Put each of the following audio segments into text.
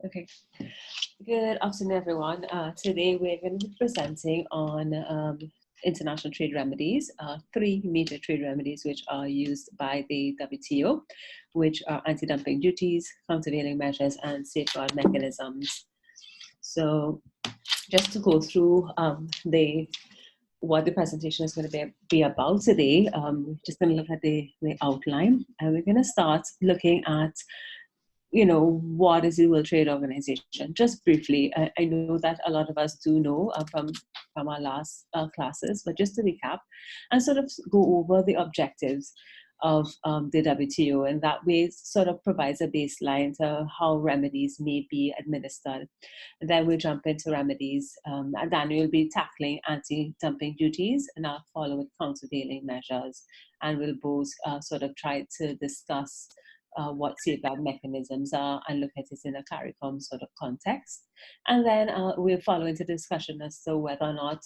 Okay. Good afternoon, everyone. Today we're going to be presenting on international trade remedies, three major trade remedies which are used by the WTO, which are anti-dumping duties, countervailing measures, and safeguard mechanisms. So just to go through what the presentation is going to be about today, just going to look at the outline, and we're going to start looking at what is the World Trade Organization? Just briefly, I know that a lot of us do know from our last classes, but just to recap and sort of go over the objectives of the WTO, and that way sort of provides a baseline to how remedies may be administered. And then we'll jump into remedies, and Danielle will be tackling anti-dumping duties, and I'll follow with countervailing measures, and we'll both sort of try to discuss what safeguard mechanisms are and look at it in a CARICOM sort of context. And then we'll follow into discussion as to whether or not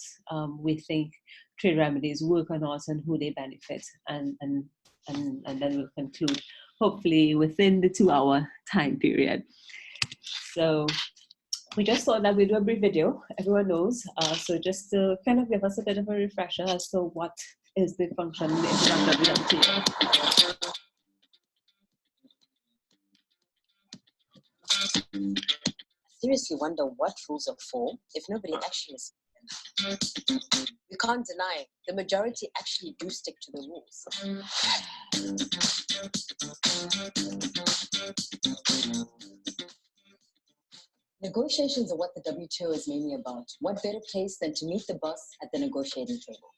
we think trade remedies work or not and who they benefit. And then we'll conclude, hopefully within the 2-hour time period. So we just thought that we'd do a brief video, everyone knows. So just to kind of give us a bit of a refresher as to what is the function of the WTO. Seriously wonder what rules are for if nobody actually listens to them. We can't deny the majority actually do stick to the rules. Negotiations are what the WTO is mainly about. What better place than to meet the boss at the negotiating table?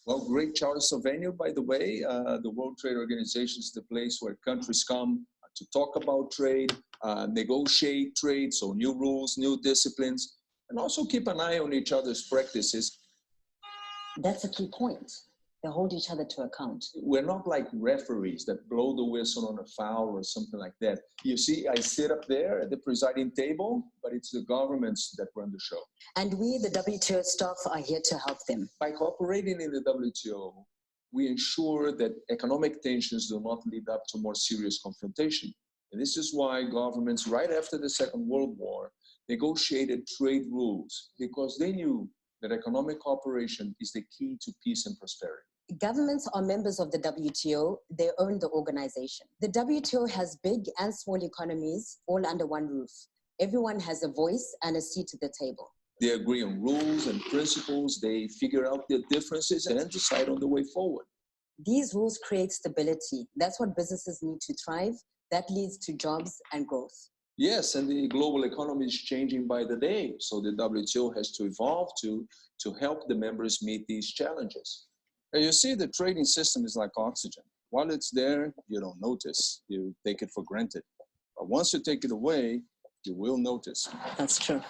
Well, great choice of venue, by the way. The World Trade Organization is the place where countries come to talk about trade, negotiate trade, so new rules, new disciplines, and also keep an eye on each other's practices. That's a key point. They hold each other to account. We're not like referees that blow the whistle on a foul or something like that. You see, I sit up there at the presiding table, but it's the governments that run the show. And we, the WTO staff, are here to help them. By cooperating in the WTO, we ensure that economic tensions do not lead up to more serious confrontation. And this is why governments, right after the Second World War, negotiated trade rules, because they knew that economic cooperation is the key to peace and prosperity. Governments are members of the WTO. They own the organization. The WTO has big and small economies all under one roof. Everyone has a voice and a seat at the table. They agree on rules and principles. They figure out their differences and decide on the way forward. These rules create stability. That's what businesses need to thrive. That leads to jobs and growth. Yes, and the global economy is changing by the day. So the WTO has to evolve to help the members meet these challenges. You see, the trading system is like oxygen. While it's there, you don't notice. You take it for granted. But once you take it away, you will notice. That's true.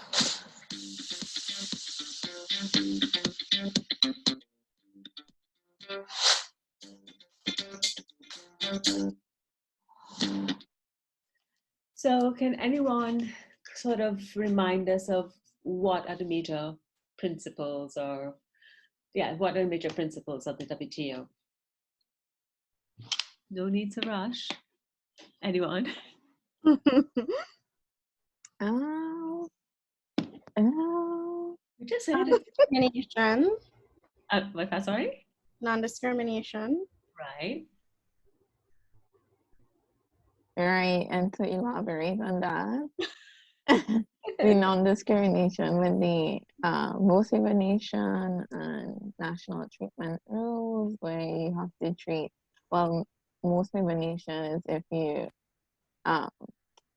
So can anyone sort of remind us of what are the major principles what are the major principles of the WTO? No need to rush. Anyone? We just said non-discrimination. Sorry? Non-discrimination. Right. Right, and to elaborate on that, the non-discrimination with the most favored nation and national treatment rules, where you have to treat, well, most favored nation is if you,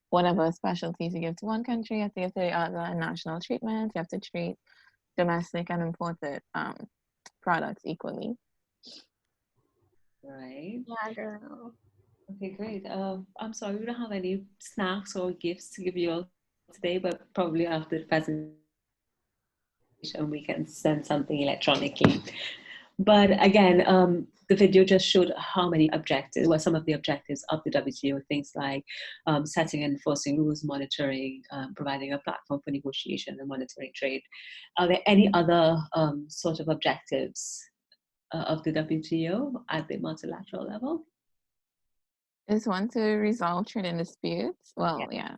whatever specialties you give to one country, you have to give to the other. National treatment, you have to treat domestic and imported products equally. Right. Yeah, girl. Okay, great. I'm sorry, we don't have any snacks or gifts to give you all today, but probably after the presentation we can send something electronically. But again, the video just showed how many objectives, what some of the objectives of the WTO, things like setting and enforcing rules, monitoring, providing a platform for negotiation and monitoring trade. Are there any other sort of objectives of the WTO at the multilateral level? Is one to resolve trading disputes. Well, yeah.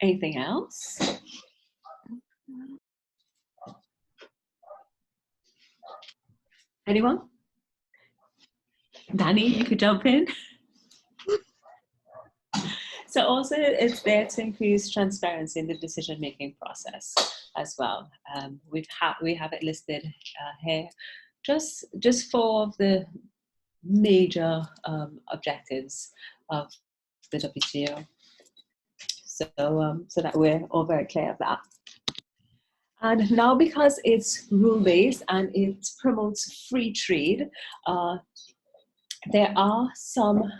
Anything else? Anyone? Danny, you could jump in. So also it's there to increase transparency in the decision-making process as well. We have it listed here, just four of the major objectives of the WTO. So that we're all very clear of that. And now, because it's rule-based and it promotes free trade, there are some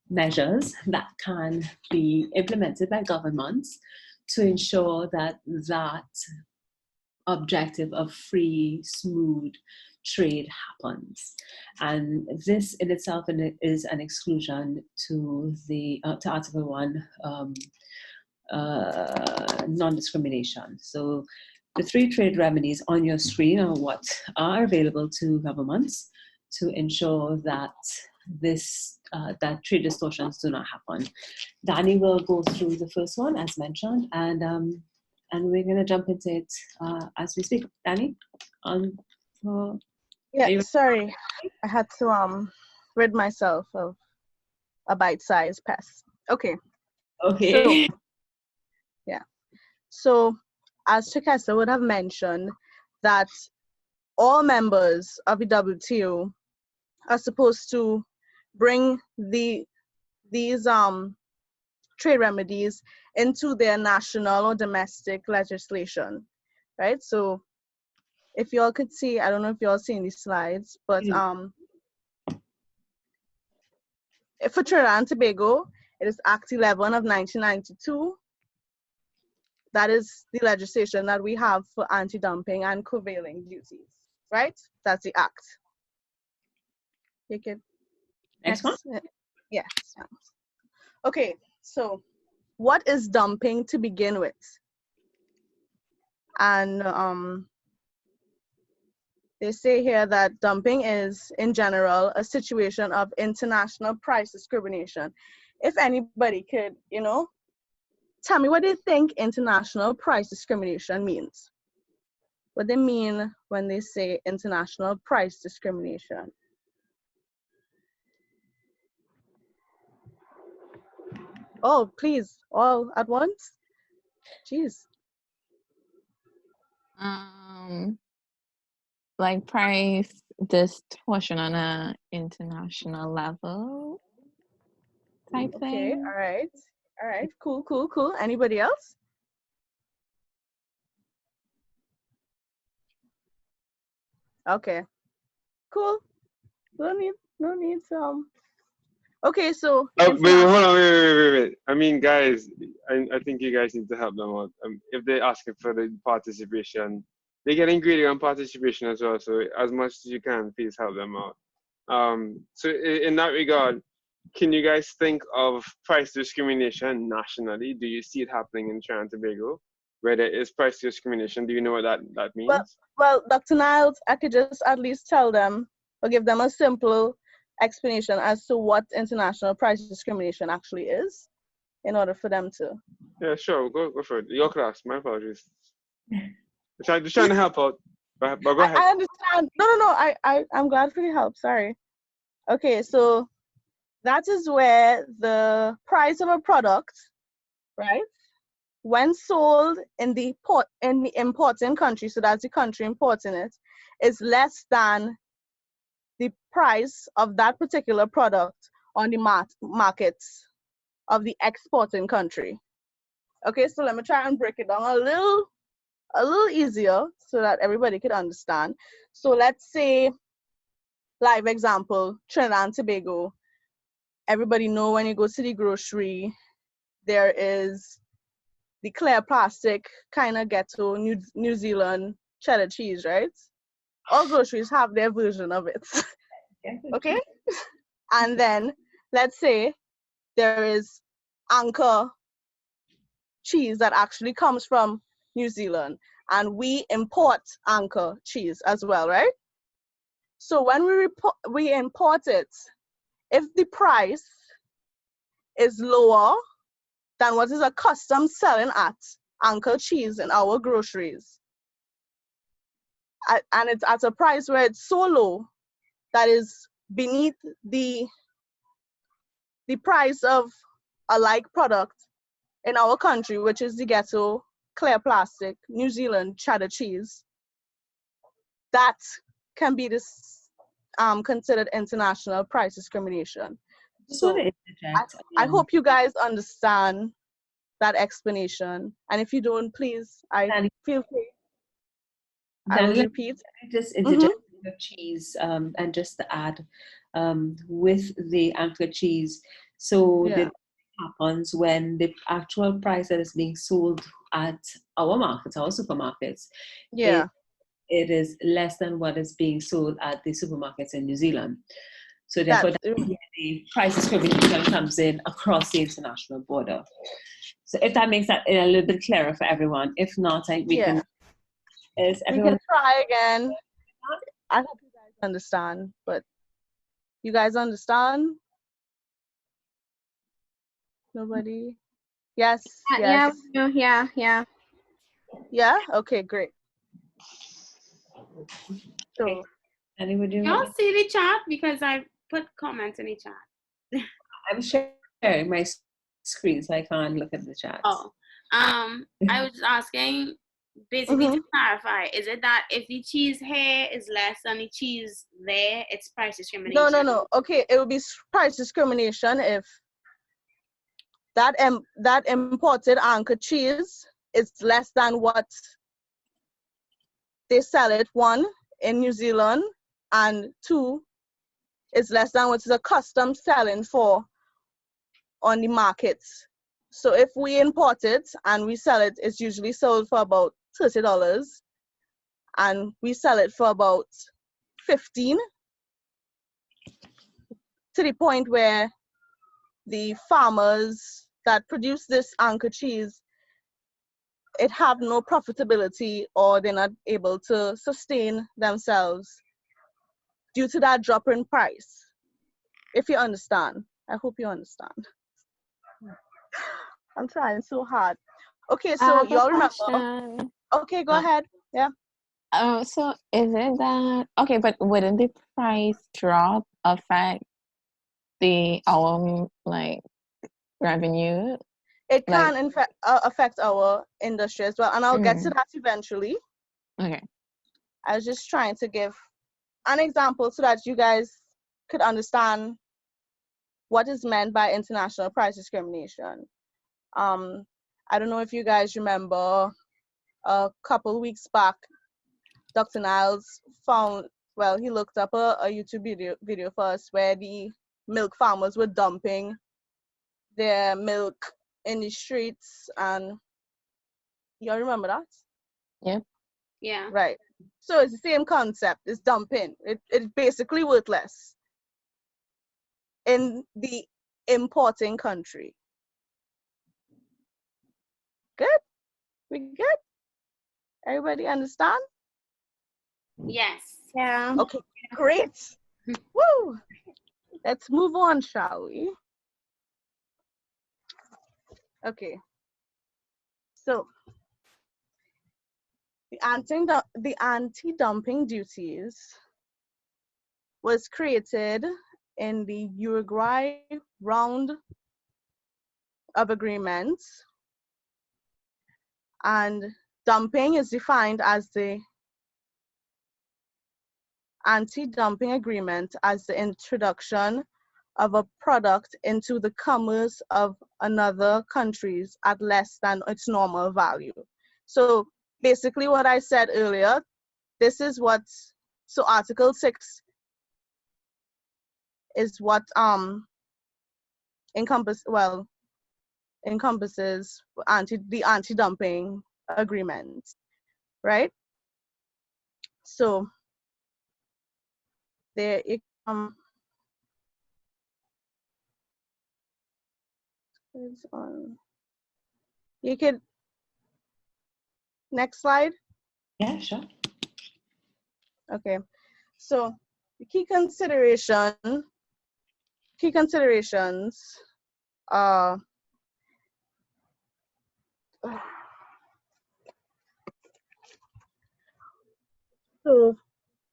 measures that can be implemented by governments to ensure that that objective of free, smooth trade happens. And this in itself is an exclusion to the to Article 1 non-discrimination. So the 3 trade remedies on your screen are what are available to governments to ensure that that trade distortions do not happen. Danny will go through the first one as mentioned, and we're going to jump into it as we speak. Danny, yeah, sorry, I had to rid myself of a bite-sized pest. Okay. Okay. So, yeah. So, as Turkessa would have mentioned, that all members of the WTO are supposed to bring these trade remedies into their national or domestic legislation, right? So if y'all could see, I don't know if y'all seen these slides, but for Trinidad and Tobago, it is Act 11 of 1992. That is the legislation that we have for anti-dumping and countervailing duties, right? That's the act. You can Next one. Yes. Okay, so what is dumping to begin with? And they say here that dumping is, in general, a situation of international price discrimination. If anybody could, tell me what they think international price discrimination means. What they mean when they say international price discrimination. Oh, please, all at once? Jeez. Like price distortion on an international level type Okay, thing. all right, cool. Anybody else? Okay, cool. No need. Okay, so. Hold on, wait. I mean, guys, I think you guys need to help them out. If they're asking for the participation, they're getting greedy on participation as well. So as much as you can, please help them out. So in that regard, can you guys think of price discrimination nationally? Do you see it happening in Trinidad and Tobago, where there is price discrimination? Do you know what that means? Well, Dr. Niles, I could just at least tell them or give them a simple explanation as to what international price discrimination actually is, in order for them to. Yeah, sure. Go for it. Your class. My apologies. Just trying to help out. But go ahead. I understand. No. I'm glad for your help. Sorry. Okay, so that is where the price of a product, right, when sold in the importing country, so that's the country importing it, is less than the price of that particular product on the markets of the exporting country. Okay, so let me try and break it down a little easier so that everybody could understand. So let's say, live example, Trinidad and Tobago. Everybody know when you go to the grocery, there is the clear plastic kind of ghetto New Zealand cheddar cheese, right? All groceries have their version of it. Okay? And then let's say there is Anchor cheese that actually comes from New Zealand, and we import Anchor cheese as well, right? So when we import it, if the price is lower than what is accustomed selling at Uncle Cheese in our groceries. And it's at a price where it's so low that is beneath the price of a like product in our country, which is the ghetto clear plastic New Zealand cheddar cheese. That can be considered international price discrimination. Just So want to interject. I hope you guys understand that explanation. And if you don't, please, feel free. I will Danielle, repeat. just interject the cheese and just to add with the anchor cheese. So Yeah. that happens when the actual price that is being sold at our markets, our supermarkets, Yeah. it is less than what is being sold at the supermarkets in New Zealand. So therefore, the price discrimination comes in across the international border. So if that makes that a little bit clearer for everyone, if not, we can. Is everyone? We can try again. I hope you guys understand, but you guys understand? Nobody? Yes. Yes. Yeah. Yeah. Okay. Great. Okay. So, y'all see the chat because I put comments in the chat. I'm sharing my screen, so I can't look at the chat. Oh, I was just asking, basically to clarify, is it that if the cheese here is less than the cheese there, it's price discrimination? No. Okay, it would be price discrimination if that imported anchor cheese is less than what they sell it, one, in New Zealand, and two, it's less than what is a custom selling for on the markets. So if we import it and we sell it, it's usually sold for about $30, and we sell it for about $15, to the point where the farmers that produce this anchor cheese, it have no profitability, or they're not able to sustain themselves due to that drop in price. If you understand, I hope you understand. I'm trying so hard. Okay, so y'all remember? Okay, go ahead. Yeah. So is it that okay? But wouldn't the price drop affect our like revenue? It can in fact affect our industry as well, and I'll get to that eventually. Okay. I was just trying to give an example so that you guys could understand what is meant by international price discrimination. I don't know if you guys remember, a couple weeks back, Dr. Niles he looked up a YouTube video for us where the milk farmers were dumping their milk in the streets, and y'all remember that? Yep. Yeah. Right. So it's the same concept. It's dumping. It's basically worthless in the importing country. Good? We good? Everybody understand? Yes. Yeah. Okay, great. Woo! Let's move on, shall we? Okay. So the anti-dumping duties was created in the Uruguay round of agreements, and dumping is defined as the anti-dumping agreement as the introduction of a product into the commerce of another countries at less than its normal value. So basically what I said earlier, this is what, so Article 6 is what encompasses the anti-dumping agreement, right? So there you could, next slide. Yeah, sure. Okay, so the key considerations are So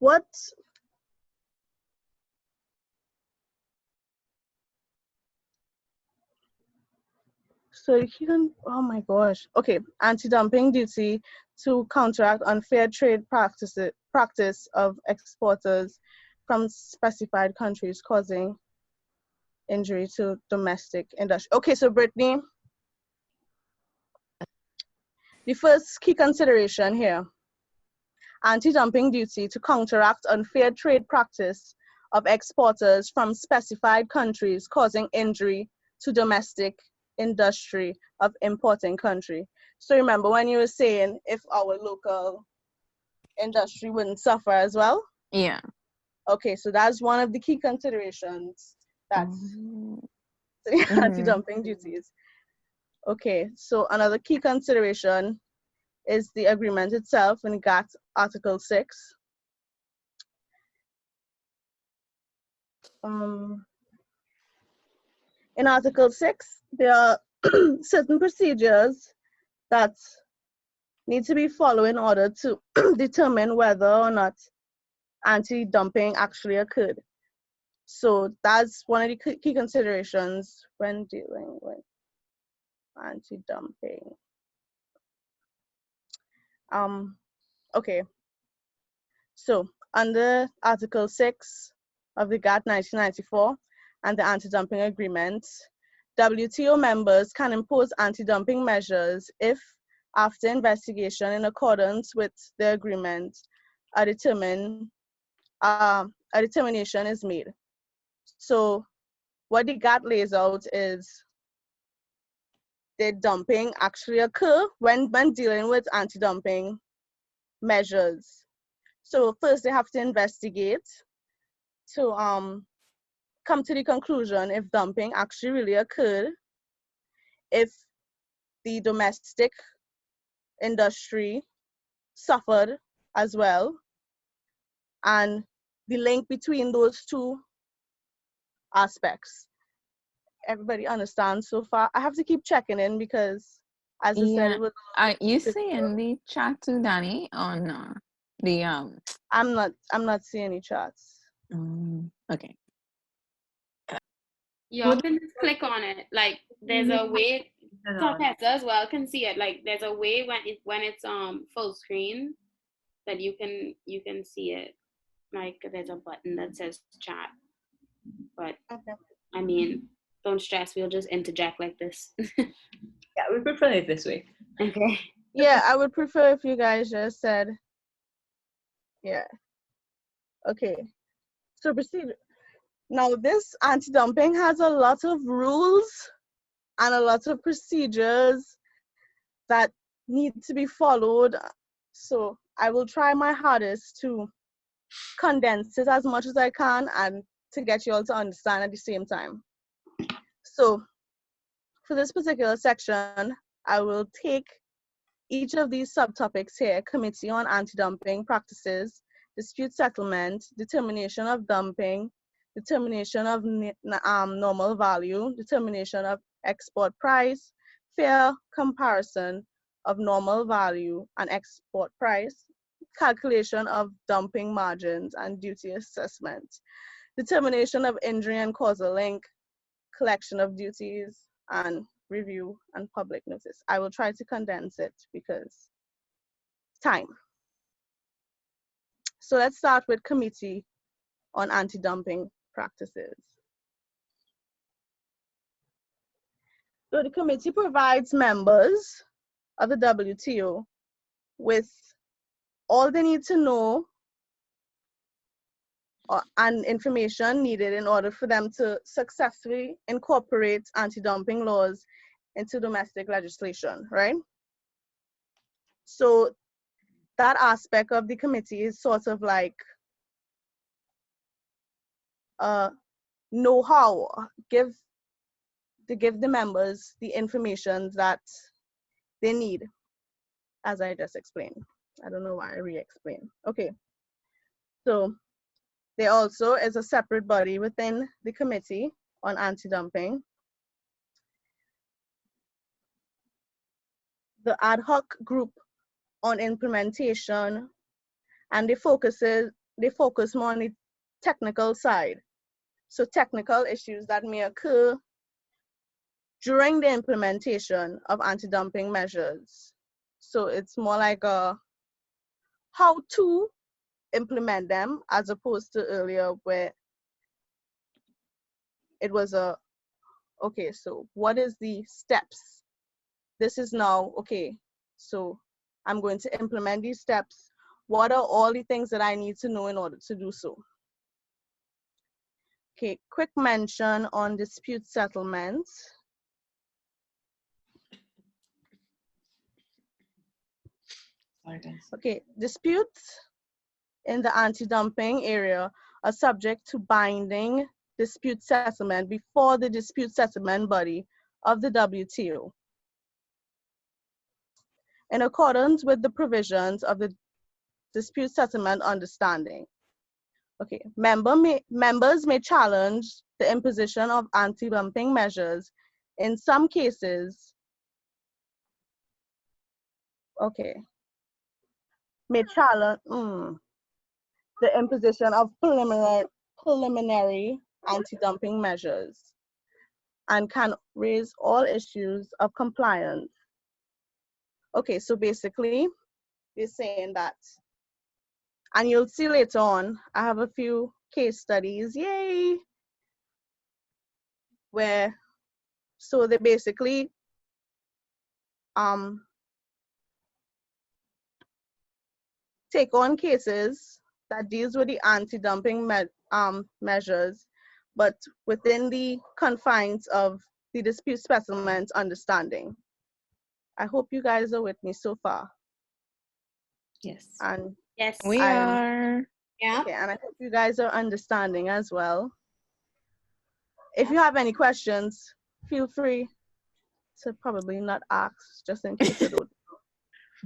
what? So you can, oh my gosh. Okay, anti-dumping duty to counteract unfair trade practice of exporters from specified countries causing injury to domestic industry. Okay, so Brittany, the first key consideration here, anti-dumping duty to counteract unfair trade practice of exporters from specified countries causing injury to domestic industry of importing country. So remember when you were saying if our local industry wouldn't suffer as well? Yeah. Okay, so that's one of the key considerations that's anti-dumping duties. Okay, so another key consideration is the agreement itself in GATT Article 6. In Article 6, there are certain procedures that need to be followed in order to determine whether or not anti-dumping actually occurred. So that's one of the key considerations when dealing with anti-dumping. Okay, so under Article 6 of the GATT 1994 and the anti-dumping agreement, WTO members can impose anti-dumping measures if, after investigation in accordance with the agreement, a determination is made. So what the GATT lays out is, did dumping actually occur when dealing with anti-dumping measures? So first they have to investigate to come to the conclusion if dumping actually really occurred, if the domestic industry suffered as well, and the link between those two aspects. Everybody understands so far? I have to keep checking in because, as I said, it was. You see in the chat too, Danny, on the I'm not seeing any charts. Okay. Y'all can just click on it. Like there's a way. Turkessa as well can see it. Like there's a way when it's full screen that you can see it. Like there's a button that says chat. But okay. I mean, don't stress. We'll just interject like this. Yeah, we prefer it this way. Okay. Yeah, I would prefer if you guys just said, yeah. Okay. So procedure. Now this anti-dumping has a lot of rules and a lot of procedures that need to be followed. So I will try my hardest to condense it as much as I can and to get you all to understand at the same time. So for this particular section, I will take each of these subtopics here: Committee on Anti-Dumping Practices, Dispute Settlement, Determination of Dumping, Determination of normal value, Determination of export price, Fair comparison of normal value and export price, Calculation of dumping margins and duty assessment, Determination of injury and causal link, Collection of duties, and review and public notice. I will try to condense it because time. So let's start with Committee on Anti-Dumping Practices. So the committee provides members of the WTO with all they need to know and information needed in order for them to successfully incorporate anti-dumping laws into domestic legislation, right? So that aspect of the committee is sort of like know-how, to give the members the information that they need, as I just explained. I don't know why I re-explained. Okay, so there also is a separate body within the Committee on Anti-Dumping the ad hoc group on implementation, and they focus more on the technical side. So technical issues that may occur during the implementation of anti-dumping measures. So it's more like a how to implement them as opposed to earlier where it was a, okay, so what is the steps? This is now, okay, so I'm going to implement these steps. What are all the things that I need to know in order to do so? Okay, quick mention on dispute settlements. Okay, disputes in the anti-dumping area are subject to binding dispute settlement before the dispute settlement body of the WTO. In accordance with the provisions of the dispute settlement understanding. Okay, members may challenge the imposition of anti-dumping measures in some cases. Okay, may challenge the imposition of preliminary anti-dumping measures and can raise all issues of compliance. Okay, so basically, they're saying that, and you'll see later on, I have a few case studies, yay, where, so they basically, take on cases that deals with the anti-dumping measures, but within the confines of the dispute settlement understanding. I hope you guys are with me so far. Yes. And yes, We are. Yeah. Okay, and I hope you guys are understanding as well. If you have any questions, feel free to probably not ask, just in case I don't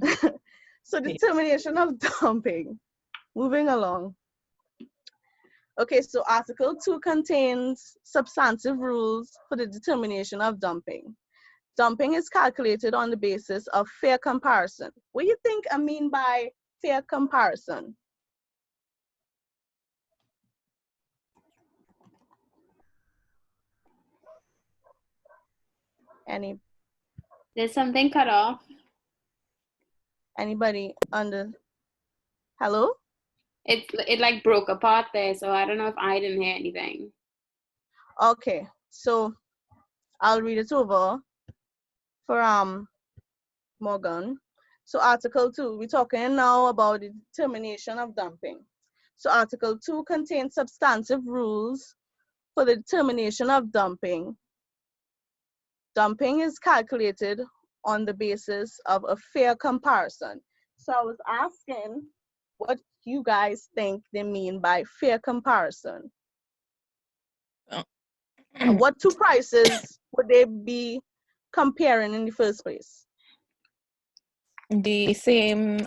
know. So determination of dumping. Moving along. Okay, so Article 2 contains substantive rules for the determination of dumping. Dumping is calculated on the basis of fair comparison. What do you think I mean by fair comparison? There's something cut off. Anybody under? Hello? It like broke apart there, so I don't know if I didn't hear anything. Okay, so I'll read it over for Morgan. So Article 2, we're talking now about the determination of dumping. So Article 2 contains substantive rules for the determination of dumping. Dumping is calculated on the basis of a fair comparison. So I was asking what you guys think they mean by fair comparison. What two prices would they be comparing in the first place? The same,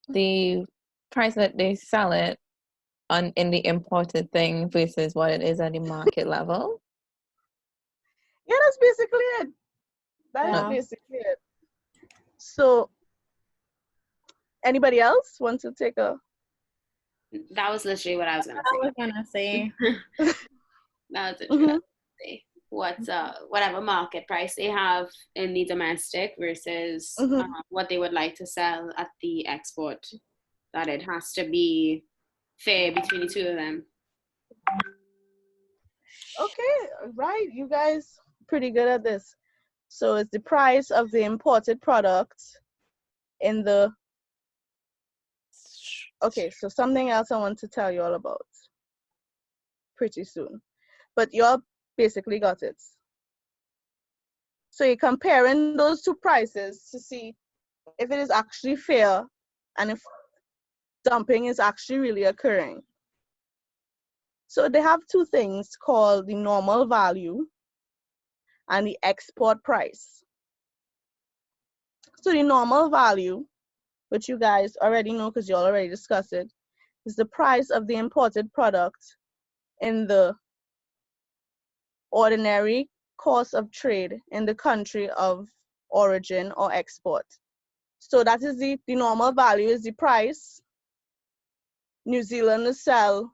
the price that they sell it on in the imported thing versus what it is at the market level. Yeah, that's basically it. That is basically it. So, anybody else want to take a? That was literally what I was gonna say. That was literally what I was gonna say. What's whatever market price they have in the domestic versus what they would like to sell at the export. That it has to be fair between the two of them. Okay, right. You guys pretty good at this. So it's the price of the imported product in the. Okay, so something else I want to tell you all about pretty soon. But you all basically got it. So you're comparing those two prices to see if it is actually fair and if dumping is actually really occurring. So they have two things called the normal value and the export price. So the normal value, which you guys already know because you already discussed it, is the price of the imported product in the ordinary course of trade in the country of origin, or export. So that is the normal value is the price New Zealand will sell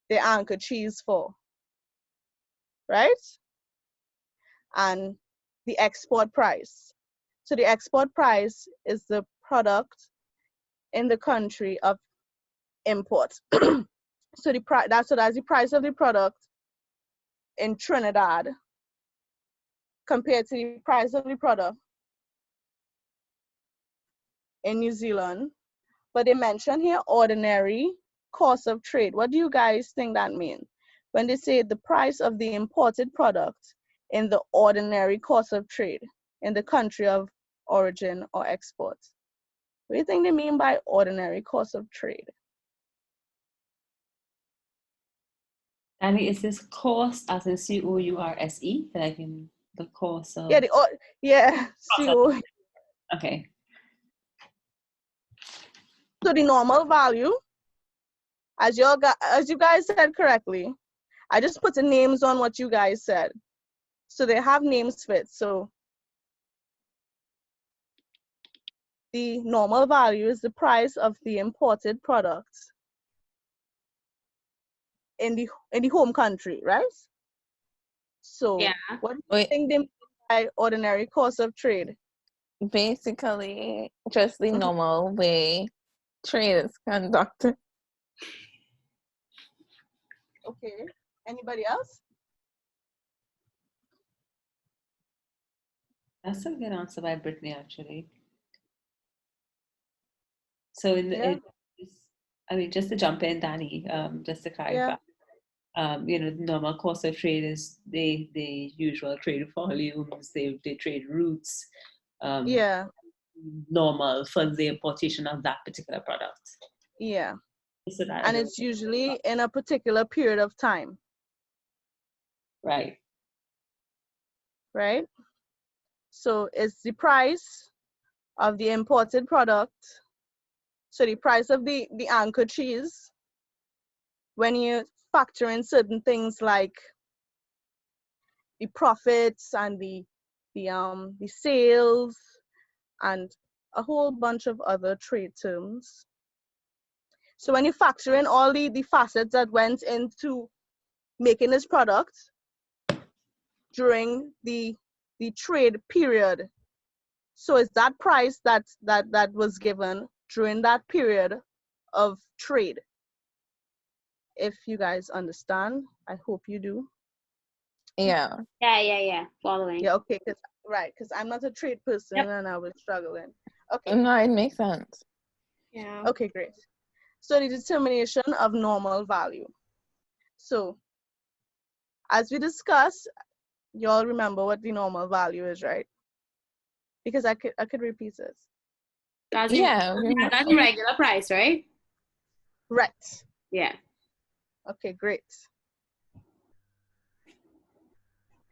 the anchor cheese for, right? And the export price. So the export price is the product in the country of import. So that's the price of the product in Trinidad compared to the price of the product in New Zealand. But they mention here ordinary cost of trade. What do you guys think that means? When they say the price of the imported product in the ordinary course of trade in the country of origin or export. What do you think they mean by ordinary course of trade? Danny, is this course as in COURSE? Like in the course of? Yeah, CO. Okay. So the normal value, as you guys said correctly, I just put the names on what you guys said. So they have names for it. So the normal value is the price of the imported products in the home country, right? So Yeah. what do you think they mean by ordinary course of trade? Basically, just the normal way trade is conducted. Okay. Anybody else? That's a good answer by Brittany, actually. So I mean, just to jump in, Danny, just to clarify, normal course of trade is the usual trade volumes, they trade routes, normal for the importation of that particular product. Yeah. So that and it's usually in a particular period of time. Right. Right? So it's the price of the imported product. So the price of the anchor cheese, when you factor in certain things like the profits and the sales and a whole bunch of other trade terms. So when you factor in all the facets that went into making this product during the trade period, so it's that price that was given during that period of trade. If you guys understand, I hope you do. Yeah. Yeah. Following. Yeah, okay, because I'm not a trade person and I was struggling. Okay. No, it makes sense. Yeah. Okay, great. So the determination of normal value. So as we discussed, you all remember what the normal value is, right? Because I could repeat this. That's the regular price, right? Right. Yeah. Okay, great.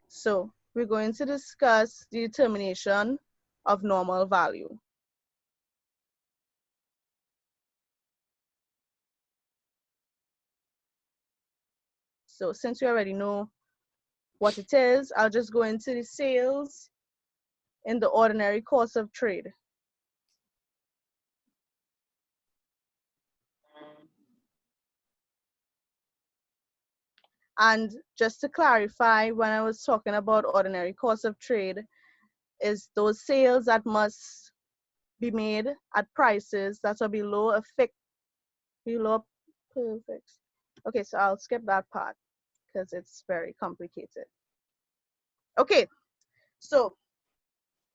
So we're going to discuss the determination of normal value. So since we already know what it is, I'll just go into the sales in the ordinary course of trade. And just to clarify, when I was talking about ordinary course of trade, is those sales that must be made at prices that are below perfect. Okay, so I'll skip that part because it's very complicated. Okay, so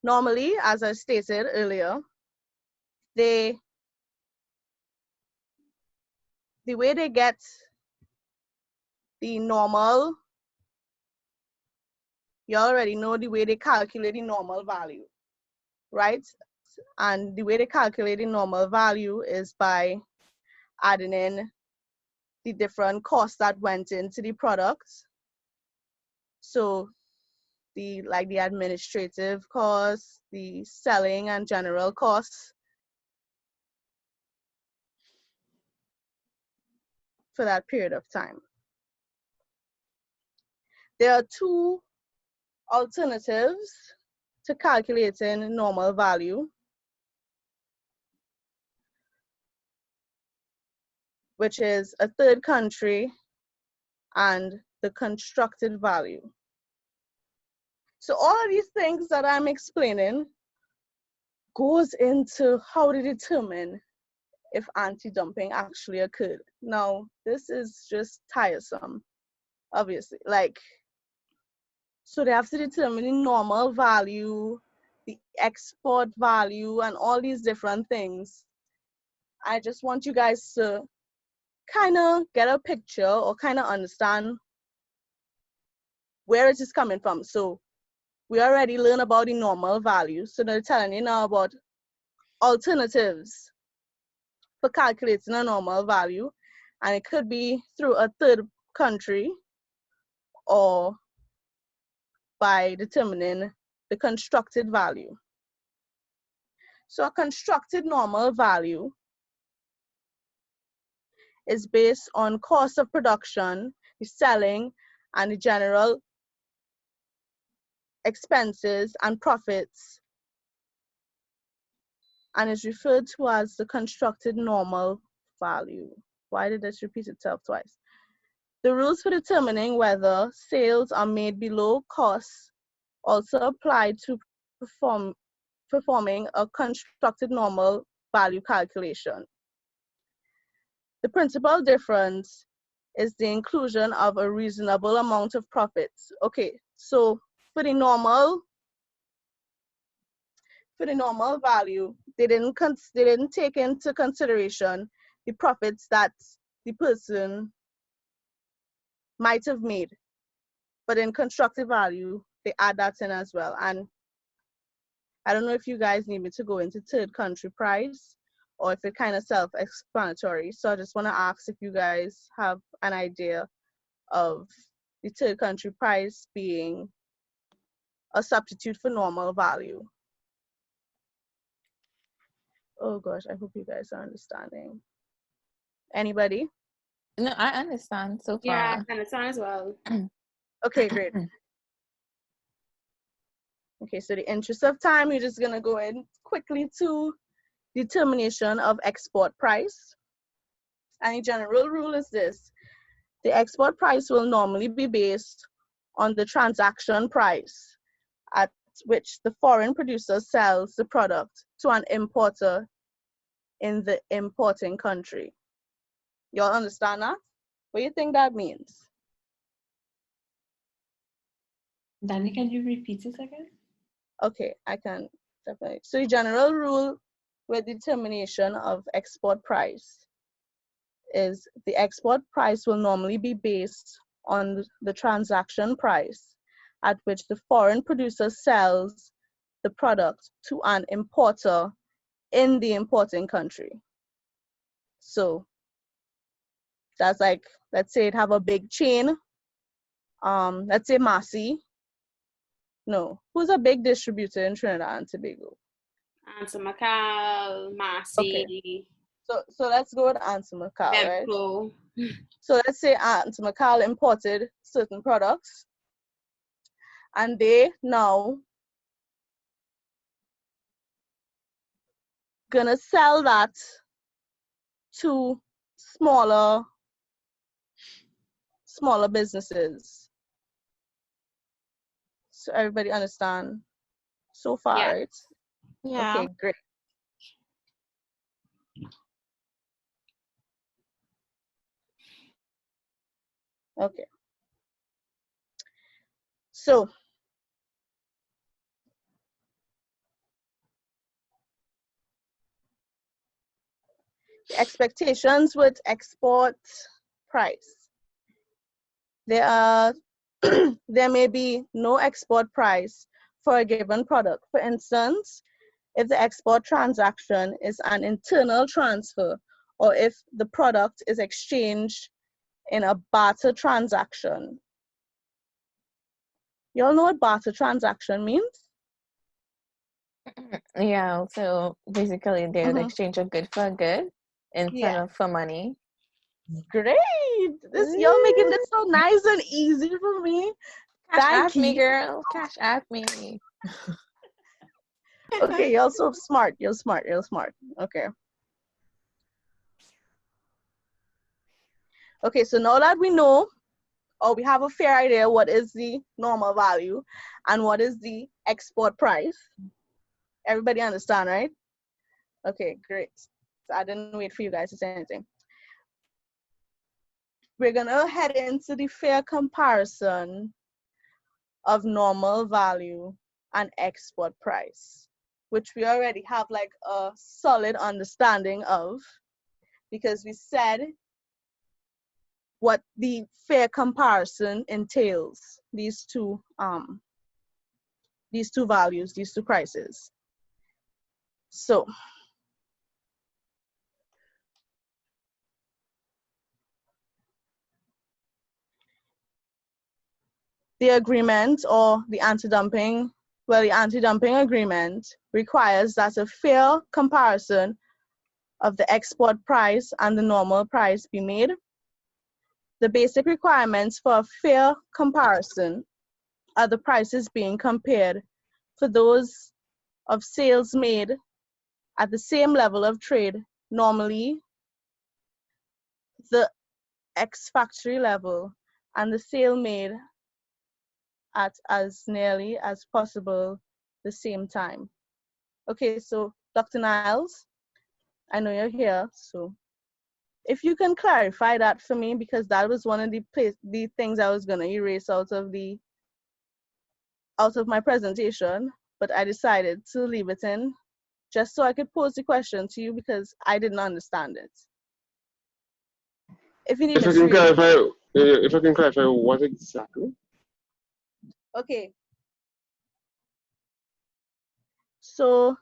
normally, as I stated earlier, the way they get the normal, you already know the way they calculate the normal value, right? And the way they calculate the normal value is by adding in the different costs that went into the products. So the administrative costs, the selling and general costs for that period of time. There are two alternatives to calculating normal value, which is a third country and the constructed value. So all of these things that I'm explaining goes into how to determine if anti-dumping actually occurred. Now, this is just tiresome, obviously. Like, so they have to determine the normal value, the export value, and all these different things. I just want you guys to kind of get a picture or kind of understand where it is coming from. So we already learned about the normal value. So they're telling you now about alternatives for calculating a normal value. And it could be through a third country or by determining the constructed value. So a constructed normal value is based on cost of production, the selling, and the general expenses and profits, and is referred to as the constructed normal value. Why did this repeat itself twice? The rules for determining whether sales are made below cost also apply to performing a constructed normal value calculation. The principal difference is the inclusion of a reasonable amount of profits. Okay, so for the normal value, they didn't take into consideration the profits that the person might have made. But in constructive value, they add that in as well. And I don't know if you guys need me to go into third country price or if it's kind of self-explanatory. So I just want to ask if you guys have an idea of the third country price being a substitute for normal value. Oh gosh, I hope you guys are understanding. Anybody? No, I understand so far. Yeah, I understand as well. Okay, great. Okay, so the interest of time, we're just gonna go in quickly to determination of export price. And the general rule is this: the export price will normally be based on the transaction price at which the foreign producer sells the product to an importer in the importing country. Y'all understand that? What do you think that means? Danny, can you repeat it again? Okay, I can definitely. So the general rule with determination of export price is the export price will normally be based on the transaction price at which the foreign producer sells the product to an importer in the importing country. So that's like, let's say it have a big chain. Let's say Massey. No, who's a big distributor in Trinidad and Tobago? Answer Macau, Massey. Okay. So let's go with Answer Macau, right? So let's say Answer Macau imported certain products, and they now gonna sell that to smaller businesses. So everybody understand so far, Yeah. right? Yeah. Okay, great. Okay. So the expectations with export price. There may be no export price for a given product. For instance, if the export transaction is an internal transfer, or if the product is exchanged in a barter transaction. You all know what barter transaction means? Yeah, so basically they would exchange a good for a good instead of for money. Great! Y'all making this so nice and easy for me. Cash Thank at me, you. girl. Cash at me. Okay, you're so smart. You're smart. You're smart. Okay. Okay, so now that we know, or we have a fair idea what is the normal value and what is the export price, everybody understand, right? Okay, great. So I didn't wait for you guys to say anything. We're gonna head into the fair comparison of normal value and export price, which we already have like a solid understanding of, because we said what the fair comparison entails, these two values, these two prices. So the agreement, or the anti-dumping, well, the anti-dumping agreement requires that a fair comparison of the export price and the normal price be made. The basic requirements for a fair comparison are the prices being compared for those of sales made at the same level of trade, normally the ex-factory level, and the sale made at as nearly as possible the same time. Okay, so Dr. Niles, I know you're here, so if you can clarify that for me, because that was one of the things I was gonna erase out of my presentation, but I decided to leave it in just so I could pose the question to you because I didn't understand it. If you need If I me can to read clarify, if I can clarify what exactly? okay. So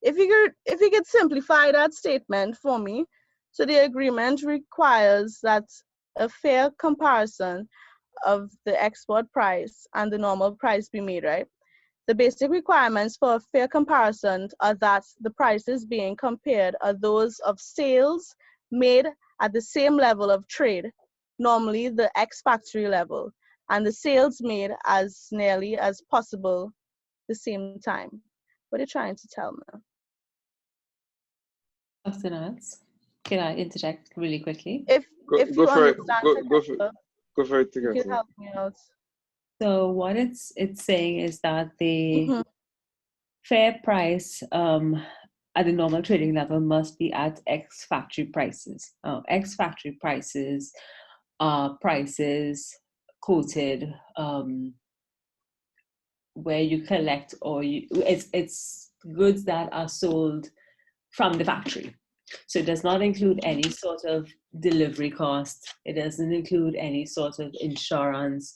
if you could simplify that statement for me. So the agreement requires that a fair comparison of the export price and the normal price be made, right? The basic requirements for a fair comparison are that the prices being compared are those of sales made at the same level of trade, normally the ex-factory level, and the sales made as nearly as possible the same time. What are you trying to tell me? Dr. Nance, can I interject really quickly? If you For it. understand Go for it, you can Turkessa. help me out. So what it's saying is that the Mhm. fair price at the normal trading level must be at ex-factory prices. Ex-factory prices are prices quoted where you collect, or it's goods that are sold from the factory. So it does not include any sort of delivery cost. It doesn't include any sort of insurance,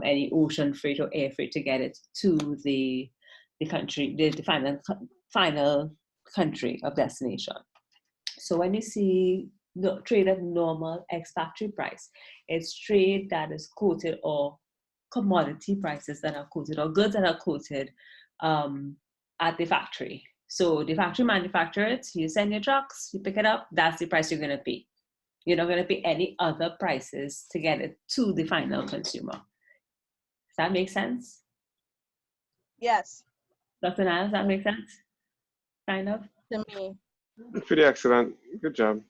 any ocean freight or air freight to get it to the country, the final country of destination. So when you see trade at normal ex-factory price, it's trade that is quoted, or commodity prices that are quoted, or goods that are quoted at the factory. So the factory manufactures it, you send your trucks, you pick it up, that's the price you're going to pay. You're not going to pay any other prices to get it to the final consumer. Does that make sense? Yes. Dr. Niles, does that make sense? Kind of? To me. Pretty excellent. Good job.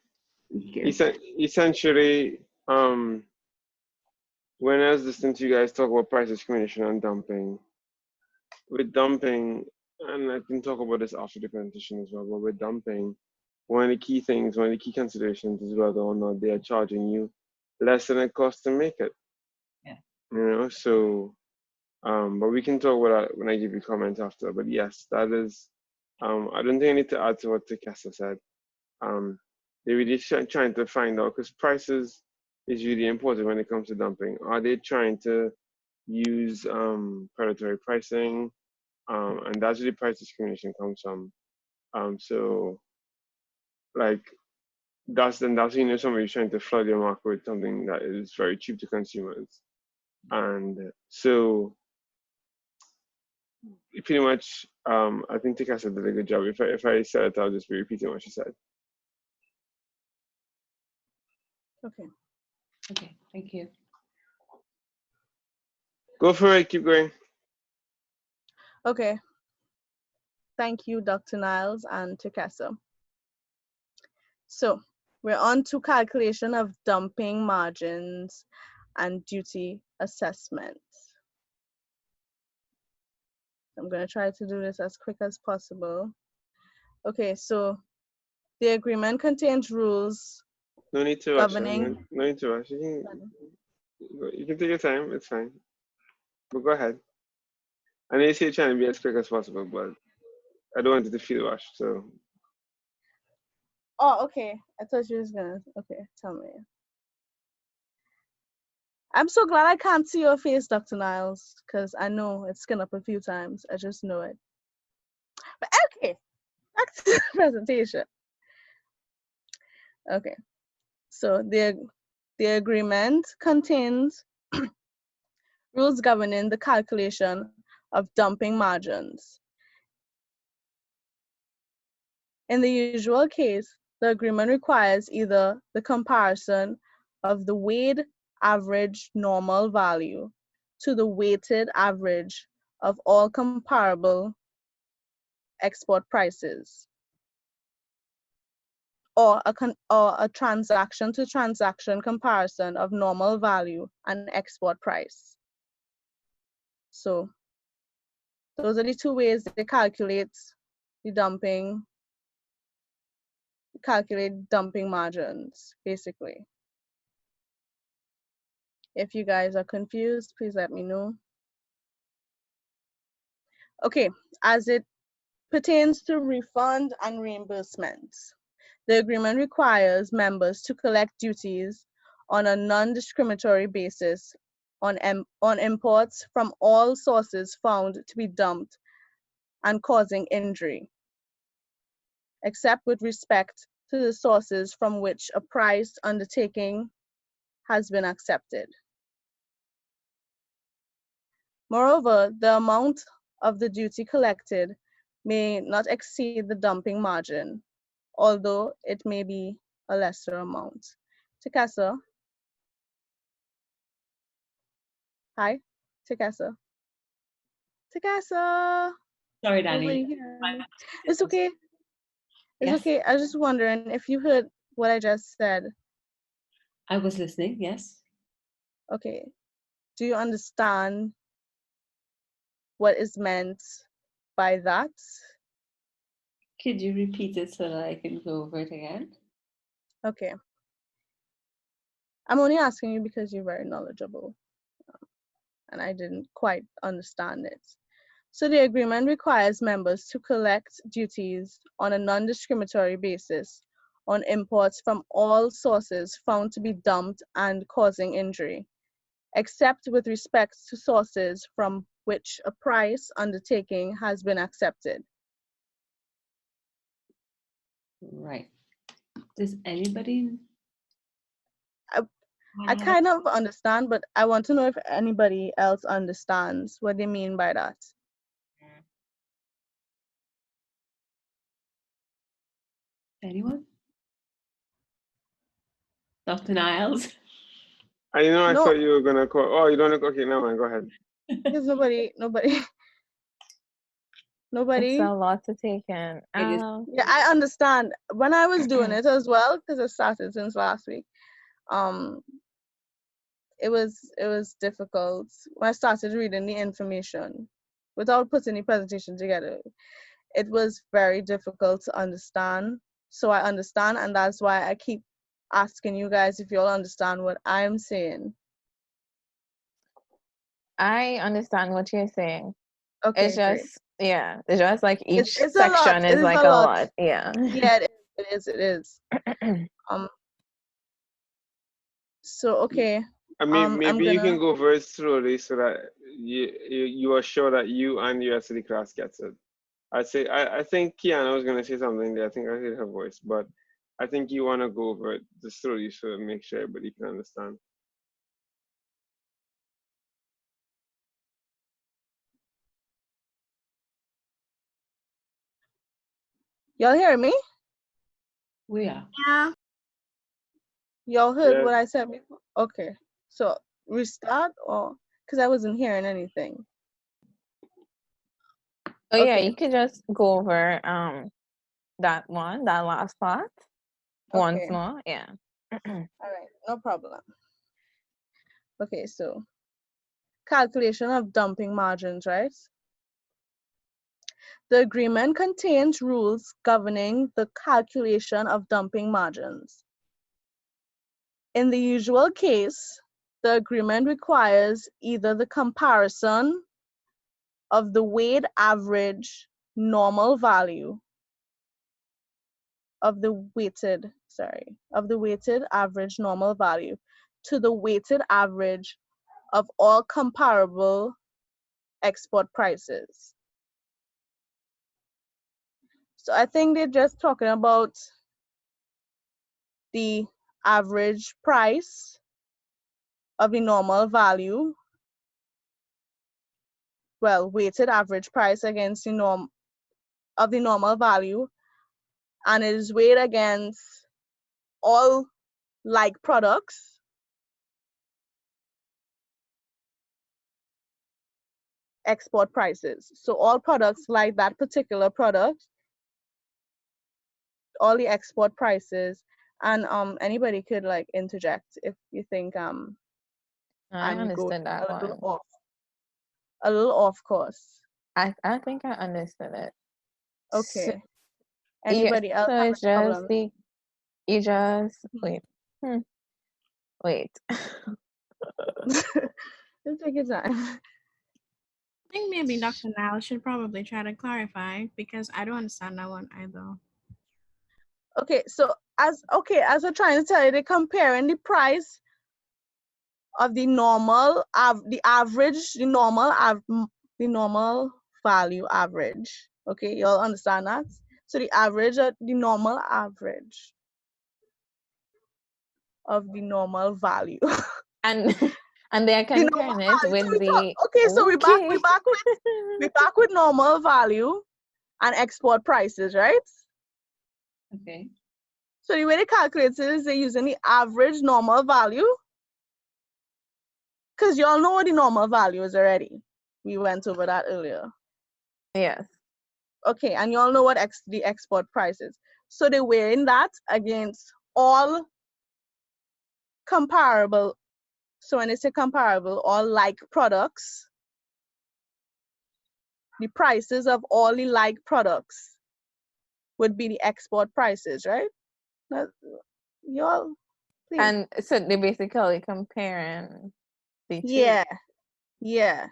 Essentially, when I was listening to you guys talk about price discrimination and dumping, with dumping, and I can talk about this after the presentation as well, but with dumping, one of the key considerations is whether or not they are charging you less than it costs to make it. Yeah. You know, so, but we can talk about that when I give you comments after. But yes, that is, I don't think I need to add to what Turkessa said. They're really trying to find out, because prices is really important when it comes to dumping. Are they trying to use predatory pricing? And that's where the price discrimination comes from. So, like, that's somebody's trying to flood your market with something that is very cheap to consumers. And so, pretty much, I think Turkessa did a good job. If I said it, I'll just be repeating what she said. Okay. Okay, thank you. Go for it, keep going. Okay. Thank you, Dr. Niles and Turkessa. So we're on to calculation of dumping margins and duty assessment. I'm going to try to do this as quick as possible. Okay, so the agreement contains rules No need to rush. governing. No need to rush. You can take your time. It's fine. But go ahead. I know you say you're trying to be as quick as possible, but I don't want it to feel rushed. So. Oh, okay. I thought you was gonna. Okay, tell me. I'm so glad I can't see your face, Dr. Niles, because I know it's skinned up a few times. I just know it. But okay, back to the presentation. Okay, so the agreement contains rules governing the calculation of dumping margins. In the usual case, the agreement requires either the comparison of the weighed average normal value to the weighted average of all comparable export prices, or a transaction-to-transaction comparison of normal value and export price. So those are the two ways they calculate dumping margins, basically. If you guys are confused, please let me know. Okay, as it pertains to refund and reimbursements, the agreement requires members to collect duties on a non-discriminatory basis on imports from all sources found to be dumped and causing injury, except with respect to the sources from which a price undertaking has been accepted. Moreover, the amount of the duty collected may not exceed the dumping margin, although it may be a lesser amount. Turkessa. Hi, Turkessa. Turkessa. Sorry, Danny. Nobody here. It's okay. It's Yes. okay. I was just wondering if you heard what I just said. I was listening, yes. Okay. Do you understand what is meant by that? Could you repeat it so that I can go over it again? Okay. I'm only asking you because you're very knowledgeable, and I didn't quite understand it. So the agreement requires members to collect duties on a non-discriminatory basis on imports from all sources found to be dumped and causing injury, except with respect to sources from which a price undertaking has been accepted. Right. Does anybody? I kind of understand, but I want to know if anybody else understands what they mean by that. Anyone? Dr. Niles? I No. thought you were gonna call. Oh, you don't. Okay, no man, go ahead. There's nobody. It's a lot to take in. Yeah, I understand. When I was doing it as well, because it started since last week, it was difficult when I started reading the information without putting the presentation together. It was very difficult to understand. So I understand, and that's why I keep asking you guys if you all understand what I'm saying. I understand what you're saying. Okay, it's just great. Yeah, it's just like each it's section is like a lot. Yeah. Yeah, it is. So okay. I mean, maybe you can go very slowly so that you are sure that you and the rest of the class gets it. I think Kiana was gonna say something there. I think I heard her voice, but I think you wanna go over it just slowly so make sure everybody can understand. Y'all hear me? We are. Yeah. Y'all heard what I said before? Okay. So restart, or because I wasn't hearing anything. Oh yeah, Okay. you could just go over that last part once Okay. more. Yeah. All right. No problem. Okay. So calculation of dumping margins, right? The agreement contains rules governing the calculation of dumping margins. In the usual case, the agreement requires either the comparison of the weighted average normal value of the weighted average normal value to the weighted average of all comparable export prices. So I think they're just talking about the average price of the normal value, well, weighted average price against the norm of the normal value, and it is weighed against all like products export prices. So all products like that particular product, all the export prices, and anybody could like interject if you think I I'm going understood that one. a little off course. I think I understood it. So, Okay. Anybody else so have it's a problem? just you just wait. Wait. Let's take your time. I think maybe Dr. Nile should probably try to clarify because I don't understand that one either. Okay, so as we're trying to tell you, they're comparing the price of the normal the normal value average. Okay, y'all understand that? So the average of the normal average of the normal value. And they are The normal comparing it value. with So the okay, so we're back okay. with normal value and export prices, right? Okay. So the way they calculate it is they're using the average normal value, because y'all know what the normal value is already. We went over that earlier. Yes. Okay, and y'all know what the export price is. So they're weighing that against all comparable. So when they say comparable, all like products, the prices of all the like products would be the export prices, right? Now, y'all, please. And so they're basically comparing the two. Yeah.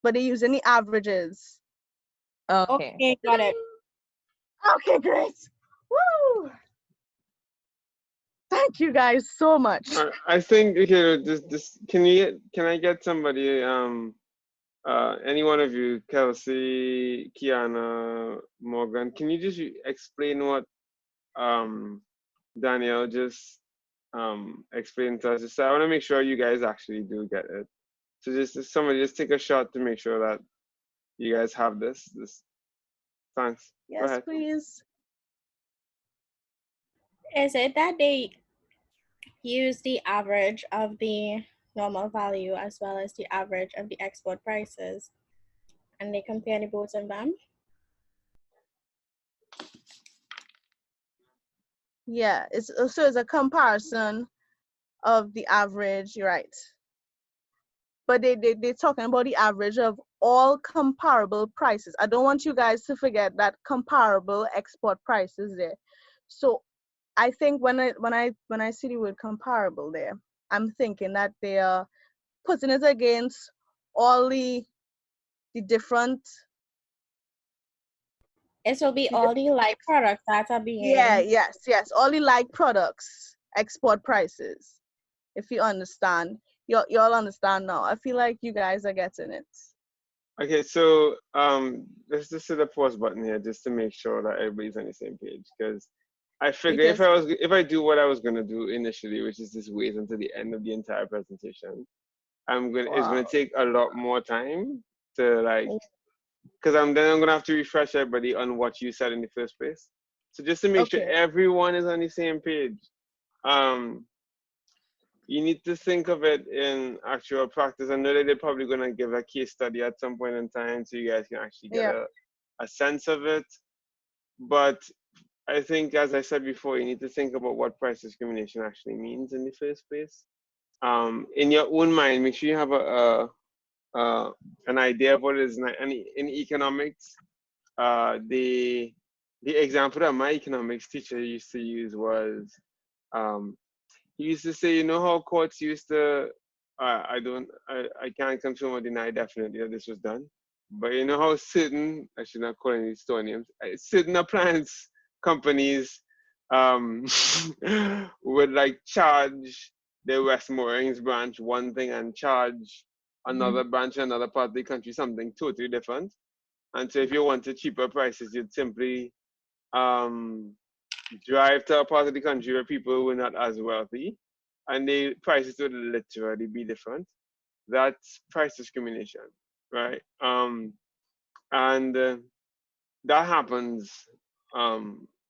But they're using the averages. Okay. Okay, got it. Okay, great. Woo! Thank you guys so much. I think okay. This can I get somebody any one of you, Kelsey, Kiana, Morgan, can you just explain what Danielle just explained to us? Just, I want to make sure you guys actually do get it. So just somebody just take a shot to make sure that you guys have this. Thanks. Go Yes, ahead. please. Is it that they use the average of the normal value as well as the average of the export prices and they compare the both of them? Yeah, it's a comparison of the average, you're right. But they're talking about the average of all comparable prices. I don't want you guys to forget that comparable export prices there. So I think when I see the word comparable there, I'm thinking that they are putting it against all the different. It will be all the like products that are being. Yes. All the like products, export prices. If you understand, y'all understand now. I feel like you guys are getting it. Okay, so let's just hit the pause button here just to make sure that everybody's on the same page. Because I figure if I do what I was gonna do initially, which is just wait until the end of the entire presentation, it's gonna take a lot more time to like, because I'm gonna have to refresh everybody on what you said in the first place. So just to make sure everyone is on the same page, you need to think of it in actual practice. I know that they're probably going to give a case study at some point in time so you guys can actually get Yeah. a sense of it. But I think, as I said before, you need to think about what price discrimination actually means in the first place. In your own mind, make sure you have an idea of what it is. And in economics, the example that my economics teacher used to use was, he used to say, you know how courts used to, I can't confirm or deny definitely that this was done, but you know how certain, I should not call any store names, certain appliance companies um, would like charge the Westmoreland branch one thing and charge another branch in another part of the country something totally different. And so if you wanted cheaper prices, you'd simply um, drive to a part of the country where people were not as wealthy and the prices would literally be different. That's price discrimination, right? And that happens. I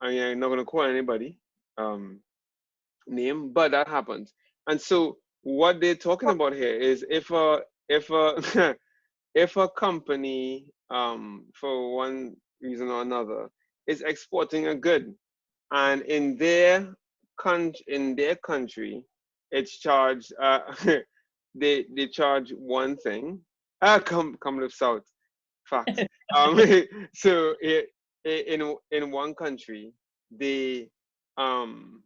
mean, I'm not going to call anybody name, but that happens. And so what they're talking about here is if a if a company for one reason or another is exporting a good, and in their country it's charged they charge one thing, come live south, facts. um so in one country they um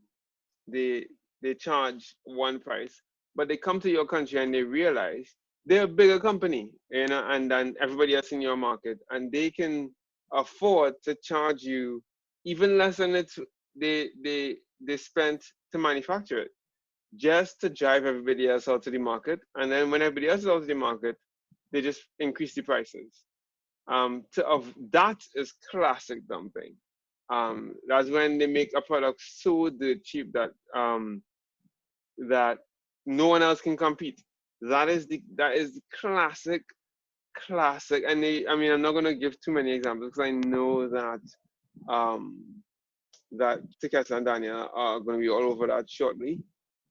they they charge one price, but they come to your country and they realize they're a bigger company, you know, and than everybody else in your market, and they can afford to charge you even less than they spent to manufacture it, just to drive everybody else out to the market. And then when everybody else is out to the market, they just increase the prices. Of that is classic dumping. That's when they make a product so dirt cheap that that no one else can compete. That is the classic. And I mean, I'm not gonna give too many examples because I know that um, that Turkessa and Danielle are gonna be all over that shortly.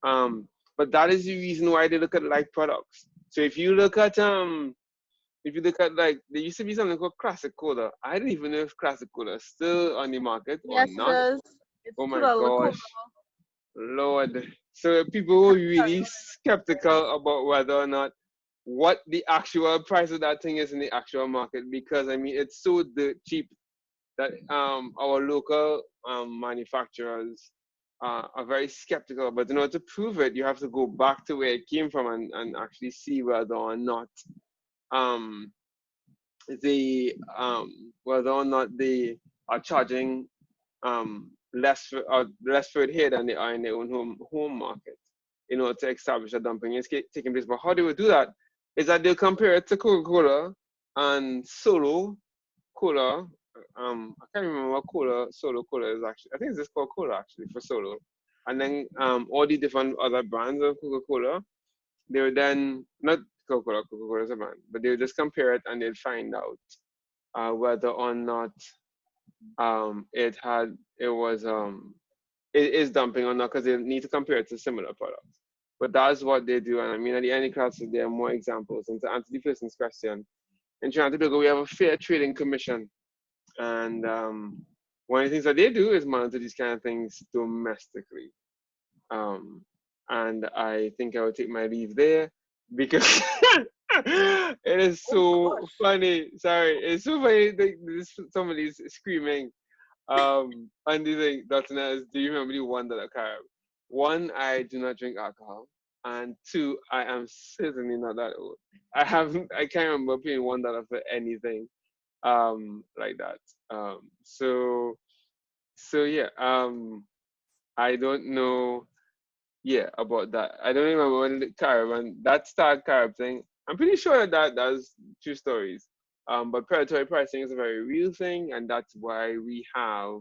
But that is the reason why they look at like products. So if you look at, like, there used to be something called classic cola. I didn't even know if classic cola is still on the market or Yes, it not. is. It's Oh my $2 cola. gosh, Lord. So people were really skeptical about whether or not what the actual price of that thing is in the actual market, because I mean it's so dirt cheap that our local manufacturers are very skeptical. But in order to prove it, you have to go back to where it came from and actually see whether or not um, whether or not they are charging less for it here than they are in their own home market in order to establish a dumping is taking place. But how they would do that is that they'll compare it to Coca-Cola and Solo Cola. I can't remember what Solo Cola is actually. I think it's just called Cola actually for Solo. And then all the different other brands of Coca-Cola, they would then, not Coca-Cola is a brand, but they would just compare it and they'd find out whether or not it is dumping or not, because they need to compare it to similar products. But that's what they do. And I mean, at the end of classes, there are more examples. And to answer the person's question, in Trinidad and Tobago, we have a Fair Trading Commission. And one of the things that they do is monitor these kind of things domestically. And I think I will take my leave there because it is so funny. Sorry, it's so funny that somebody's screaming. And the thing, Dr. Nez, do you remember the $1 carb? One, I do not drink alcohol, and two, I am certainly not that old. I can't remember paying $1 for anything like that. So yeah, I don't know, yeah, about that. I don't remember when the caravan that start carb thing. I'm pretty sure that that's true stories. But predatory pricing is a very real thing, and that's why we have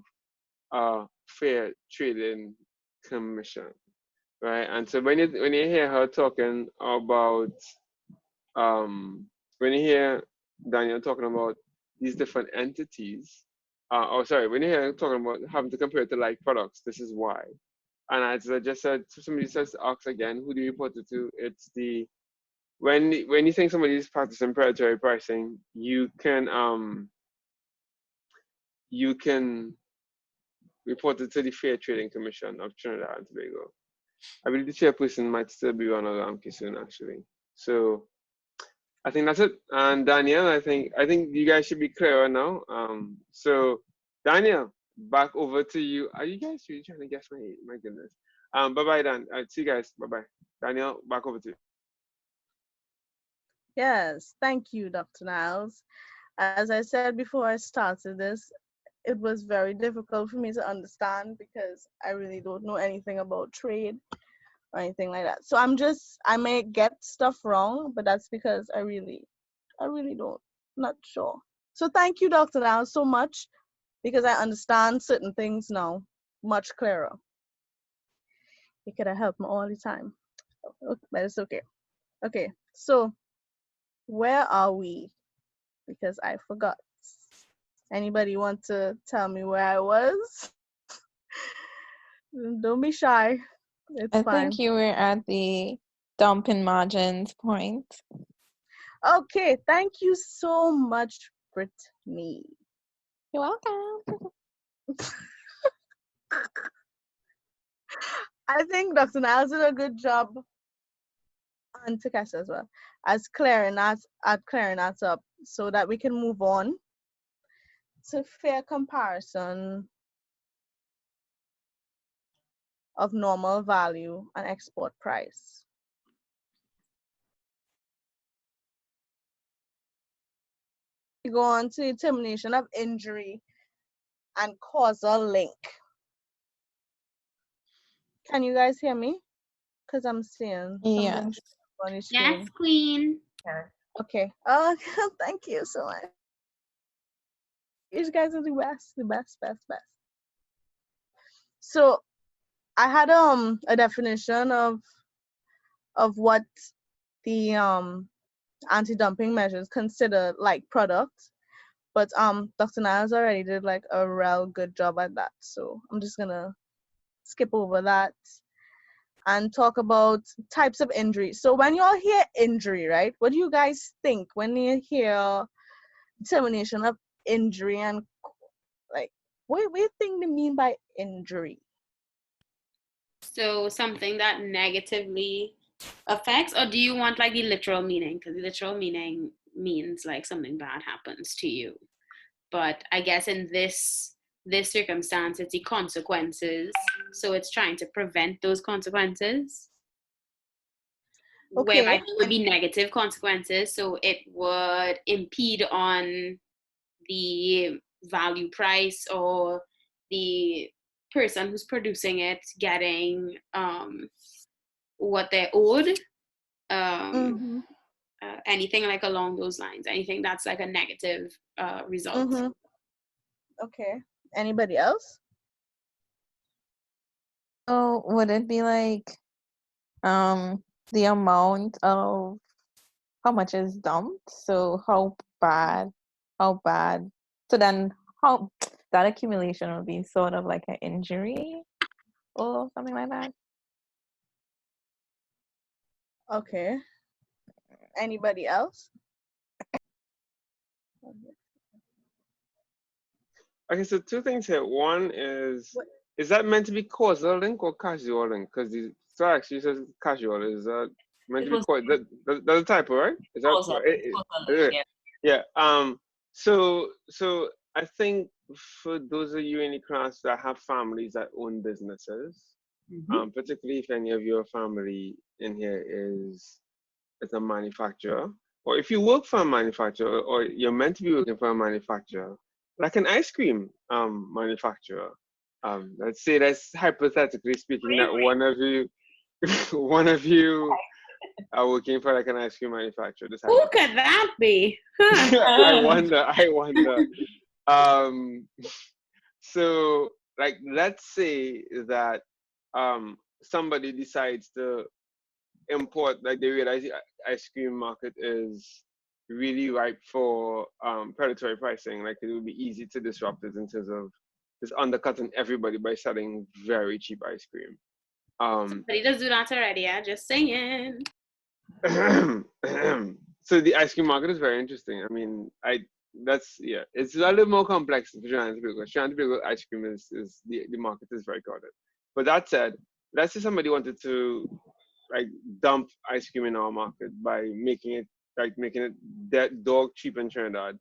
a fair trading commission, right? And so when you hear her talking about when you hear Danielle talking about these different entities, when you hear her talking about having to compare it to like products, this is why. And as I just said, somebody says ask again, who do you report it to? It's the when you think somebody is practicing predatory pricing, you can report it to the Fair Trading Commission of Trinidad and Tobago. I believe the chairperson might still be on a soon, actually. So I think that's it. And Danielle, I think you guys should be clearer now. So Danielle, back over to you. Are you guys really trying to guess my goodness? Bye bye, Dan. See you guys. Bye bye. Danielle, back over to you. Yes, thank you, Dr. Niles. As I said before I started this, it was very difficult for me to understand because I really don't know anything about trade or anything like that. So I may get stuff wrong, but that's because I really don't, not sure. So thank you, Dr. Niles, so much, because I understand certain things now much clearer. You could have helped me all the time, but it's okay. Okay, so where are we? Because I forgot. Anybody want to tell me where I was? Don't be shy. It's I fine. think you were at the dumping margins point. Okay, thank you so much, Brittany. You're welcome. I think Dr. Niles did a good job, and Turkessa as well, as clearing that up so that we can move on to fair comparison of normal value and export price. We go on to determination of injury and causal link. Can you guys hear me? Because I'm seeing something Yes. on the screen. Yes, Queen. Okay. Oh, thank you so much. You guys are the best. So I had a definition of what the anti-dumping measures consider like products, but Dr. Niles already did like a real good job at that. So I'm just gonna skip over that and talk about types of injury. So when you all hear injury, right? What do you guys think when you hear determination of injury, and like what do you think they mean by injury? So something that negatively affects, or do you want like the literal meaning? Because the literal meaning means like something bad happens to you. But I guess in this circumstance, it's the consequences. So it's trying to prevent those consequences. Okay. Whereby it would be negative consequences. So it would impede on the value price or the person who's producing it getting what they're owed. Anything like along those lines. Anything that's like a negative result. Okay. Anybody else? So would it be like the amount of how much is dumped? So how bad? So then how that accumulation would be sort of like an injury or something like that? Okay. Anybody else? Okay, so two things here. One is that meant to be causal link or casual link? Because so actually says casual. Is that meant to be causal? That's a typo, right? Is that Causal link, yeah. So I think for those of you in the class that have families that own businesses, particularly if any of your family in here is a manufacturer, or if you work for a manufacturer, or you're meant to be working for a manufacturer, like an ice cream manufacturer. Let's say that's hypothetically speaking that one of you are working for like an ice cream manufacturer. Who could that be? I wonder. So like, let's say that somebody decides to import, like they realize the ice cream market is really ripe for predatory pricing. Like it would be easy to disrupt it in terms of just undercutting everybody by selling very cheap ice cream. Somebody does do that already, yeah? Just saying. So the ice cream market is very interesting. I mean, it's a little more complex for Trinidad and Tobago. Trinidad and Tobago ice cream is the market is very crowded. But that said, let's say somebody wanted to like dump ice cream in our market by making it that dog cheap in Trinidad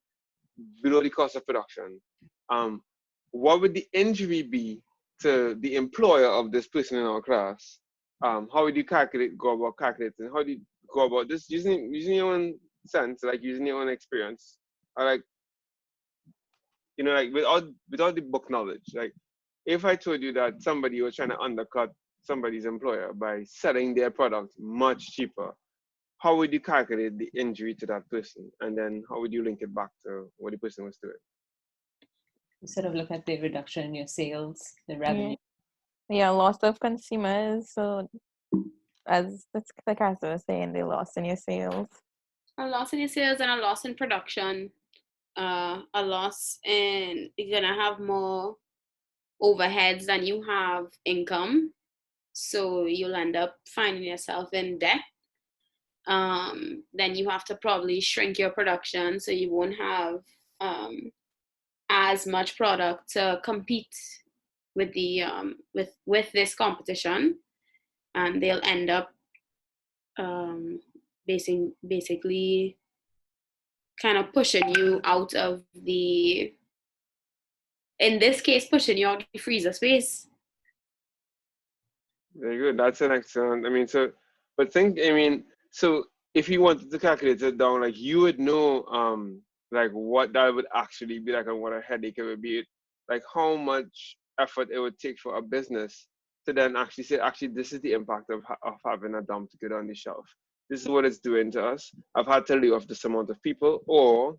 below the cost of production. What would the injury be to the employer of this person in our class? How would you go about calculating? How do you go about this using your own sense, like using your own experience, or like like without the book knowledge? Like if I told you that somebody was trying to undercut somebody's employer by selling their product much cheaper, how would you calculate the injury to that person, and then how would you link it back to what the person was doing? You sort of look at the reduction in your sales, the revenue. Yeah, loss of consumers. So as Turkessa was saying, they lost in your sales. A loss in your sales and a loss in production. A loss in, you're gonna have more overheads than you have income. So you'll end up finding yourself in debt. Then you have to probably shrink your production so you won't have as much product to compete with the with this competition, and they'll end up basically kind of pushing you out of the, in this case, pushing you out of the freezer space. Very good. That's an excellent. I mean, so if you wanted to calculate it down, like you would know like what that would actually be like and what a headache it would be, like how much effort it would take for a business to then actually say, actually, this is the impact of having a dump to get on the shelf. This is what it's doing to us. I've had to lay off this amount of people, or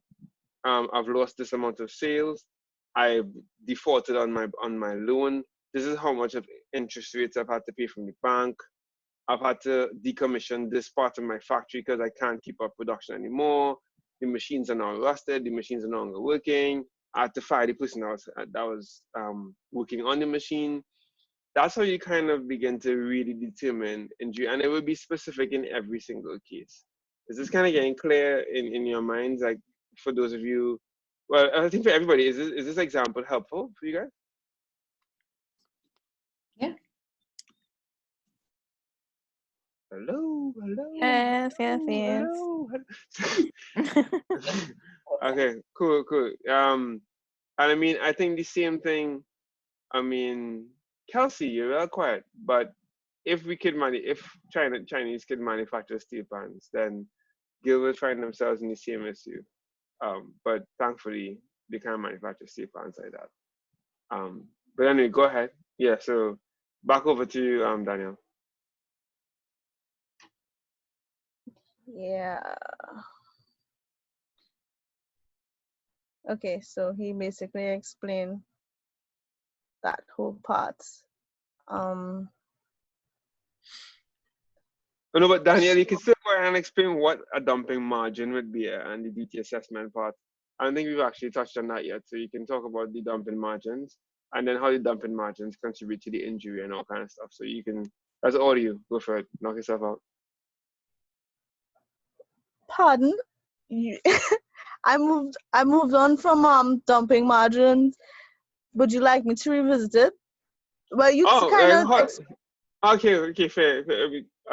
I've lost this amount of sales. I've defaulted on my loan. This is how much of interest rates I've had to pay from the bank. I've had to decommission this part of my factory because I can't keep up production anymore. The machines are now rusted. The machines are no longer working. I had to fire the person that was working on the machine. That's how you kind of begin to really determine injury, and it will be specific in every single case. Is this kind of getting clear in your minds? Like for those of you, well, I think for everybody, is this example helpful for you guys? Yeah. Hello. Yes. Hello. Okay, cool. And I mean, I think the same thing. I mean, Kelsey, you're well quiet, but if Chinese could manufacture steel pans, then Gil will find themselves in the same issue. But thankfully, they can't manufacture steel pans like that. But anyway, go ahead. Yeah, so back over to you, Danielle. Yeah. Okay, so he basically explained that whole part. Oh, no, but Danielle, you can still go ahead and explain what a dumping margin would be and the duty assessment part. I don't think we've actually touched on that yet, so you can talk about the dumping margins and then how the dumping margins contribute to the injury and all kind of stuff. So you can, that's all you, go for it, knock yourself out. Pardon? I moved on from dumping margins. Would you like me to revisit it? Well, you kind of. Okay, fair.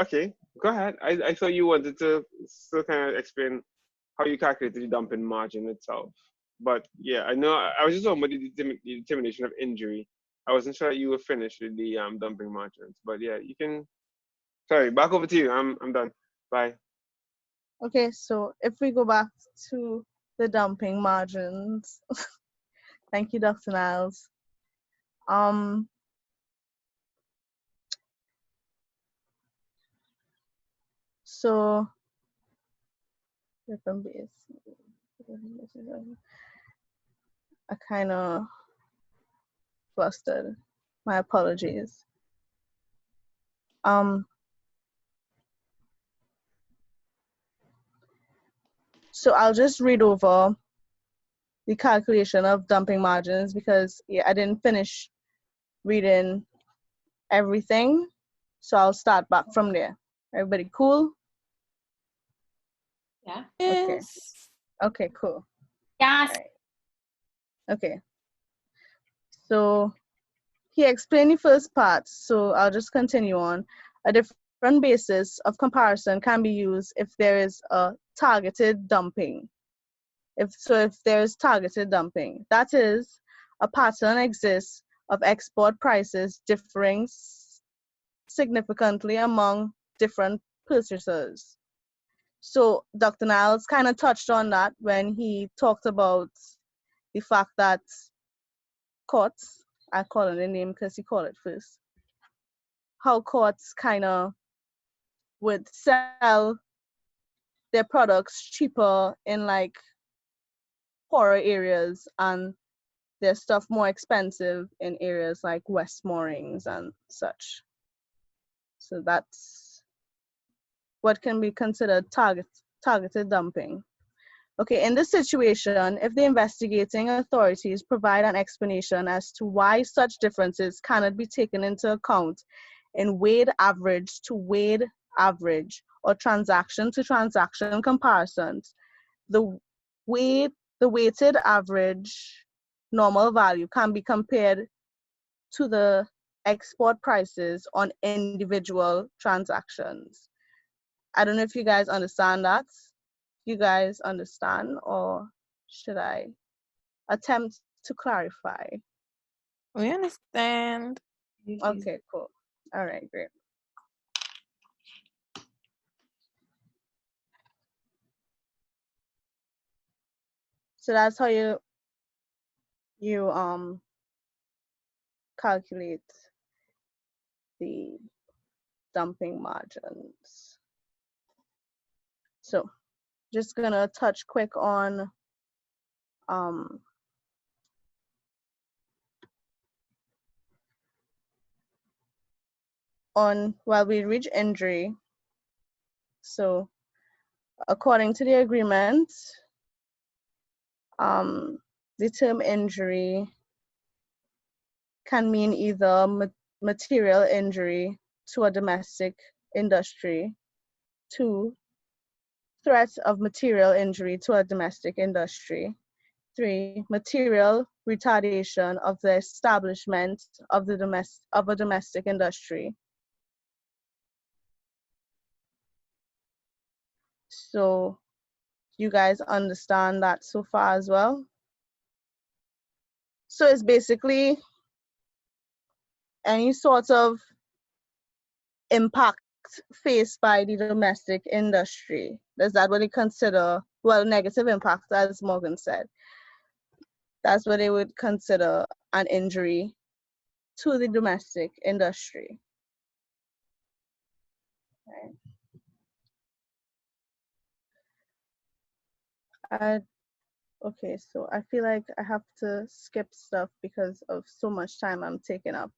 Okay, go ahead. I thought you wanted to still kind of explain how you calculate the dumping margin itself. But yeah, I know I was just talking about the determination of injury. I wasn't sure you were finished with the dumping margins. But yeah, you can. Sorry, back over to you. I'm done. Bye. Okay, so if we go back to the dumping margins, thank you, Dr. Niles. So I kind of flustered. My apologies. So I'll just read over the calculation of dumping margins because I didn't finish reading everything. So I'll start back from there. Everybody cool? Yeah. Okay. Yes. Okay, cool. Yes. All right. Okay. So he explained the first part, so I'll just continue on. A different basis of comparison can be used if there is a targeted dumping. If there is targeted dumping, that is, a pattern exists of export prices differing significantly among different purchasers. So Dr. Niles kind of touched on that when he talked about the fact that courts, I call it a name because he called it first, how courts kind of would sell their products cheaper in like poorer areas and their stuff more expensive in areas like West Moorings and such. So that's what can be considered targeted dumping. Okay, in this situation, if the investigating authorities provide an explanation as to why such differences cannot be taken into account in weighted average to weighted average or transaction to transaction comparisons, the weighted average normal value can be compared to the export prices on individual transactions. I don't know if you guys understand that. You guys understand, or should I attempt to clarify? We understand. Okay, cool. All right, great. So that's how you calculate the dumping margins. So just gonna touch quick on while we reach injury. So according to the agreement, the term injury can mean either material injury to a domestic industry, 2, threat of material injury to a domestic industry, 3, material retardation of the establishment of a domestic industry. So you guys understand that so far as well? So it's basically any sort of impact faced by the domestic industry. Is that what they consider? Well, negative impact, as Morgan said. That's what they would consider an injury to the domestic industry. Right. Okay, so I feel like I have to skip stuff because of so much time I'm taking up.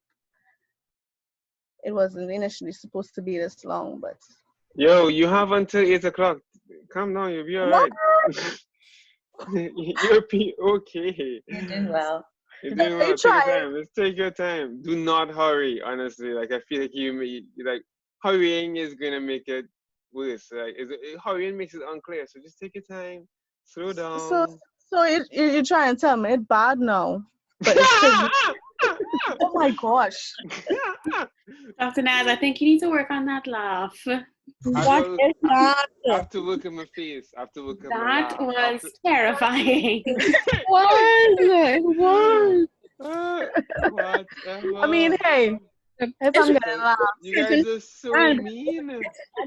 It wasn't initially supposed to be this long, but. Yo, you have until 8 o'clock. Calm down, you'll be all right. You'll be okay. You're doing well. You're doing well. Take your time. Let's take your time. Do not hurry, honestly. Like, I feel like like, hurrying is going to make it worse. Like, hurrying makes it unclear. So just take your time. Slow down. So you're trying to tell me it's bad now? But it's oh my gosh. Dr. Naz, I think you need to work on that laugh. What is that? I have to look at my face. I have to look at my laugh. That was terrifying. It was. I mean, hey, if I'm gonna laugh. You guys are so mean.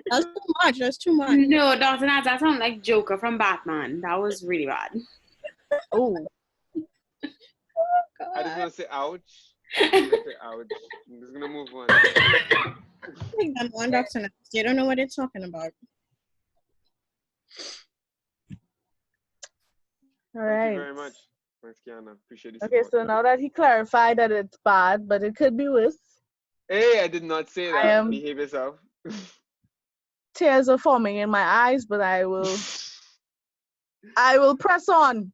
That's too much. That's too much. No, Dr. Naz, that sounded like Joker from Batman. That was really bad. Oh. I just want to say ouch. Say ouch. I'm just gonna move on. Take that one, Dr. Naz. You don't know what it's talking about. All right. Thank you very much. Thanks, Kiana. Appreciate it. Okay, so now that he clarified that it's bad, but it could be worse. Hey, I did not say that. Behave yourself. Tears are forming in my eyes, but I will press on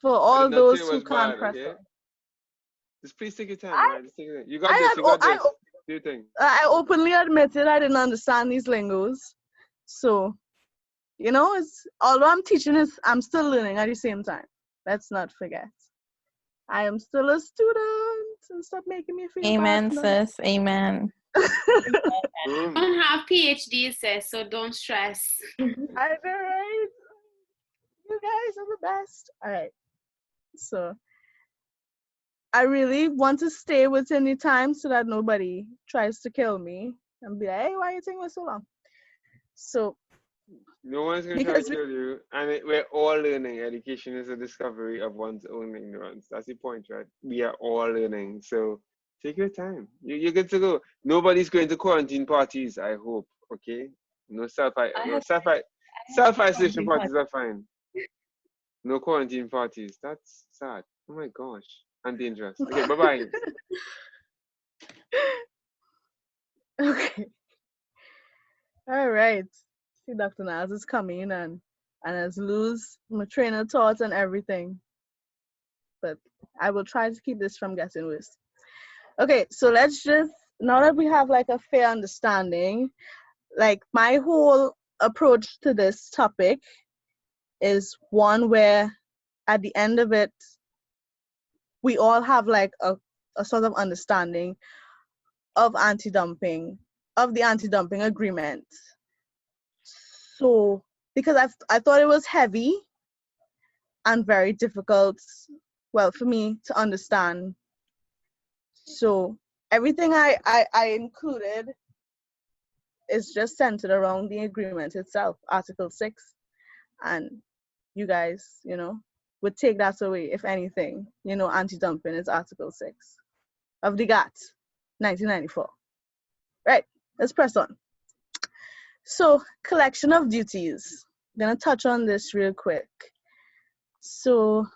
for all those who can't press on. Just please take your time, right? Just take your time. You got this. do you think? I openly admitted I didn't understand these lingos. So, you know, although I'm teaching, I'm still learning at the same time. Let's not forget. I am still a student, and stop making me feel Amen, bad. sis. Amen. Don't have PhDs, sis, so don't stress. I know, right? You guys are the best. All right. So I really want to stay within the time so that nobody tries to kill me and be like, hey, why are you taking so long? So No one's going to try to kill you. And we're all learning. Education is a discovery of one's own ignorance. That's the point, right? We are all learning. So take your time. You're good to go. Nobody's going to quarantine parties, I hope. Okay? No self-isolation parties are fine. No quarantine parties. That's sad. Oh my gosh. And dangerous. Okay, bye-bye. Okay. All right. See, Dr. Naz is coming and has lose my train of thought and everything. But I will try to keep this from getting worse. Okay, so let's just, now that we have like a fair understanding, like my whole approach to this topic is one where at the end of it, we all have like a sort of understanding of anti-dumping, of the anti-dumping agreement. So, because I thought it was heavy and very difficult, well, for me to understand. So everything I included is just centered around the agreement itself, Article 6. And you guys, you know, would take that away, if anything. You know, anti-dumping is Article 6 of the GATT, 1994. Right, let's press on. So, collection of duties. I'm going to touch on this real quick. So,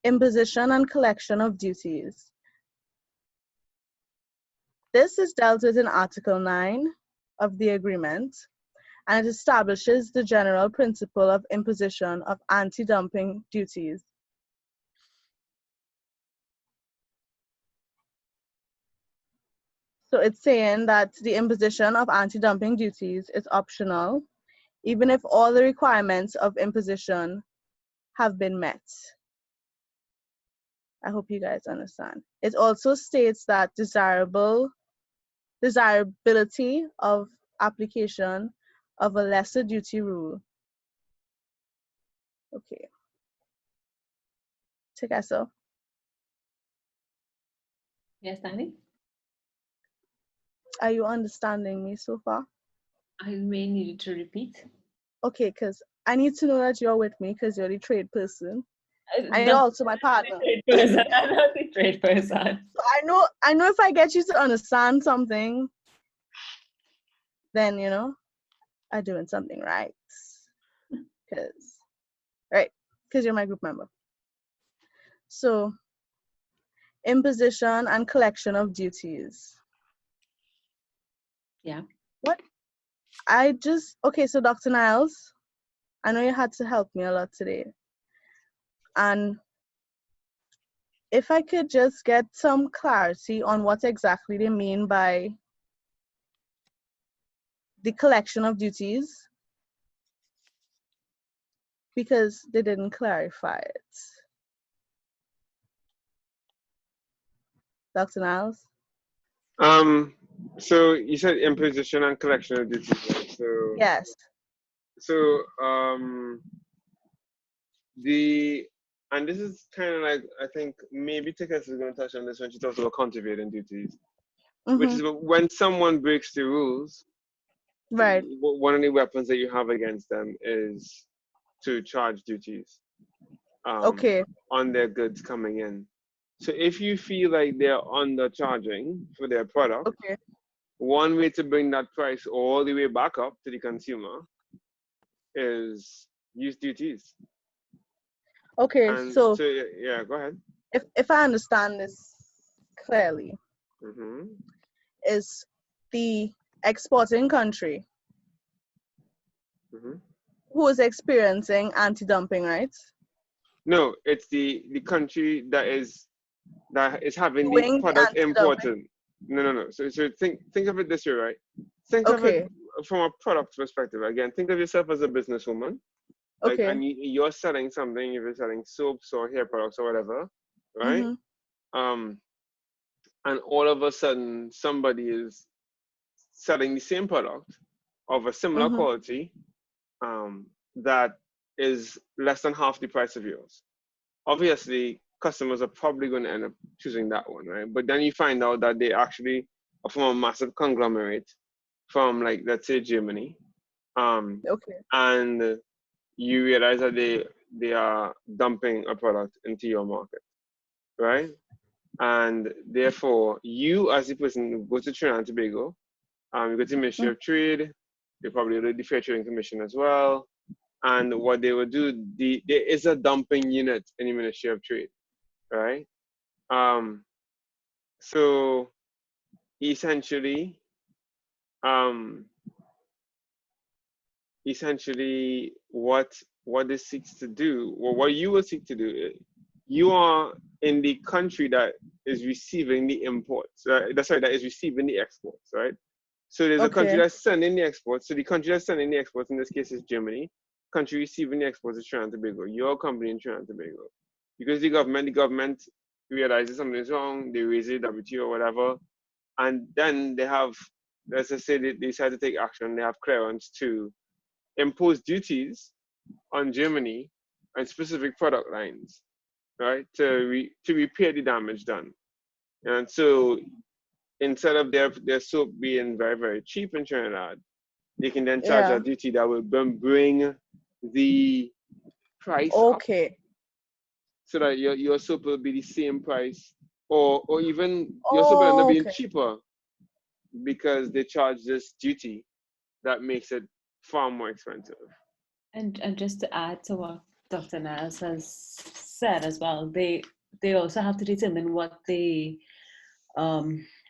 imposition and collection of duties. This is dealt with in Article 9 of the agreement, and it establishes the general principle of imposition of anti-dumping duties. So it's saying that the imposition of anti-dumping duties is optional, even if all the requirements of imposition have been met. I hope you guys understand. It also states that desirability of application of a lesser duty rule. Okay. Turkessa. Yes, Danny? Are you understanding me so far? I may need you to repeat. Okay, because I need to know that you're with me because you're the trade person. And you're also my partner. I'm not the trade person. So I know if I get you to understand something, then, you know, I'm doing something right. Because you're my group member. So, imposition and collection of duties. Yeah. What? Okay, so Dr. Niles, I know you had to help me a lot today. And if I could just get some clarity on what exactly they mean by the collection of duties, because they didn't clarify it. Dr. Niles? So you said imposition and collection of duties, right? So yes. So and this is kind of like, I think maybe Turkessa is going to touch on this when she talks about countervailing duties, which is when someone breaks the rules. Right. One of the weapons that you have against them is to charge duties. On their goods coming in. So if you feel like they're undercharging for their product, one way to bring that price all the way back up to the consumer is use duties. Okay, so yeah, go ahead. If I understand this clearly, is the exporting country who is experiencing anti-dumping, right? No, it's the country that is having the product imported. No. So think of it this way, right? Think of Okay. it from a product perspective. Again, think of yourself as a businesswoman. Like, Okay. and you're selling something, if you're selling soaps or hair products or whatever, right? Mm-hmm. And all of a sudden somebody is selling the same product of a similar Mm-hmm. quality, that is less than half the price of yours. Obviously, customers are probably going to end up choosing that one, right? But then you find out that they actually are from a massive conglomerate from, like, let's say Germany, Okay. and you realize that they are dumping a product into your market, right? And therefore, you as the person who goes to Trinidad and Tobago, you go to the Ministry of Trade, they probably do the Fair Trading Commission as well. And what they will do, there is a dumping unit in the Ministry of Trade, right? So essentially, what this seeks to do, or what you will seek to do, you are in the country that is receiving the imports. That is receiving the exports, right? So there's a country Okay. that's sending the exports. So the country that's sending the exports, in this case, is Germany. Country receiving the exports is Trinidad and Tobago. Your company in Trinidad and Tobago. Because the government realizes something is wrong, they raise it, WTO or whatever, and then they have, let's just say they decide to take action, they have clearance to impose duties on Germany on specific product lines, right, to repair the damage done. And so instead of their soap being very, very cheap in Trinidad, they can then charge Yeah. a duty that will bring the price up, Okay. so that your soap will be the same price, or even your soap will end up being Okay. cheaper because they charge this duty that makes it far more expensive. And just to add to what Dr. Niles has said as well, they also have to determine what the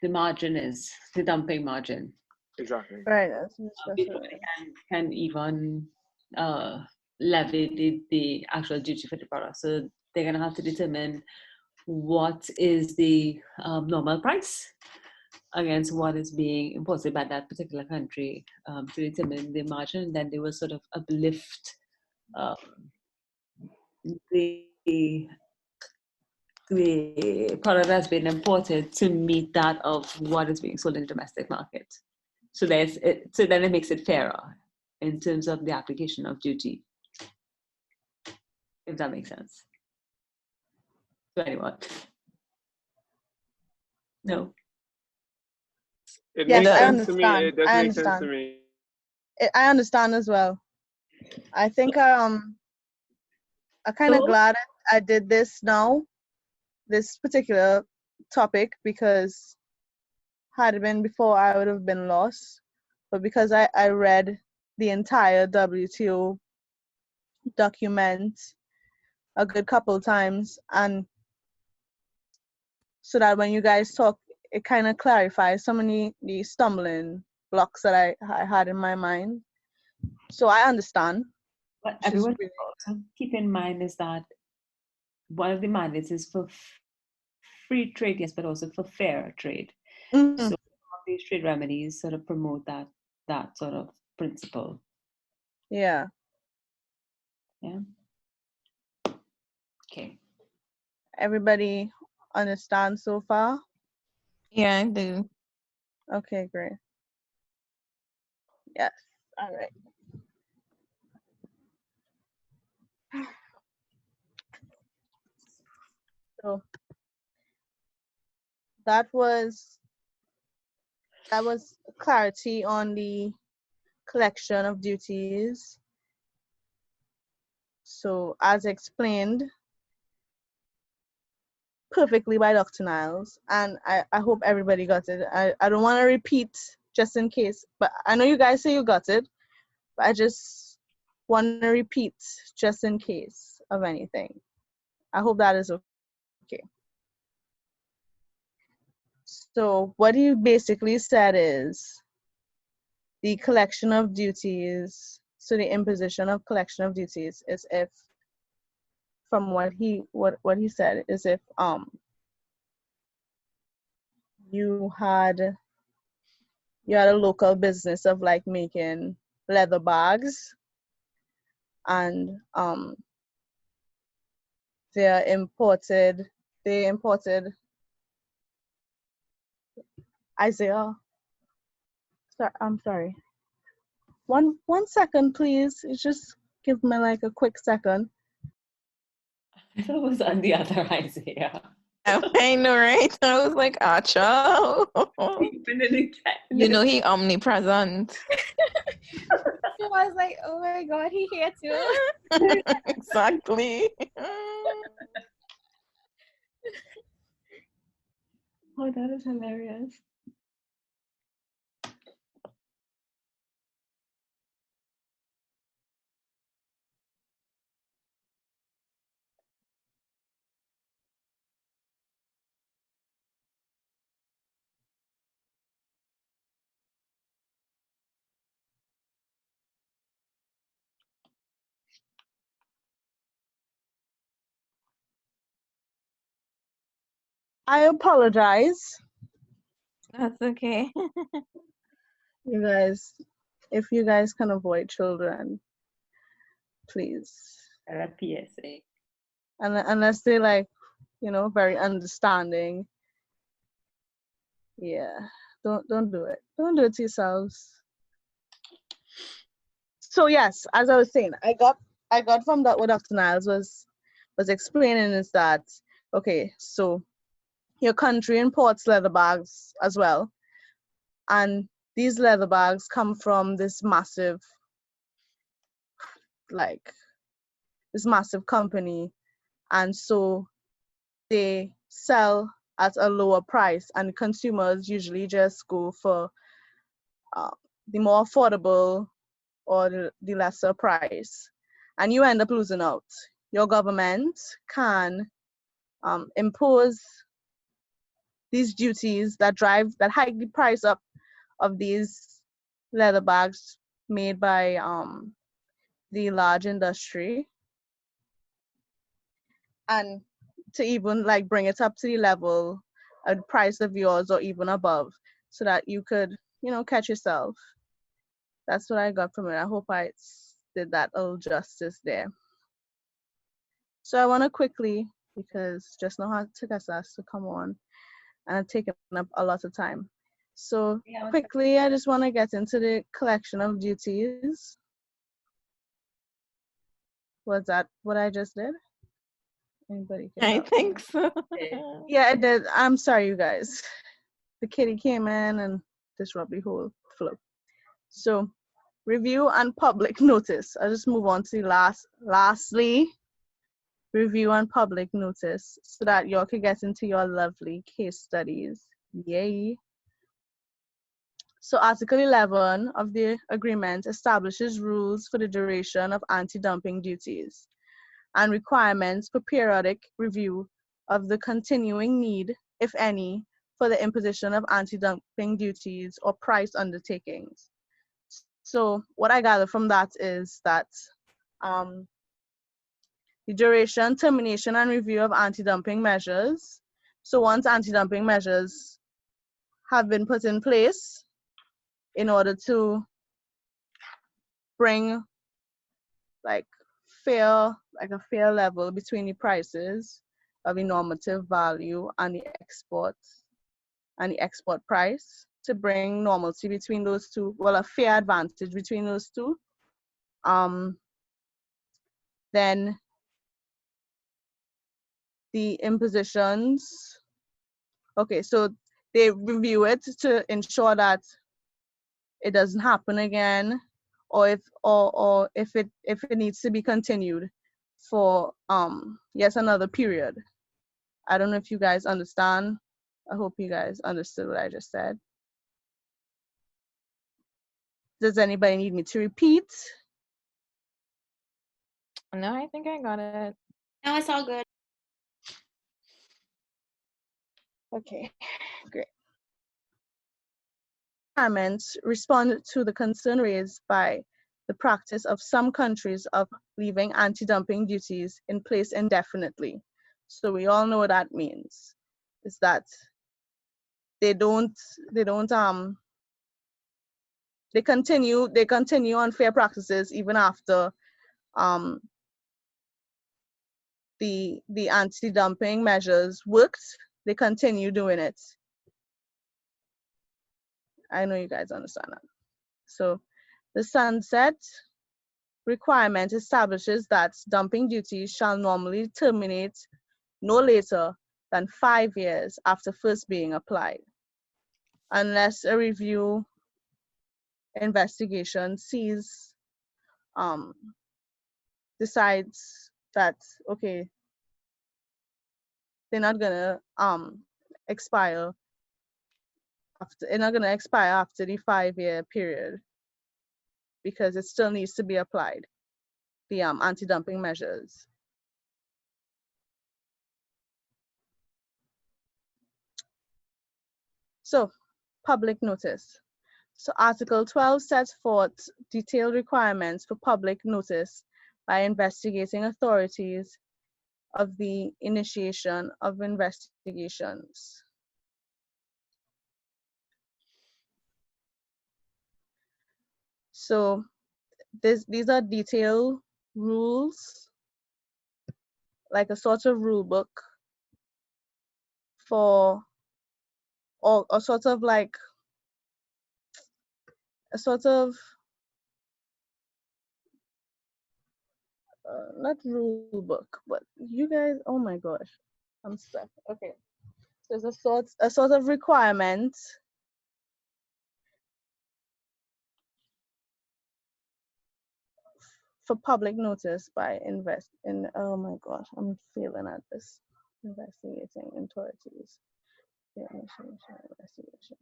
margin is, the dumping margin. Exactly. Right. Before they can even levy the actual duty for the product. So they're going to have to determine what is the normal price against what is being imposed by that particular country, to determine the margin. And then they will sort of uplift the product that's been imported to meet that of what is being sold in the domestic market. So then it makes it fairer in terms of the application of duty, if that makes sense to anyone. No. It Yes, makes I sense to me. understand. It does I make sense to understand. me. I understand as well. I think I'm kind of So, glad I did this now, this particular topic, because had it been before, I would have been lost. But because I read the entire WTO document a good couple times, and so that when you guys talk, it kind of clarifies some of the stumbling blocks that I had in my mind. So I understand. what everyone also keep in mind is that one of the mandates is for free trade, yes, but also for fair trade. Mm-hmm. So these trade remedies sort of promote that sort of principle. Yeah. Yeah. Okay. Everybody understand so far? Yeah, I do. Okay, great. Yes. All right. So that was clarity on the collection of duties. So as explained perfectly by Dr. Niles, and I hope everybody got it. I don't want to repeat just in case, but I know you guys say you got it, but I just want to repeat just in case of anything. I hope that is okay. So what he basically said is the collection of duties, so the imposition of collection of duties is if, from what he said, is if you had a local business of like making leather bags, and they imported Isaiah. I'm sorry. One second, please. It's just give me like a quick second. I thought it was on the other Isaiah. I know, right? I was like, Acha. You know he omnipresent. I was like, oh my god, he here too. Exactly. Oh, that is hilarious. I apologize. That's okay. You guys, if you guys can avoid children, please. A PSA. And unless they're like, you know, very understanding. Yeah, don't do it. Don't do it to yourselves. So yes, as I was saying, I got from that what Dr. Niles was explaining is that, okay, so your country imports leather bags as well, and these leather bags come from this massive company, and so they sell at a lower price, and consumers usually just go for the more affordable or the lesser price, and you end up losing out. Your government can impose these duties that hike the price up of these leather bags made by the large industry, and to even like bring it up to the level a price of yours or even above, so that you could, you know, catch yourself. That's what I got from it. I hope I did that a little justice there. So I want to quickly, because just now how Turkessa has to come on and I've taken up a lot of time. So quickly, I just want to get into the collection of duties. Was that what I just did? Anybody can I help think me? so. Yeah, I did. I'm sorry, you guys. The kitty came in and disrupted the whole flow. So review and public notice. I'll just move on to lastly, review and public notice, so that y'all can get into your lovely case studies. Yay. So Article 11 of the agreement establishes rules for the duration of anti-dumping duties and requirements for periodic review of the continuing need, if any, for the imposition of anti-dumping duties or price undertakings. So what I gather from that is that the duration, termination, and review of anti-dumping measures. So once anti-dumping measures have been put in place in order to bring like a fair level between the prices of the normative value and the export price, to bring normalcy between those two, well, a fair advantage between those two, then the impositions, okay, so they review it to ensure that it doesn't happen again, or if it needs to be continued for yes, another period. I don't know if you guys understand. I hope you guys understood what I just said. Does anybody need me to repeat? No, I think I got it. No, it's all good. Okay, great. Requirements respond to the concern raised by the practice of some countries of leaving anti-dumping duties in place indefinitely. So we all know what that means, is that they continue unfair practices even after the anti-dumping measures worked. They continue doing it. I know you guys understand that. So the sunset requirement establishes that dumping duties shall normally terminate no later than 5 years after first being applied, unless a review investigation decides that, okay, they're not gonna expire after the 5-year period, because it still needs to be applied, the anti-dumping measures. So, public notice. So Article 12 sets forth detailed requirements for public notice by investigating authorities of the initiation of investigations. So these are detailed rules, like a sort of rule book for, or a sort of like, a sort of, not rule book, but you guys, oh my gosh, I'm stuck. Okay, there's a sort of requirement for public notice by oh my gosh, I'm failing at this. Investigating authorities. Yeah, investigation.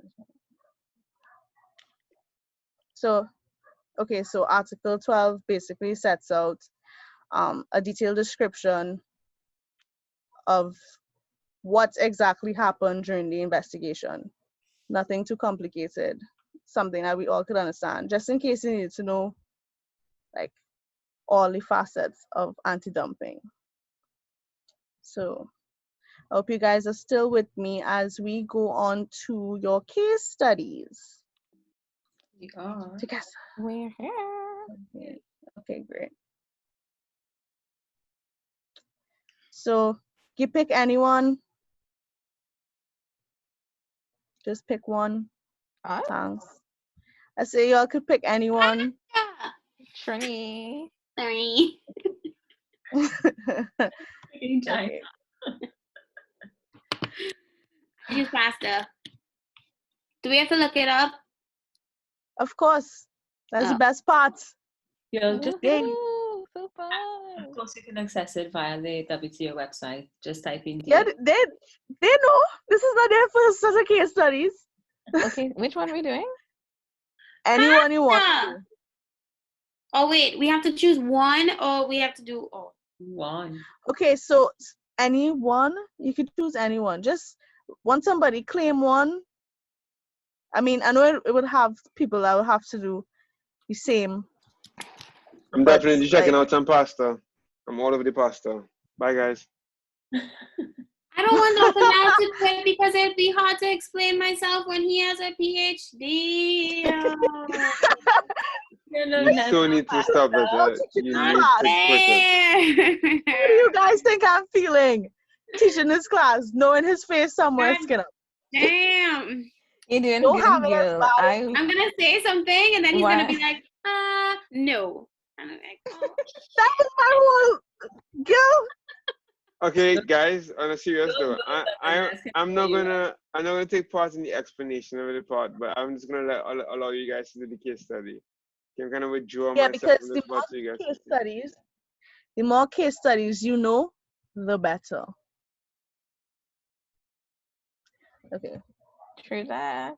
So, okay, so Article 12 basically sets out a detailed description of what exactly happened during the investigation. Nothing too complicated, something that we all could understand, just in case you need to know like all the facets of anti-dumping. So I hope you guys are still with me as we go on to your case studies. We are. Turkessa. We're here. Okay, great. So you pick anyone. Just pick one. Thanks. I say y'all could pick anyone. Trini. Sorry. Okay. Just faster. Do we have to look it up? Of course. That's the best part. You'll just So fun. Of course, you can access it via the WTO website. Just type in. Yeah, they know. This is not their first set of case studies. Okay, which one are we doing? Anyone you want to. Oh wait, we have to choose one, or we have to do one. Okay, so anyone, you could choose anyone. Just want somebody claim one. I mean, I know it would have people that would have to do the same. I'm definitely checking out some pasta. I'm all over the pasta. Bye, guys. I don't want nothing else to quit because it'd be hard to explain myself when he has a PhD. You still need to stop it. You need to quit it. What do you guys think I'm feeling? Teaching this class, knowing his face somewhere skin up. Damn. You're doing Don't good, girl. I'm gonna say something and then he's gonna be like, no. And I'm like, oh. That was my whole girl. Okay, guys. On a serious note, I'm not gonna take part in the explanation of the part, but I'm just gonna allow you guys to do the case study. I'm gonna withdraw myself because from this part so you guys can see. The more case studies you know, the better. Okay. True that.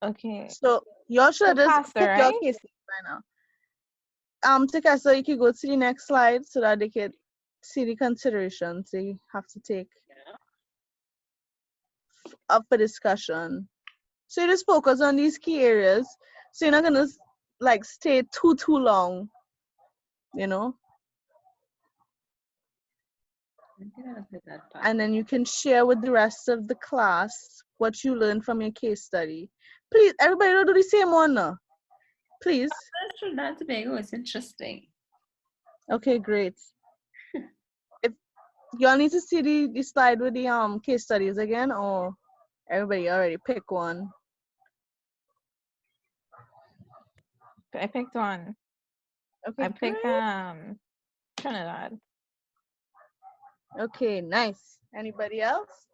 Okay. So y'all should just pick your right? cases by now. Turkessa, you can go to the next slide so that they can see the considerations they have to take up for discussion. So you just focus on these key areas. So you're not gonna like stay too long, you know. And then you can share with the rest of the class what you learned from your case study. Please, everybody don't do the same one now. Please. That's true. That's big. Oh, it's interesting. Okay, great. If y'all need to see the slide with the case studies again, or everybody already pick one. I picked one. Okay, I picked Trinidad. Okay, nice. Anybody else?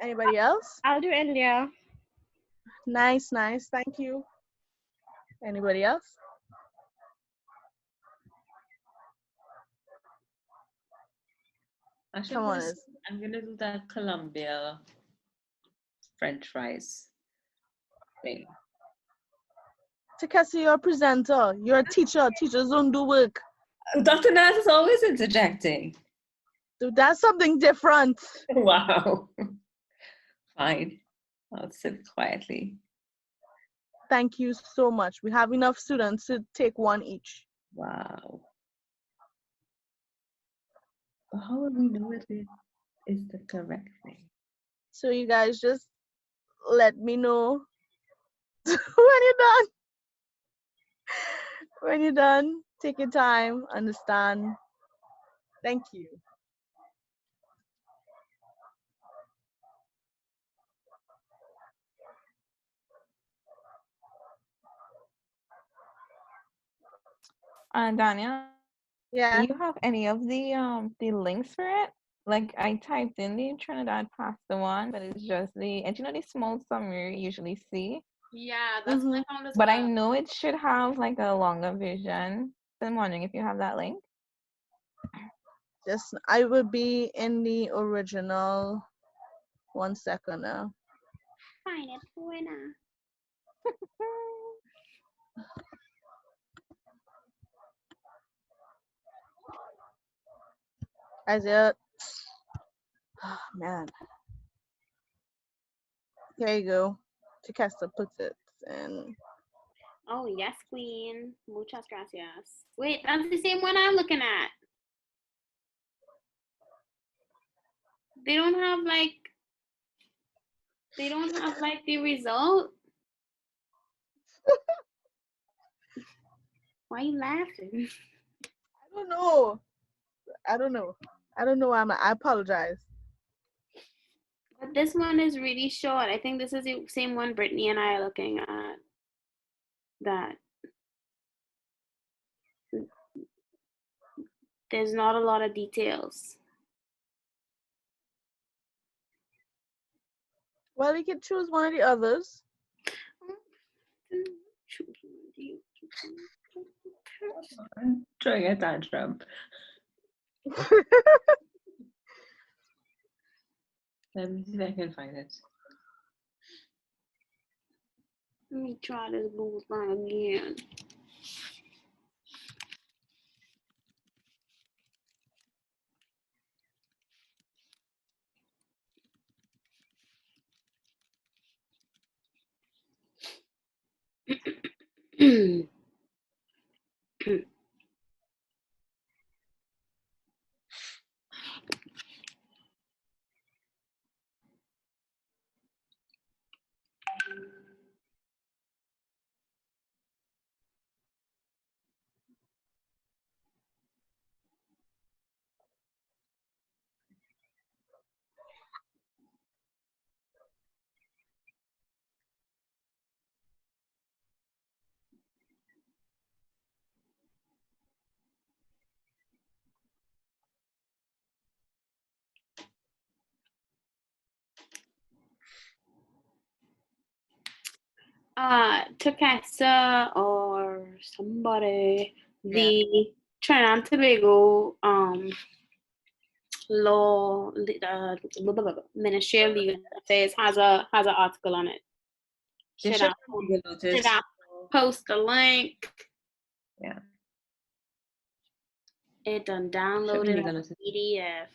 Anybody else? I'll do India. Nice, nice. Thank you. Anybody else? Actually, Come on. I'm gonna do that Colombia French fries thing. Turkessa, you're a presenter. You're a teacher. Teachers don't do work. Dr. Naz is always interjecting. Dude, that's something different. Wow. Fine. I'll sit quietly. Thank you so much. We have enough students to take one each. Wow. But how will we know if it is the correct thing? So you guys just let me know when you're done. When you're done, take your time, understand. Thank you. Danielle, Yeah. do you have any of the links for it? Like I typed in the Trinidad pasta one, but it's just and you know the small summary you usually see. Yeah, that's what I found as But well. I know it should have like a longer version. So I'm wondering if you have that link. Just I will be in the original. 1 second now. Fine, it's buena. Isaiah. Oh, man. There you go. Turkessa puts it in. Oh, yes, queen. Muchas gracias. Wait, that's the same one I'm looking at. They don't have like the result. Why are you laughing? I don't know. I don't know. I don't know why I apologize. But this one is really short. I think this is the same one Brittany and I are looking at. That there's not a lot of details. Well, you can choose one of the others. I'm throwing a tantrum. Let me see if I can find it. Let me try this booth line again. Turkessa or somebody, the Trinidad and Tobago law Ministry of Legal Affairs has an article on it. Should I post the link? Yeah. It done downloaded as a PDF.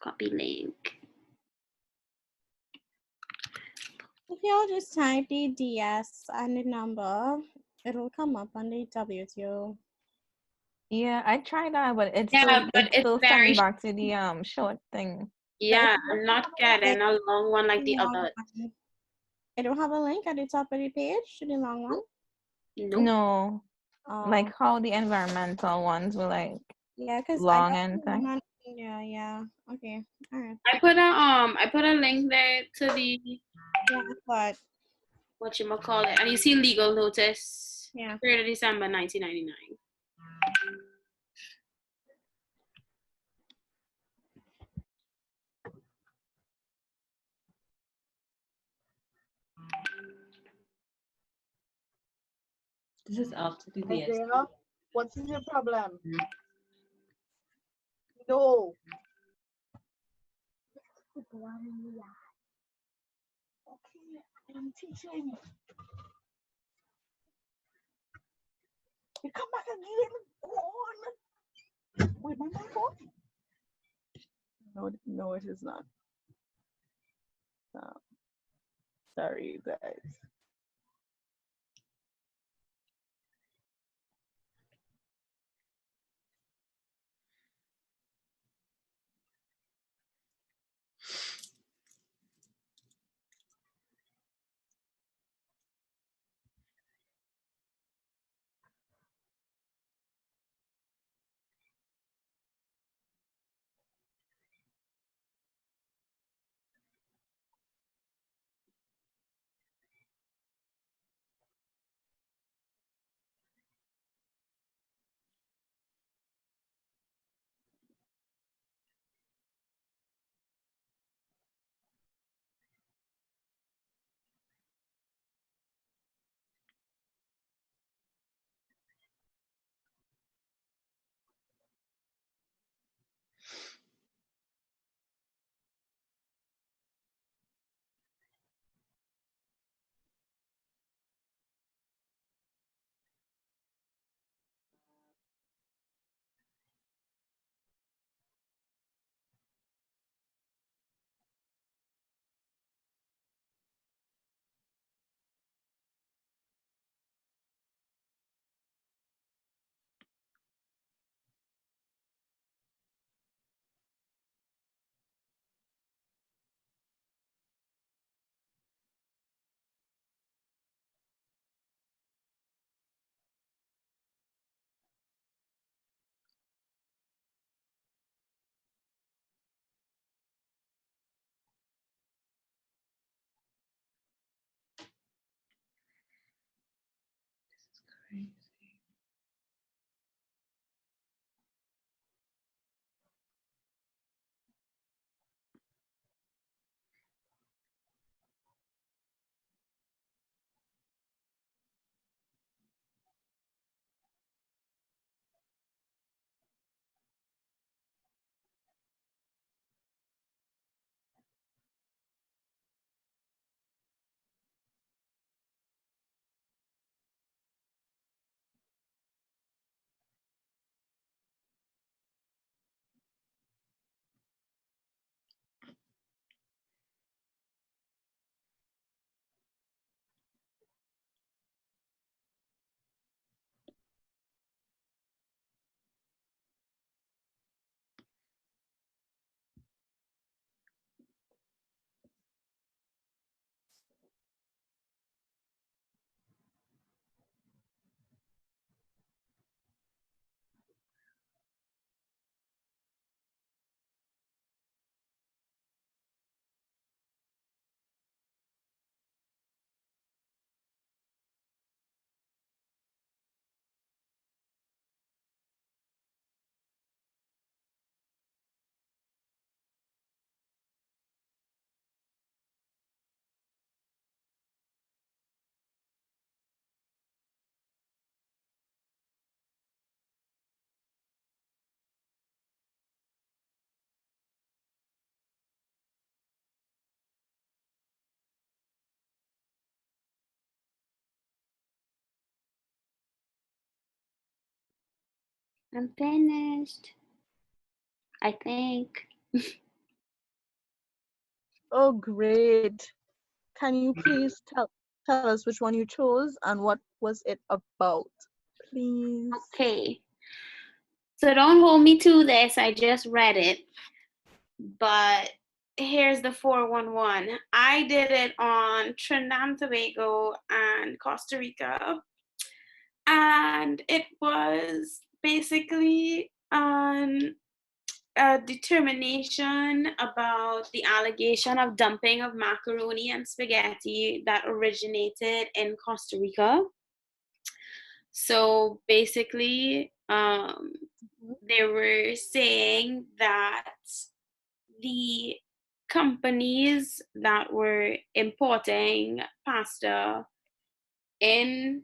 Copy link. If y'all just type the DS and the number, it'll come up on the WTO. Yeah, I tried that, but it's Yeah, still but it's sent me very back to the short thing. yeah, I'm not getting a long one like the Long other. one. It don't have a link at the top of the page to the long one. Nope. No, Oh, like how the environmental ones were like yeah, because I long got and the one thing. on, yeah. Okay, all right. I put a link there to the Yeah, but whatchamacallit, and you see legal notice. yeah. 3rd of December 1999. This is after the DS. Isaiah, what is your problem? No. Okay, I'm teaching. You come back again. Go on. Wait, my phone? No, it is not. No. Sorry, you guys. I'm finished. I think. Oh, great. Can you please tell us which one you chose and what was it about? Please. Okay. So don't hold me to this. I just read it. But here's the 411. I did it on Trinidad and Tobago and Costa Rica. And it was basically a determination about the allegation of dumping of macaroni and spaghetti that originated in Costa Rica. So basically, they were saying that the companies that were importing pasta in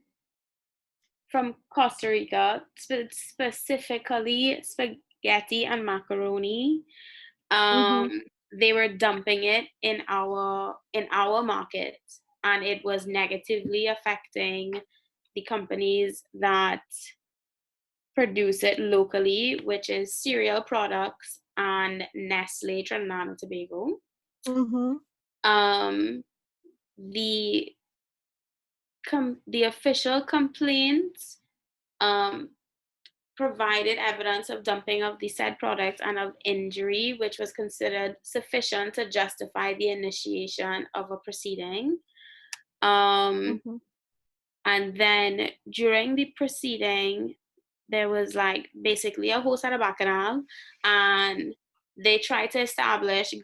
from Costa Rica, specifically spaghetti and macaroni, they were dumping it in our market, and it was negatively affecting the companies that produce it locally, which is cereal products and Nestle Trinidad and Tobago. The official complaint provided evidence of dumping of the said products and of injury, which was considered sufficient to justify the initiation of a proceeding. And then during the proceeding, there was like basically a whole set of bacchanal, and they tried to establish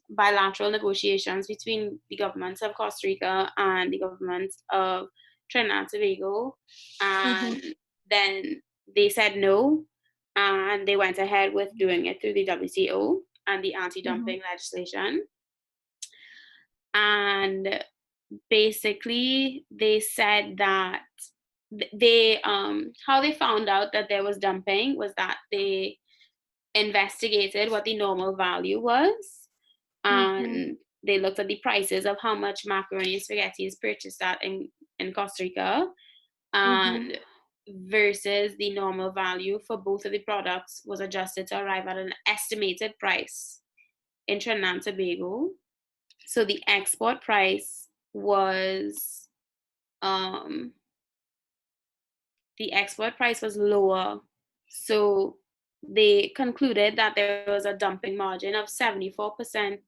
bilateral negotiations between the governments of Costa Rica and the governments of Trinidad and Tobago, and then they said no, and they went ahead with doing it through the WTO and the anti-dumping legislation. And basically they said that they how they found out that there was dumping was that they investigated what the normal value was, and they looked at the prices of how much macaroni and spaghetti is purchased at in Costa Rica, and versus the normal value for both of the products was adjusted to arrive at an estimated price in Trinidad and Tobago. So the export price was lower. So they concluded that there was a dumping margin of 74%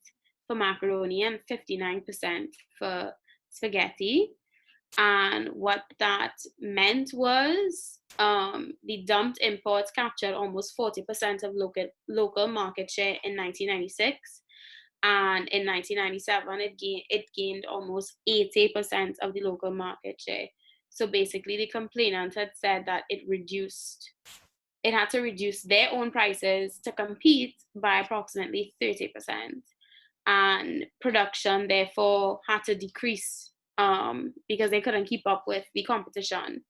for macaroni and 59% for spaghetti. And what that meant was the dumped imports captured almost 40% of local market share in 1996. And in 1997, it gained almost 80% of the local market share. So basically, the complainant had said that it had to reduce their own prices to compete by approximately 30%. And production, therefore, had to decrease because they couldn't keep up with the competition.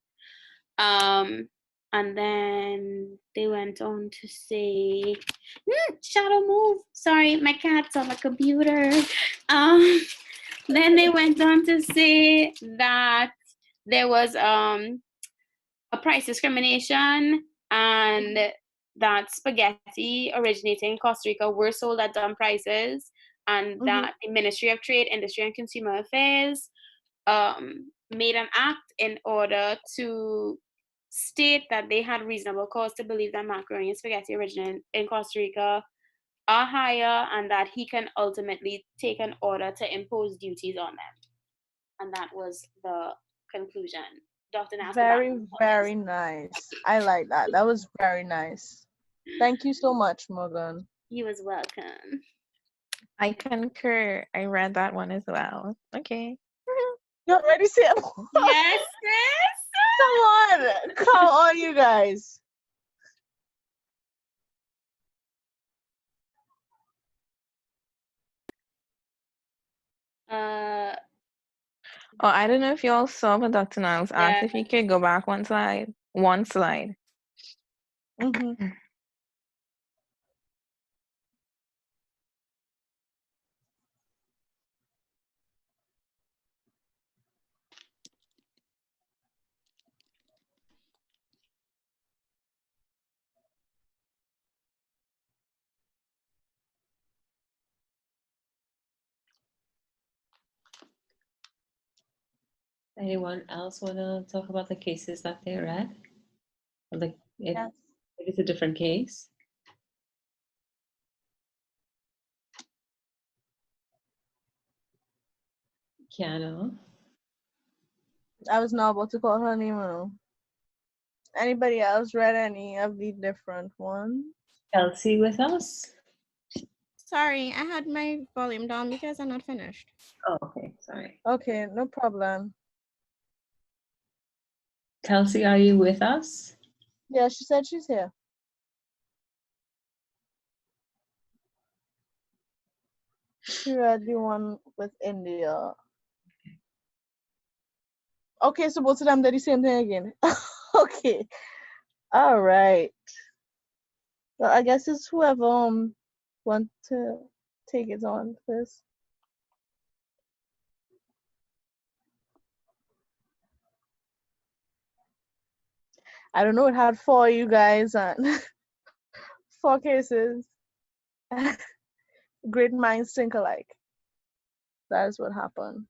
And then they went on to say, shadow move. Sorry, my cat's on the computer. Then they went on to say that there was a price discrimination, and that spaghetti originating in Costa Rica were sold at dump prices, and that the Ministry of Trade, Industry and Consumer Affairs made an act in order to state that they had reasonable cause to believe that macaroni and spaghetti originating in Costa Rica are higher, and that he can ultimately take an order to impose duties on them. And that was the conclusion. Dr. Nasser. Very, very nice. I like that. That was very nice. Thank you so much, Morgan. You was welcome. I concur. I read that one as well. Okay. You're ready, Sam? Yes, sis. Come on, you guys. Oh, I don't know if you all saw, but Dr. Niles asked if you could go back one slide. Anyone else want to talk about the cases that they read? Or like if Yes. it's a different case? Kiana? I was not about to call her name out. Anybody else read any of the different ones? Kelsey with us? Sorry, I had my volume down because I'm not finished. Oh, okay, sorry. Okay, no problem. Kelsey, are you with us? Yeah, she said she's here. She read the one with India. Okay, so both of them did the same thing again. Okay. All right. Well, I guess it's whoever want to take it on first. I don't know. It had 4 you guys and 4 cases. Great minds think alike. That is what happened.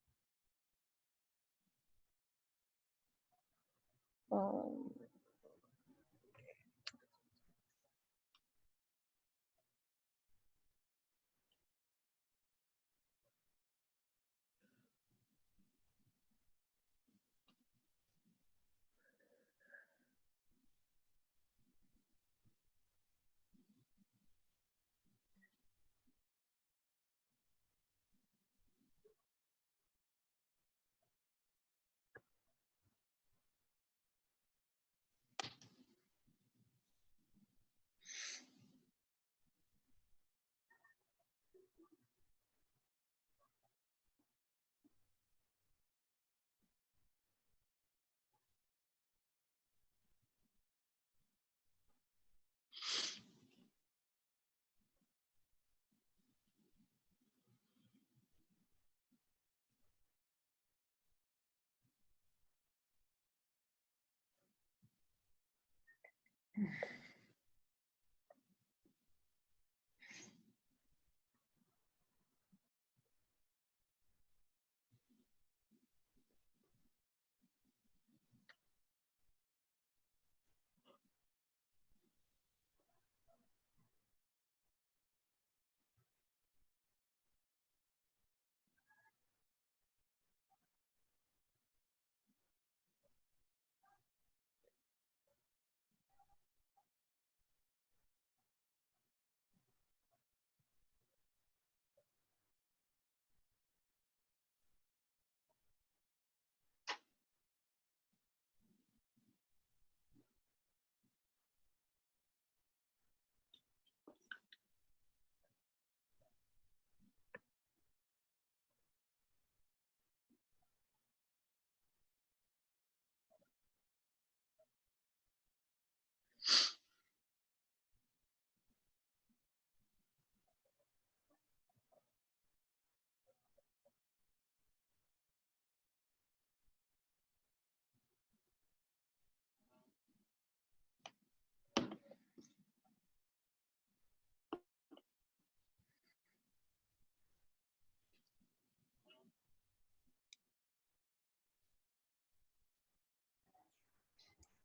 Um,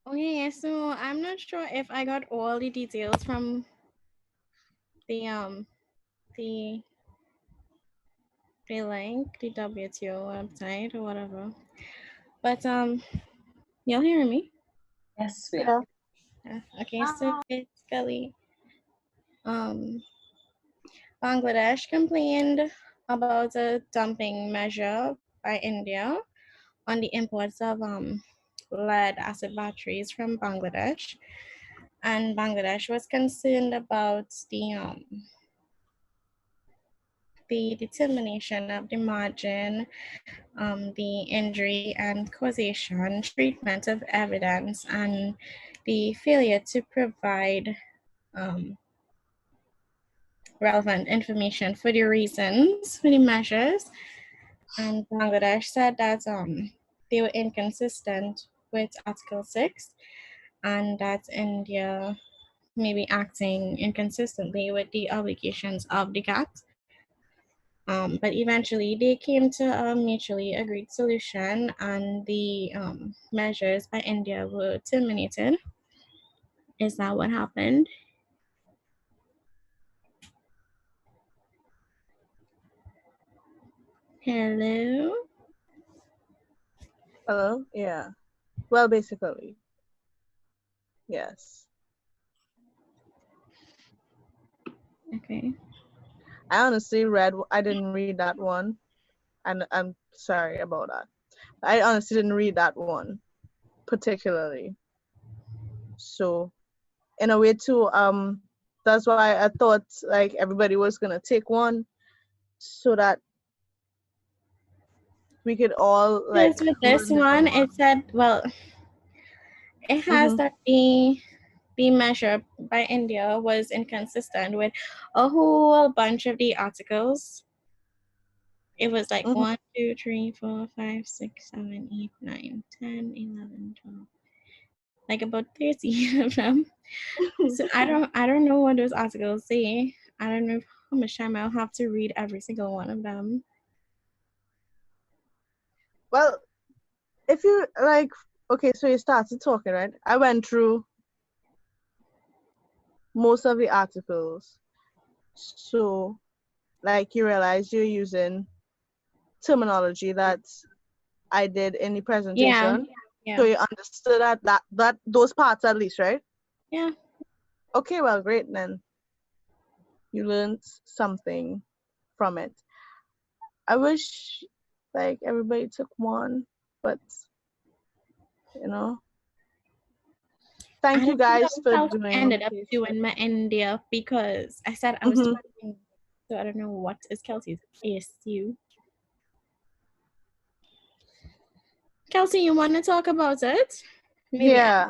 Okay, so I'm not sure if I got all the details from the the link, the WTO website or whatever. But y'all hearing me? Yes, we yeah. are. Okay, so basically, Bangladesh complained about a dumping measure by India on the imports of lead acid batteries from Bangladesh, and Bangladesh was concerned about the determination of the margin, the injury and causation, treatment of evidence, and the failure to provide relevant information for the reasons for the measures. And Bangladesh said that they were inconsistent with Article 6 and that India may be acting inconsistently with the obligations of the GATT. But eventually they came to a mutually agreed solution, and the measures by India were terminated. Is that what happened? Hello? Hello? Yeah. Well, basically, yes. Okay. I didn't read that one. And I'm sorry about that. I honestly didn't read that one particularly. So in a way too, that's why I thought like everybody was gonna take one so that we could all like Because with this one, it said, well, it has that the measure by India was inconsistent with a whole bunch of the articles. It was like 1, 2, 3, 4, 5, 6, 7, 8, 9, 10, 11, 12, like about 30 of them. So I don't know what those articles say. I don't know how much time I'll have to read every single one of them. Well, if you like, okay, so you started talking, right? I went through most of the articles. So like you realize you're using terminology that I did in the presentation. Yeah. So you understood that those parts at least, right? Yeah. Okay, well, great then. You learned something from it. I wish like everybody took one, but you know. Thank you guys for doing. Ended up doing my India because I said I was talking, so I don't know what is Kelsey's ASU. Kelsey, you want to talk about it? Maybe yeah.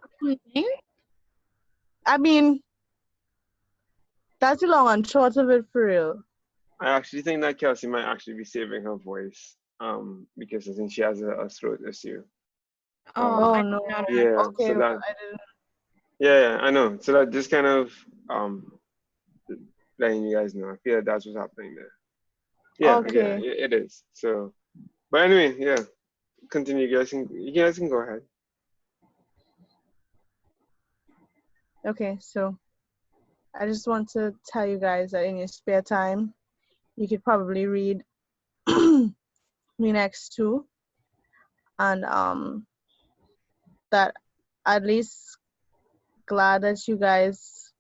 I mean, that's the long and short of it for real. I actually think that Kelsey might actually be saving her voice, because I think she has a throat issue. Oh no! Yeah. Okay, So well, that. I didn't. Yeah, I know. So that just kind of letting you guys know. I feel like that's what's happening there. Yeah. Okay. Yeah, it is. So, but anyway, yeah. Continue, you guys can go ahead. Okay, so I just want to tell you guys that in your spare time, you could probably read the next two, and that at least glad that you guys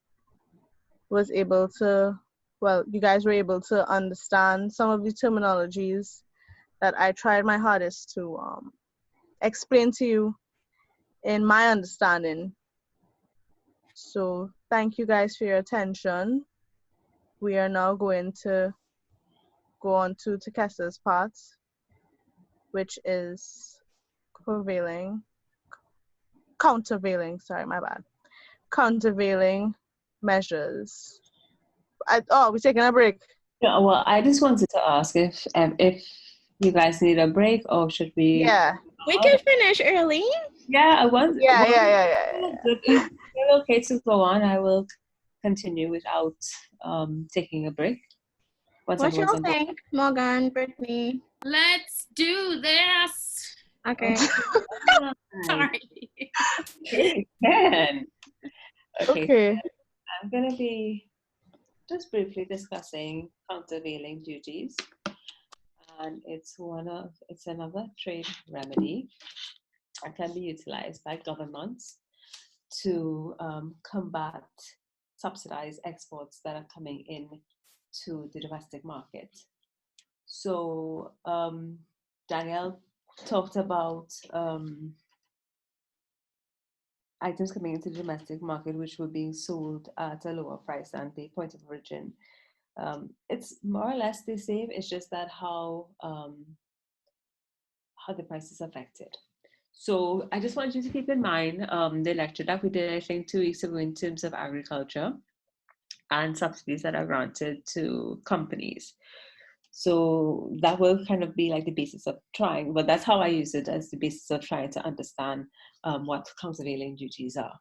was able to, well, you guys were able to understand some of the terminologies that I tried my hardest to explain to you in my understanding. So thank you guys for your attention. We are now going to go on to Turkessa's part, which is countervailing, sorry, my bad. Countervailing measures. We're taking a break. Yeah, well, I just wanted to ask if you guys need a break or should we? Yeah. We could finish early. Yeah, I was. Yeah. If you're okay to go on, I will continue without taking a break. What y'all think, Morgan, Brittany? Let's do this. Okay. Sorry. Okay. I'm going to be just briefly discussing countervailing duties. And it's another trade remedy that can be utilized by governments to combat subsidized exports that are coming in to the domestic market. So Danielle talked about items coming into the domestic market which were being sold at a lower price than the point of origin. It's more or less the same. It's just that how the price is affected. So I just want you to keep in mind the lecture that we did, I think, 2 weeks ago in terms of agriculture and subsidies that are granted to companies. So that will kind of be like the basis of trying, but that's how I use it as the basis of trying to understand what countervailing duties are.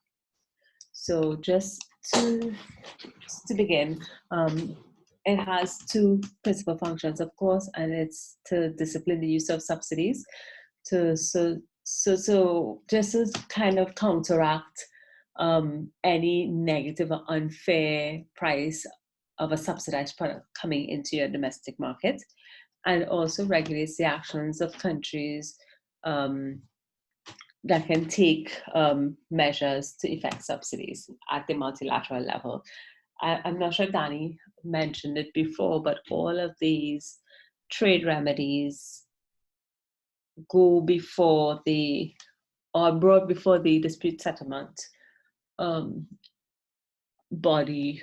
So just to begin, it has two principal functions, of course, and it's to discipline the use of subsidies, so just to kind of counteract any negative or unfair price of a subsidized product coming into your domestic market, and also regulates the actions of countries that can take measures to effect subsidies at the multilateral level. I'm not sure Danny mentioned it before, but all of these trade remedies go before or brought before the dispute settlement body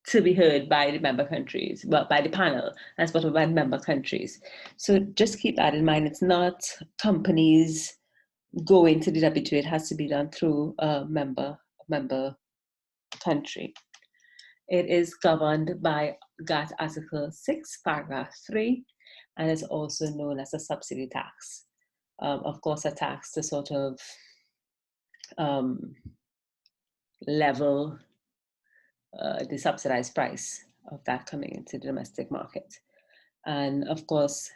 to be heard by the member countries, well, by the panel, as well as by member countries. So just keep that in mind. It's not companies going to the WTO. It has to be done through a member country. It is governed by GATT Article 6, Paragraph 3, and is also known as a subsidy tax. Of course, a tax to sort of level the subsidized price of that coming into the domestic market. And of course,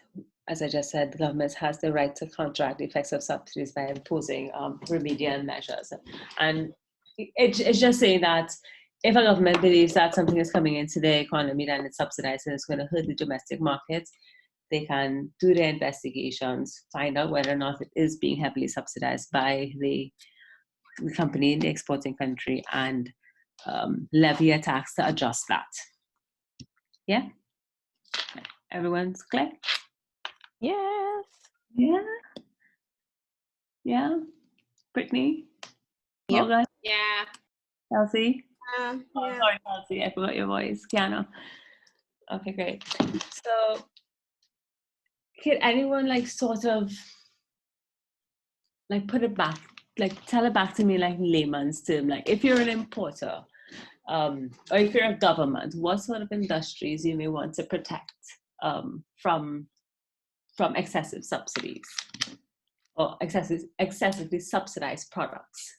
as I just said, the government has the right to counteract the effects of subsidies by imposing remedial measures. And it's just saying that if a government believes that something is coming into the economy and it's subsidized and it's going to hurt the domestic market, they can do their investigations, find out whether or not it is being heavily subsidized by the company in the exporting country, and levy a tax to adjust that. Yeah? Everyone's clear? Yes. Yeah? Yeah? Brittany? Yep. Morgan? Yeah. Kelsey? Yeah. Sorry, Kelsey, I forgot your voice. Kiana? Okay, great. So, can anyone like sort of like put it back, like tell it back to me like layman's term, like if you're an importer, or if you're a government, what sort of industries you may want to protect from excessive subsidies or excessively subsidized products?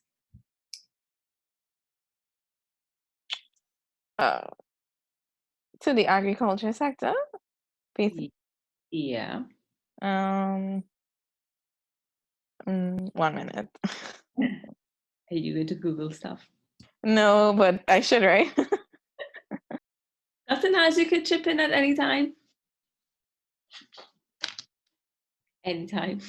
To the agriculture sector, basically. Yeah. 1 minute. Are you going to Google stuff? No, but I should, right? Nothing else you could chip in at any time? Anytime.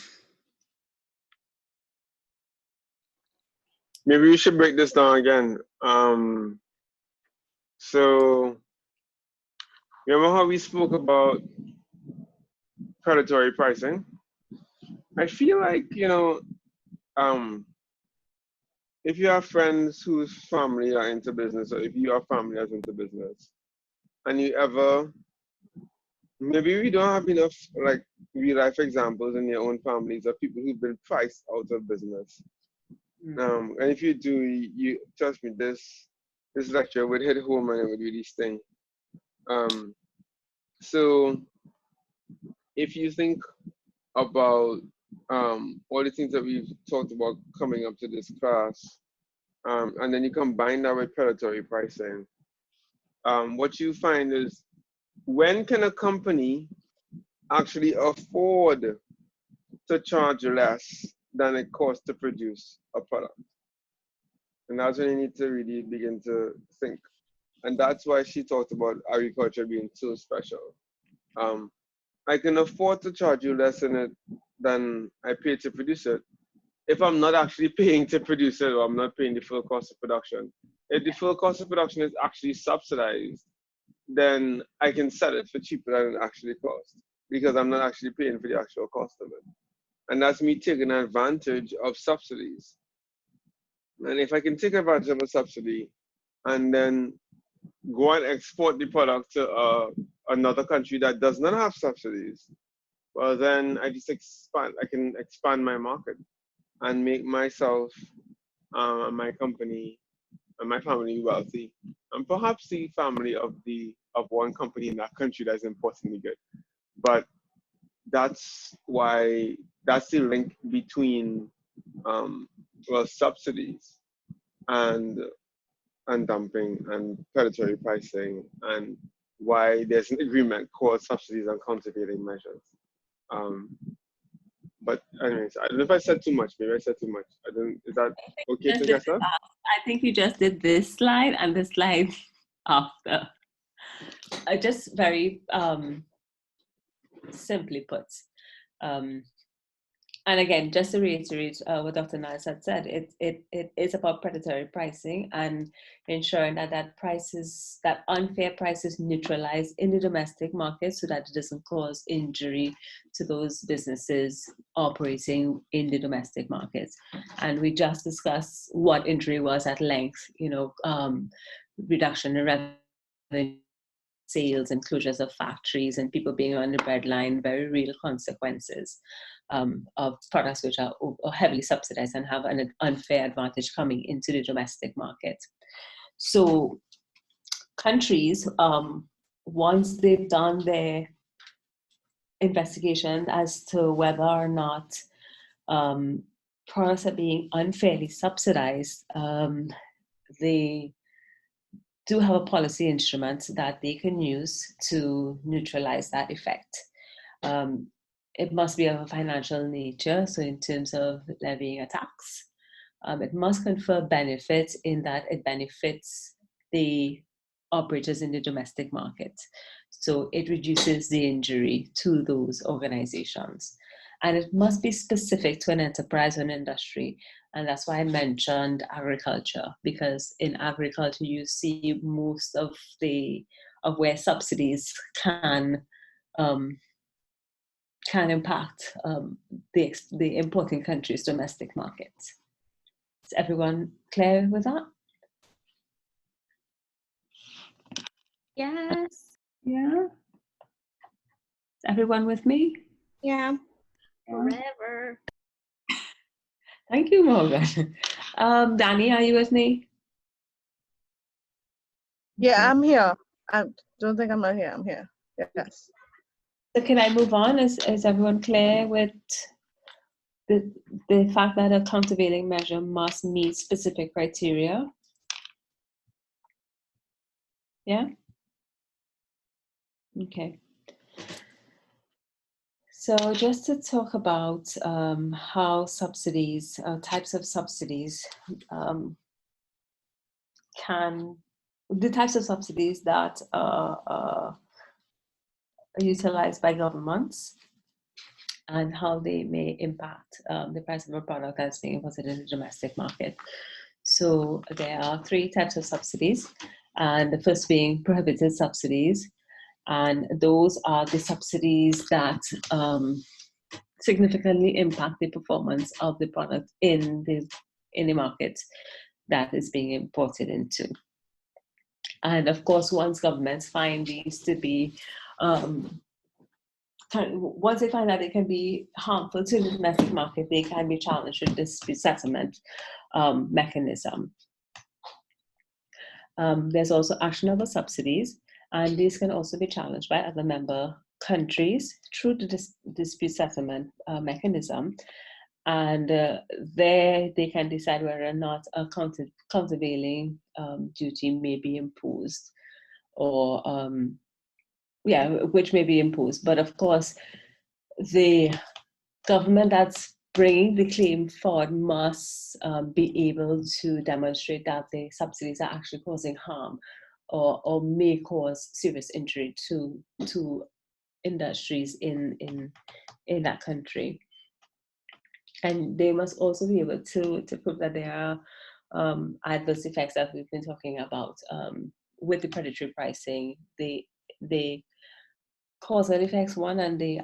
Maybe we should break this down again. So remember how we spoke about predatory pricing? I feel like, if you have friends whose family are into business, or if your family is into business, and you ever, maybe we don't have enough like real life examples in your own families of people who've been priced out of business. And if you do, you trust me, this lecture would hit home and it would really sting. So if you think about all the things that we've talked about coming up to this class, and then you combine that with predatory pricing, what you find is, when can a company actually afford to charge less than it costs to produce a product? And that's when you need to really begin to think. And that's why she talked about agriculture being so special. I can afford to charge you less in it than I pay to produce it if I'm not actually paying to produce it, or I'm not paying the full cost of production. If the full cost of production is actually subsidized, then I can sell it for cheaper than it actually costs, because I'm not actually paying for the actual cost of it. And that's me taking advantage of subsidies. And if I can take advantage of a subsidy and then go and export the product to another country that does not have subsidies, well, then I can expand my market and make myself and my company and my family wealthy, and perhaps the family of one company in that country that's importing the good. But that's the link between subsidies and and dumping and predatory pricing, and why there's an agreement called subsidies and countervailing measures. But anyways, I don't know if I said too much. Maybe I said too much. I don't. Is that okay, Turkessa? I think you just did this slide and the slide after. Just very simply put. And again, just to reiterate what Dr. Niles had said, it is about predatory pricing and ensuring that unfair prices neutralize in the domestic market so that it doesn't cause injury to those businesses operating in the domestic market. And we just discussed what injury was at length, reduction in revenue, sales and closures of factories and people being on the breadline, very real consequences of products which are heavily subsidized and have an unfair advantage coming into the domestic market. So countries, once they've done their investigation as to whether or not products are being unfairly subsidized, they do have a policy instrument that they can use to neutralize that effect. It must be of a financial nature, so in terms of levying a tax. It must confer benefits in that it benefits the operators in the domestic market. So it reduces the injury to those organizations. And it must be specific to an enterprise or an industry. And that's why I mentioned agriculture, because in agriculture, you see most of where subsidies can impact the importing countries' domestic markets. Is everyone clear with that? Yes. Yeah. Is everyone with me? Yeah. Forever. Thank you, Morgan. Danny, are you with me? Yeah, I'm here. I don't think I'm not here. I'm here. Yes. So can I move on? Is everyone clear with the fact that a countervailing measure must meet specific criteria? Yeah? Okay. So just to talk about how subsidies, types of subsidies the types of subsidies that are utilized by governments and how they may impact the price of a product that's being imported in the domestic market. So there are three types of subsidies, and the first being prohibited subsidies. And those are the subsidies that significantly impact the performance of the product in the market that is being imported into. And of course, once governments find these to be, once they find that they can be harmful to the domestic market, they can be challenged with dispute settlement mechanism. There's also actionable subsidies, and these can also be challenged by other member countries through the dispute settlement mechanism. And there they can decide whether or not a countervailing duty may be imposed, or which may be imposed. But of course, the government that's bringing the claim forward must be able to demonstrate that the subsidies are actually causing harm or may cause serious injury to industries in that country. And they must also be able to prove that there are adverse effects that we've been talking about with the predatory pricing. They causal effects, one, and the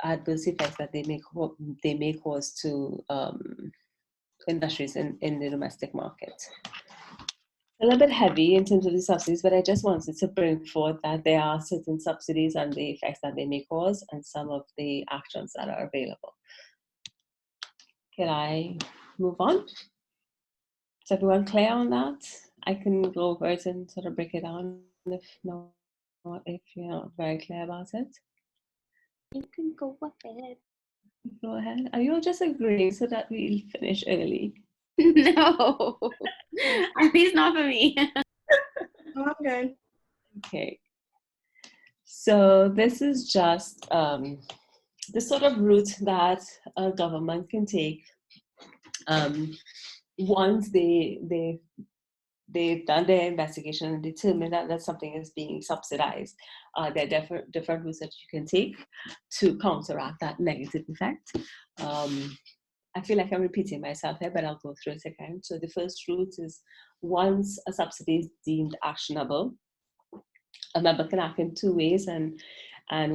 adverse effects that they may cause to industries in the domestic market. A little bit heavy in terms of the subsidies, but I just wanted to bring forth that there are certain subsidies and the effects that they may cause and some of the actions that are available. Can I move on? Is everyone clear on that? I can go over it and sort of break it down if you're not very clear about it. You can go ahead. Go ahead. Are you all just agreeing so that we'll finish early? No. At least not for me. I'm good. Okay. So this is just the sort of route that a government can take once they've done their investigation and determined that something is being subsidized. There are different routes that you can take to counteract that negative effect. I feel like I'm repeating myself here, but I'll go through it again. So the first route is once a subsidy is deemed actionable, a member can act in two ways, and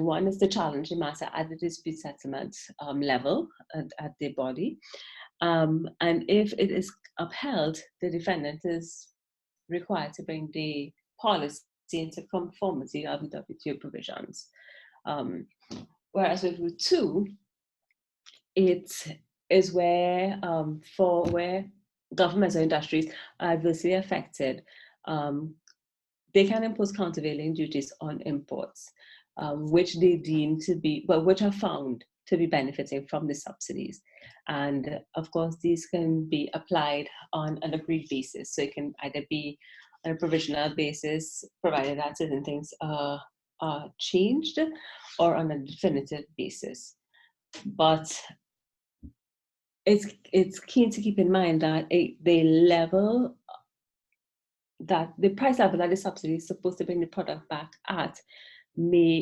one is to challenge the matter at the dispute settlement level at the body. And if it is upheld, the defendant is required to bring the policy into conformity of the WTO provisions. Whereas with route 2, it is where where governments or industries are adversely affected, they can impose countervailing duties on imports, which they deem to be, well, which are found to be benefiting from the subsidies. And of course, these can be applied on an agreed basis. So it can either be on a provisional basis, provided that certain things are changed, or on a definitive basis. But it's key to keep in mind that the level that the price level that the subsidy is supposed to bring the product back at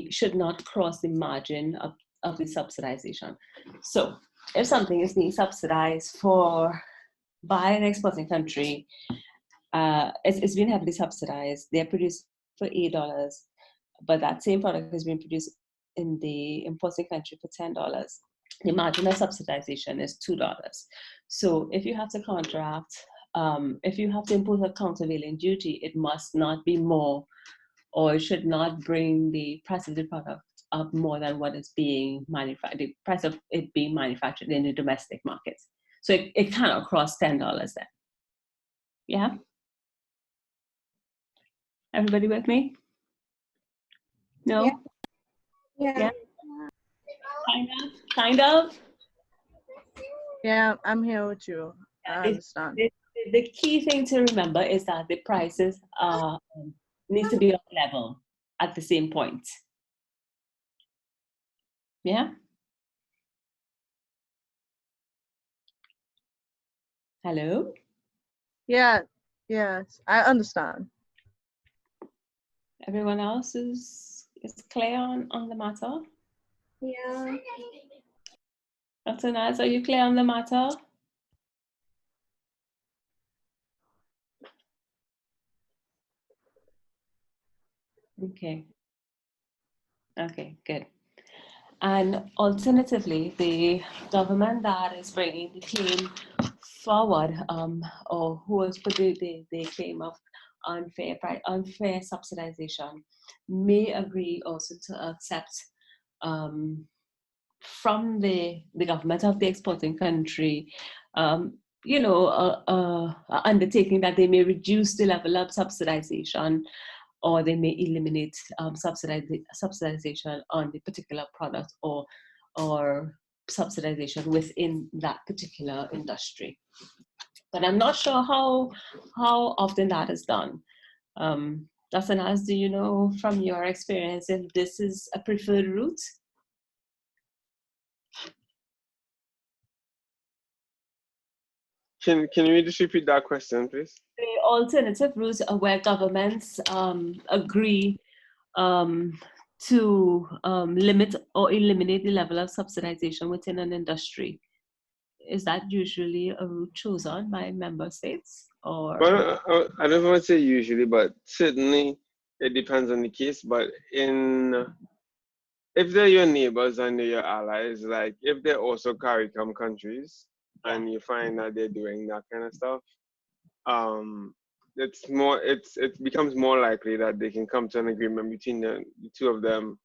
should not cross the margin of the subsidization. So if something is being subsidized by an exporting country, it's been heavily subsidized. They're produced for $8, but that same product is being produced in the importing country for $10. The margin of subsidization is $2. So if you have to counteract, if you have to impose a countervailing duty, it must not be more, or it should not bring the price of the product up more than what is being manufactured, the price of it being manufactured in the domestic market. So it cannot cross $10 then. Yeah? Everybody with me? No? Yeah. Kind of? Yeah, I'm here with you. I understand. The key thing to remember is that the prices need to be on level at the same point. Yeah? Hello? Yeah, yes, I understand. Everyone else is clear on the matter? Yeah. Dr. Naz, are you clear on the matter? Okay. Okay, good. And alternatively, the government that is bringing the claim forward, or who has put the claim of unfair subsidization, may agree also to accept from the government of the exporting country, undertaking that they may reduce the level of subsidization, or they may eliminate subsidization on the particular product, or subsidization within that particular industry. But I'm not sure how often that is done. Dr. Naz, do you know from your experience if this is a preferred route? Can you just repeat that question, please? The alternative routes are where governments agree to limit or eliminate the level of subsidization within an industry. Is that usually a route chosen by member states? Or Well, I don't want to say usually, but certainly it depends on the case. But if they're your neighbors and they're your allies, like if they're also CARICOM countries, and you find that they're doing that kind of stuff, it becomes more likely that they can come to an agreement between the two of them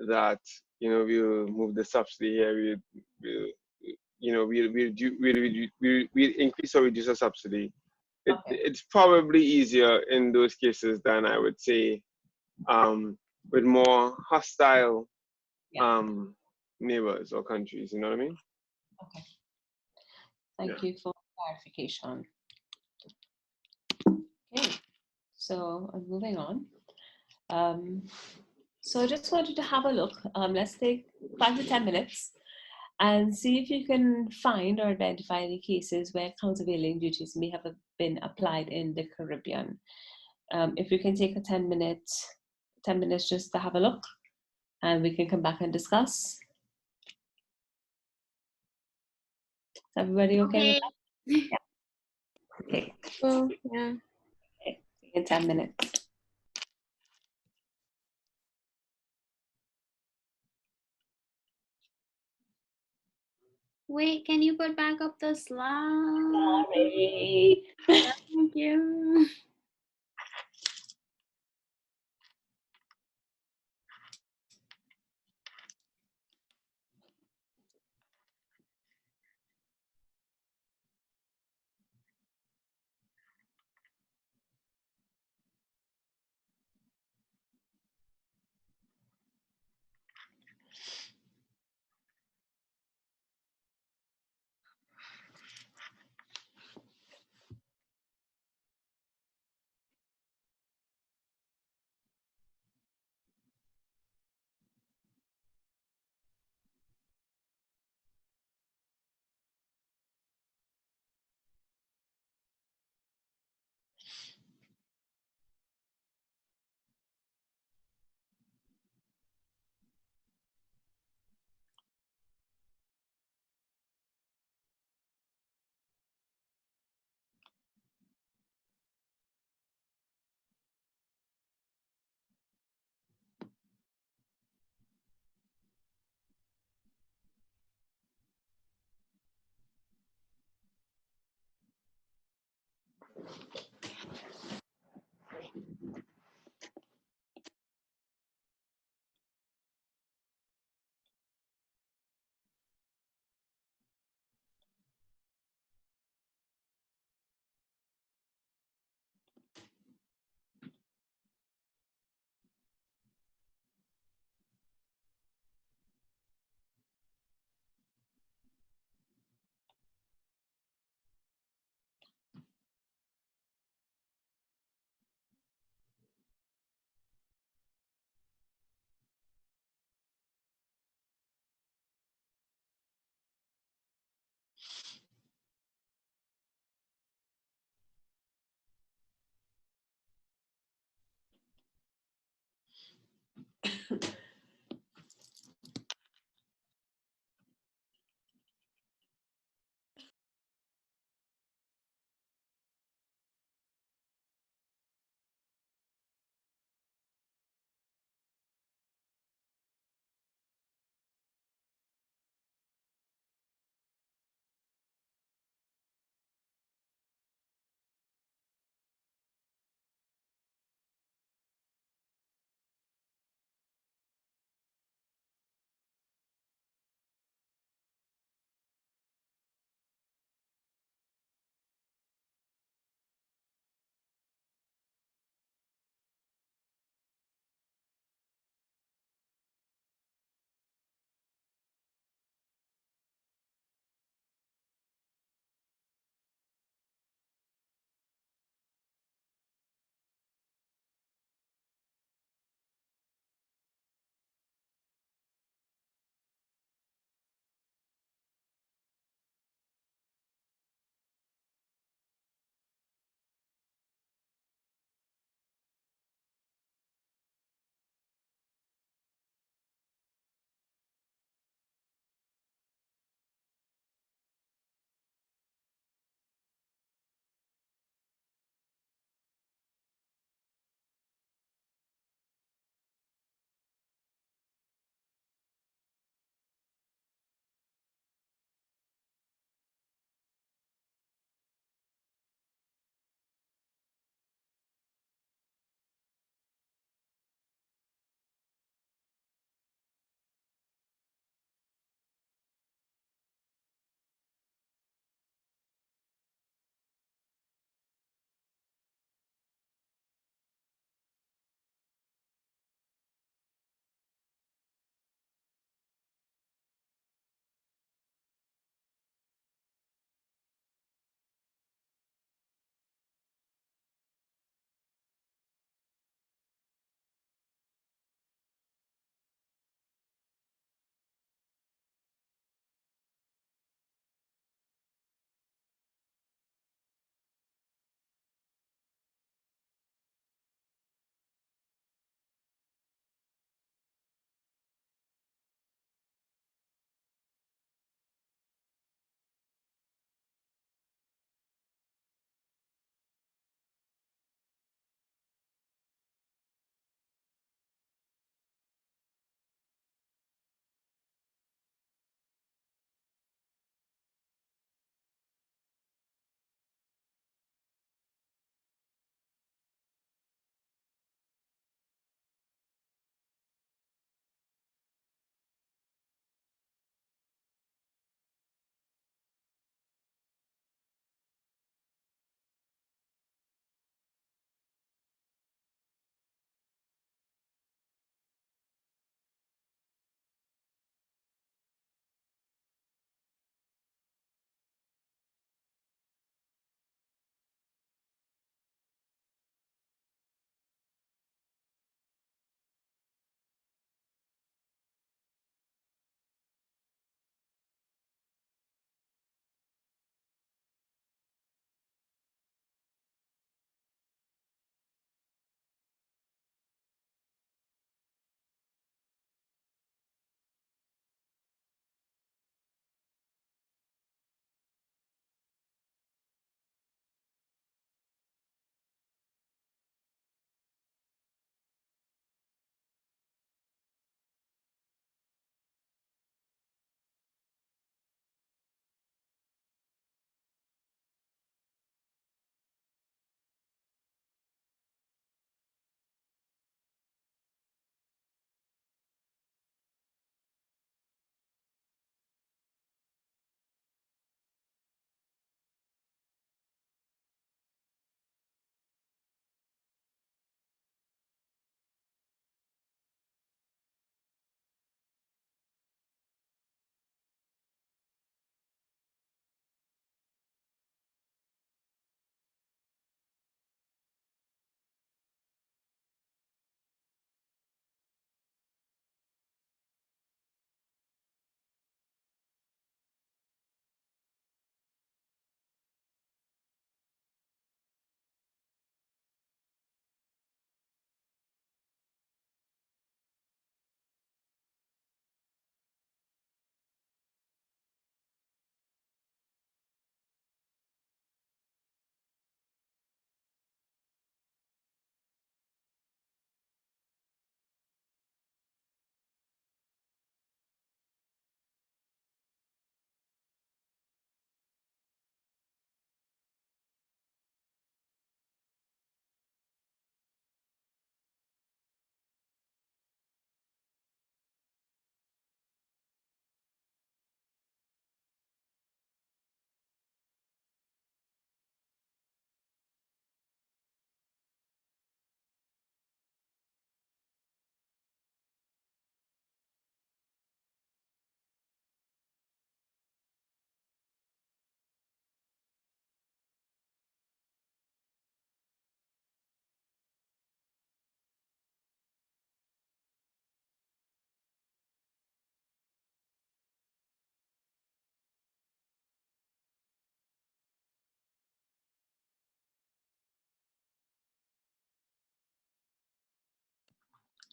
that we'll move the subsidy here, we'll increase or reduce the subsidy. It's probably easier in those cases than I would say with more hostile neighbors or countries. You know what I mean? Okay. Thank you for clarification. Okay, so I'm moving on. So I just wanted to have a look. Let's take 5 to 10 minutes and see if you can find or identify any cases where countervailing duties may have been applied in the Caribbean. If we can take a 10 minutes just to have a look, and we can come back and discuss. Is everybody okay with that? Yeah. Okay. Oh, yeah. Okay. In 10 minutes. Wait, can you put back up the slide? Sorry. Thank you.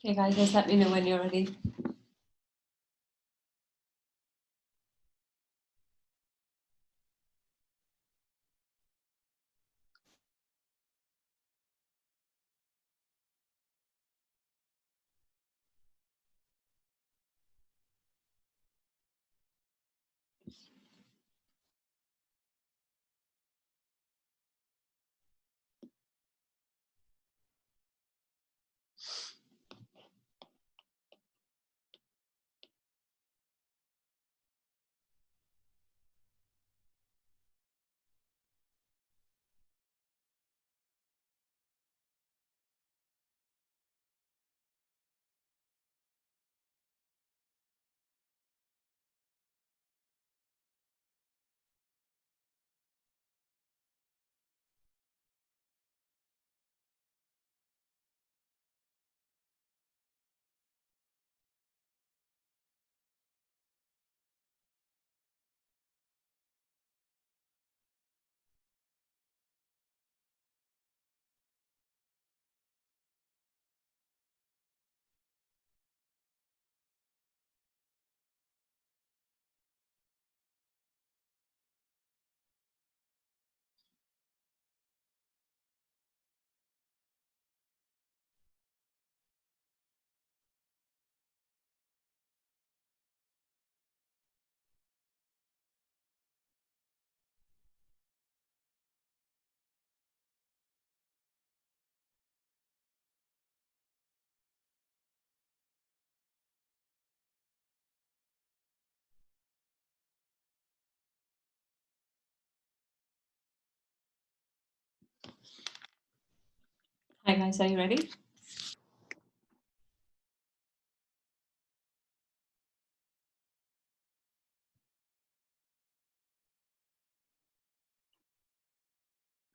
Okay, guys, just let me know when you're ready. Hi, guys, are you ready?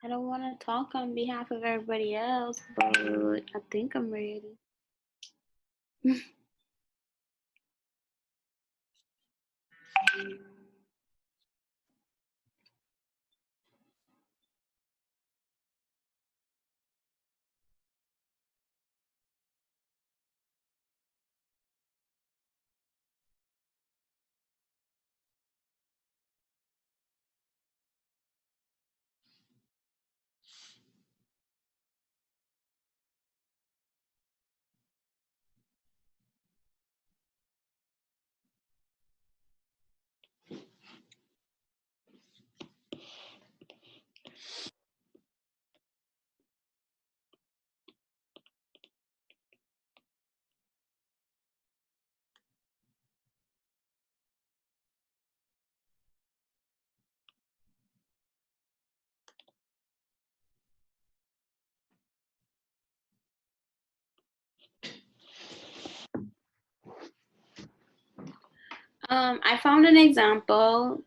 I don't want to talk on behalf of everybody else, but I think I'm ready. I found an example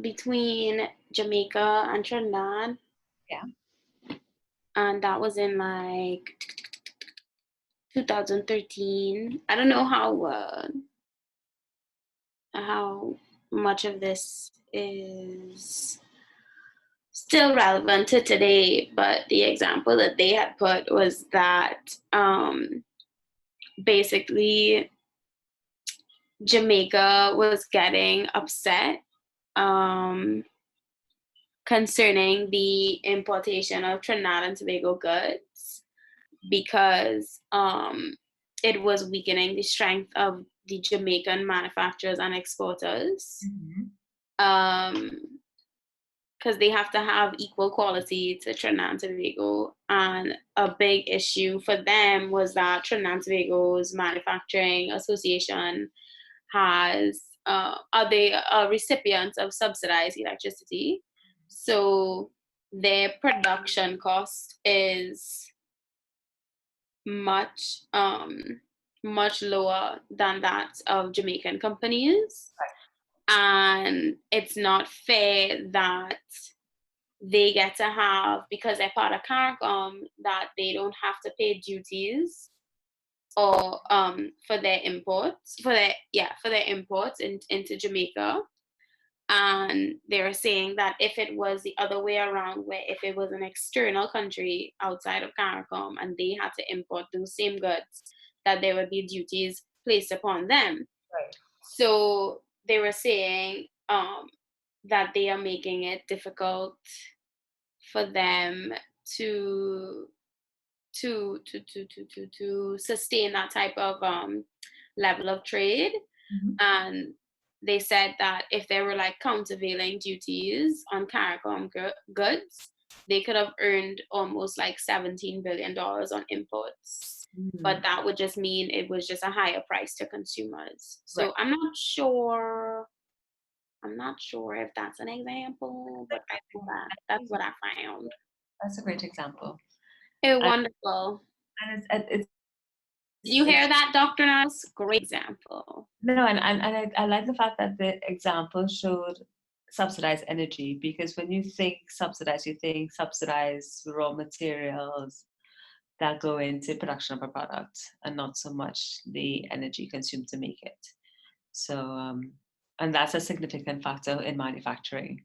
between Jamaica and Trinidad. Yeah. And that was in like 2013. I don't know how much of this is still relevant to today, but the example that they had put was that basically Jamaica was getting upset concerning the importation of Trinidad and Tobago goods because it was weakening the strength of the Jamaican manufacturers and exporters. Because they have to have equal quality to Trinidad and Tobago. And a big issue for them was that Trinidad and Tobago's Manufacturing Association are they recipients of subsidized electricity. So their production cost is much lower than that of Jamaican companies. And it's not fair that they get to have, because they're part of CARICOM, that they don't have to pay duties or for their imports into Jamaica. And they were saying that if it was the other way around, where if it was an external country outside of CARICOM and they had to import those same goods, that there would be duties placed upon them. Right. So they were saying that they are making it difficult for them to sustain that type of level of trade. And they said that if there were like countervailing duties on CARICOM goods, they could have earned almost like $17 billion on imports. But that would just mean it was just a higher price to consumers. So I'm not sure if that's an example, but that's what I found. That's a great example. Wonderful. And it's you hear that, Dr. Niles? Great example. No, and I like the fact that the example showed subsidized energy, because when you think subsidized, you think subsidized raw materials that go into production of a product and not so much the energy consumed to make it. So, and that's a significant factor in manufacturing.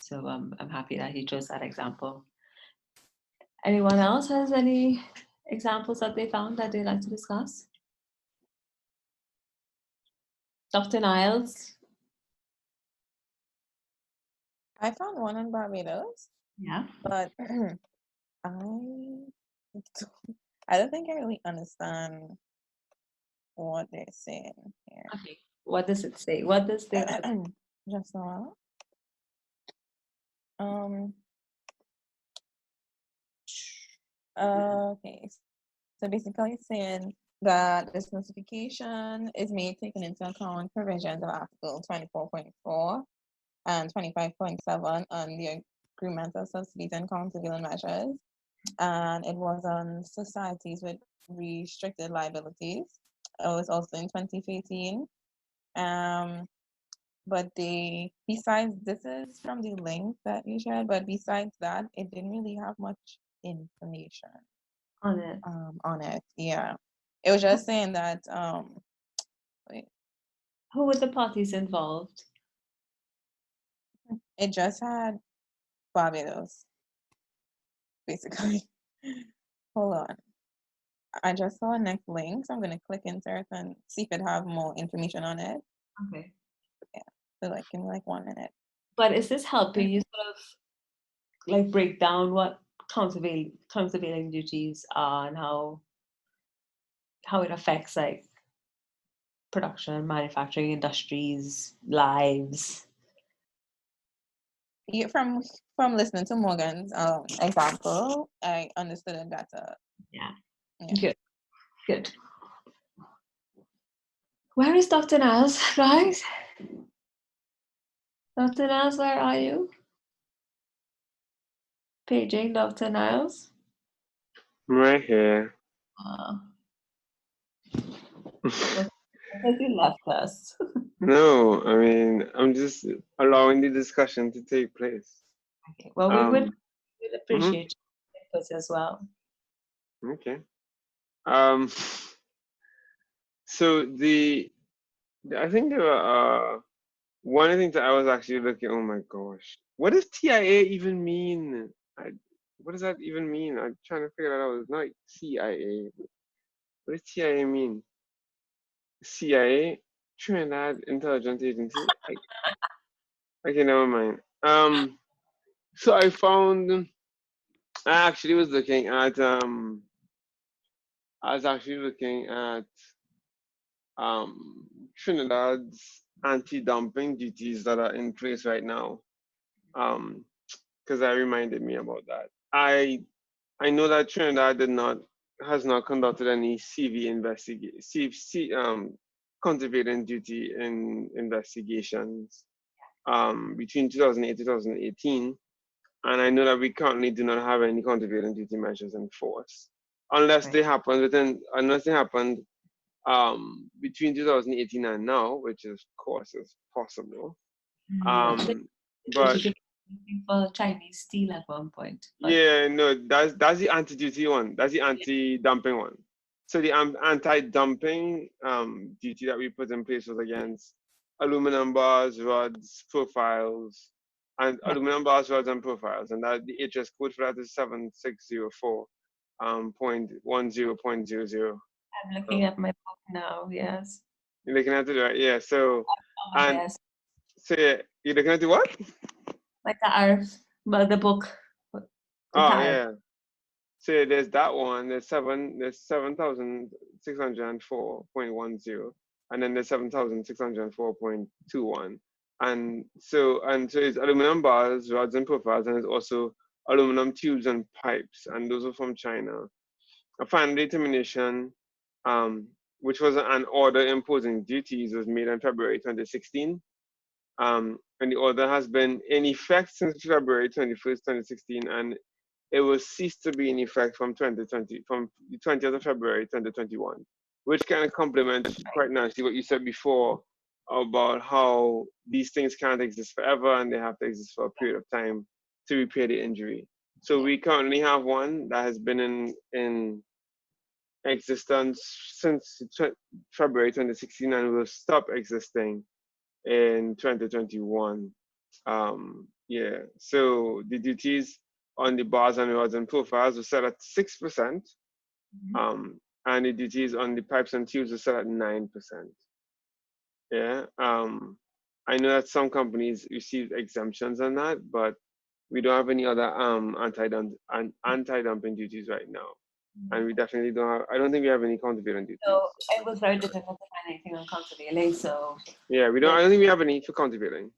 So I'm happy that he chose that example. Anyone else has any examples that they found that they'd like to discuss? Dr. Niles? I found one in Barbados. Yeah. But I don't think I really understand what they're saying here. Okay. What does it say? What does the just a while? Okay. So basically it's saying that the specification is made taking into account provisions of Article 24.4 and 25.7 on the Agreement of Subsidies and Countervailing Measures. And it was on societies with restricted liabilities. It was also in 2015. But besides, this is from the link that you shared, but besides that, it didn't really have much information on it. Yeah. It was just saying that, wait. Who were the parties involved? It just had Barbados, basically. Hold on. I just saw a next link, so I'm going to click insert and see if it have more information on it. Okay. Yeah, so like, give me like 1 minute. But is this helping you sort of like break down what countervailing duties are and how it affects like production, manufacturing industries, lives? Yeah, from listening to Morgan's example, I understood it better. Yeah. Good. Where is Dr. Niles, guys? Dr. Niles, where are you? Paging Dr. Niles. I'm right here. Because you left us. No, I mean, I'm just allowing the discussion to take place. Okay. Well, we would appreciate your input as well. Okay. So I think there were one of the things that I was actually looking. Oh my gosh, what does TIA even mean? What does that even mean? I'm trying to figure that out. It's not CIA. What does TIA mean? CIA, Trinidad Intelligence Agency. Okay, never mind. So I actually was looking at Trinidad's anti-dumping duties that are in place right now, because that reminded me about that. I know that Trinidad has not conducted any countervailing duty investigations between 2008 and 2018, and I know that we currently do not have any countervailing duty measures in force, unless they happened between 2018 and now, which of course is possible. But for Chinese steel at one point. Yeah, no, that's the anti-duty one. That's the anti-dumping one. So the anti-dumping duty that we put in place was against aluminum bars, rods, profiles, and Yeah. aluminum bars, rods, and profiles. And that the HS code for that is 7604 .10.00. I'm looking at my book now. Yes. You're looking at it, right? Yeah. So, Oh, and yes. so you're looking at the what? Like the ARF, well, the book. The Oh, tag. yeah. So there's that one. There's 7,604.10, and then there's 7,604.21. And so it's aluminum bars, rods, and profiles, and there's also aluminum tubes and pipes, and those are from China. A final determination, which was an order imposing duties, was made in February 2016. And the order has been in effect since February 21st, 2016, and it will cease to be in effect from the 20th of February 2021, which kind of complements quite nicely what you said before about how these things can't exist forever and they have to exist for a period of time to repair the injury. So we currently have one that has been in existence since February 2016 and will stop existing in 2021. Yeah, so the duties on the bars and rods and profiles were set at 6%, and the duties on the pipes and tubes were set at 9%. Yeah, I know that some companies receive exemptions on that, but we don't have any other anti-dumping duties right now. And we definitely don't have, I don't think we have any countervailing duties. So it was very difficult to find anything on countervailing. So yeah, I don't think we have any for countervailing.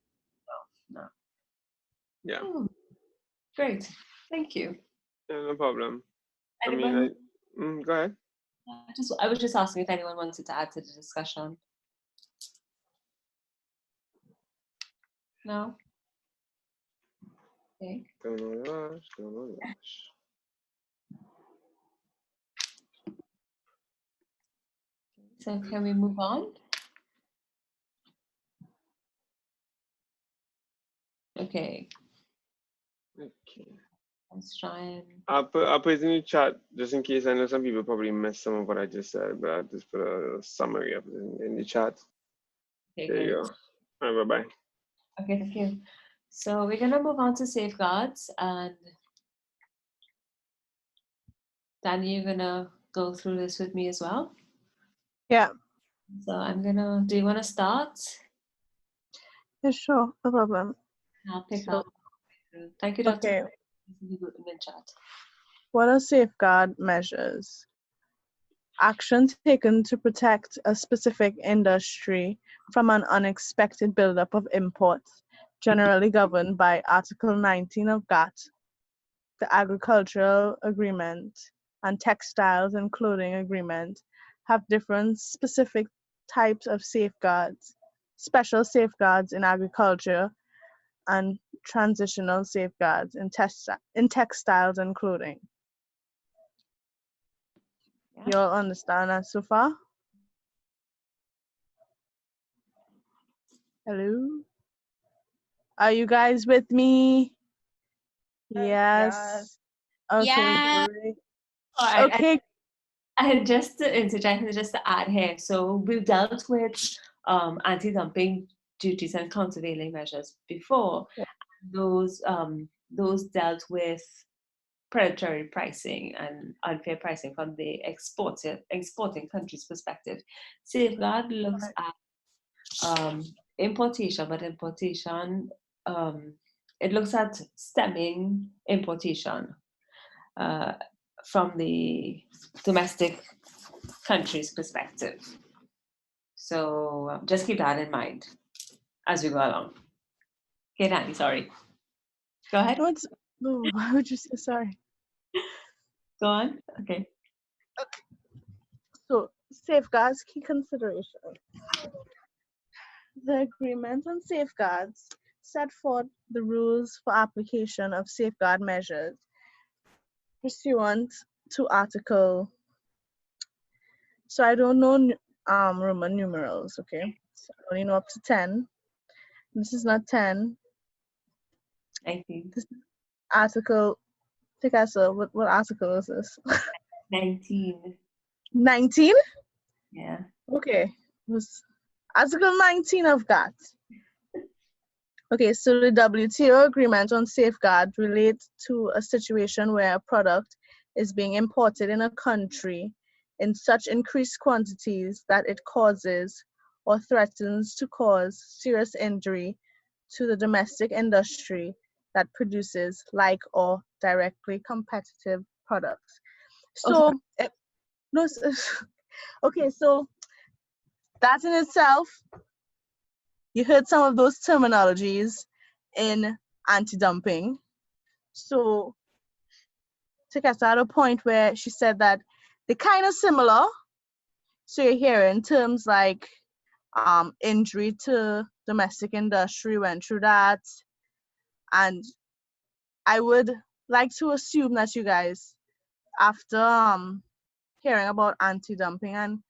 No. Yeah. Oh, great. Thank you. Yeah, no problem. Anyone? Go ahead. I was just asking if anyone wanted to add to the discussion. No? Okay. Don't rush. So can we move on? Okay. Let's try and. I'll put it in the chat just in case. I know some people probably missed some of what I just said, but I'll just put a summary of it in the chat. Okay, there you go. All right, bye-bye. Okay, thank you. So we're gonna move on to safeguards, and Danny, you're gonna go through this with me as well. Yeah. So do you want to start? Yeah, sure, no problem. I'll pick up. Thank you, Dr. Okay. In the chat. What are safeguard measures? Action taken to protect a specific industry from an unexpected buildup of imports, generally governed by Article 19 of GATT, the Agricultural Agreement, and Textiles and Clothing Agreement have different specific types of safeguards, special safeguards in agriculture, and transitional safeguards in textiles and clothing. Yeah. You all understand that so far? Hello? Are you guys with me? Yes. Okay, Yeah. great. Okay. And just to interject, just to add here, so we've dealt with anti-dumping duties and countervailing measures before. Yeah. Those dealt with predatory pricing and unfair pricing from the exporting country's perspective. Safeguard looks at importation, but importation, it looks at stemming importation from the domestic country's perspective. So just keep that in mind as we go along. Okay, Danny, sorry. Go ahead. Why would you say sorry? Go on. Okay. So, safeguards, key consideration. The agreement on safeguards set forth the rules for application of safeguard measures pursuant to Article. So I don't know Roman numerals, okay? So I only know up to 10. This is not 10. 19. This is Article. Turkessa, what article is this? 19. 19? Yeah. Okay. Article 19 of GATT. Okay, so the WTO agreement on safeguard relates to a situation where a product is being imported in a country in such increased quantities that it causes or threatens to cause serious injury to the domestic industry that produces like or directly competitive products. So, no, okay, so that in itself, you heard some of those terminologies in anti-dumping. So Turkessa had a point where she said that they're kind of similar. So you're hearing terms like injury to domestic industry, went through that. And I would like to assume that you guys, after hearing about anti-dumping and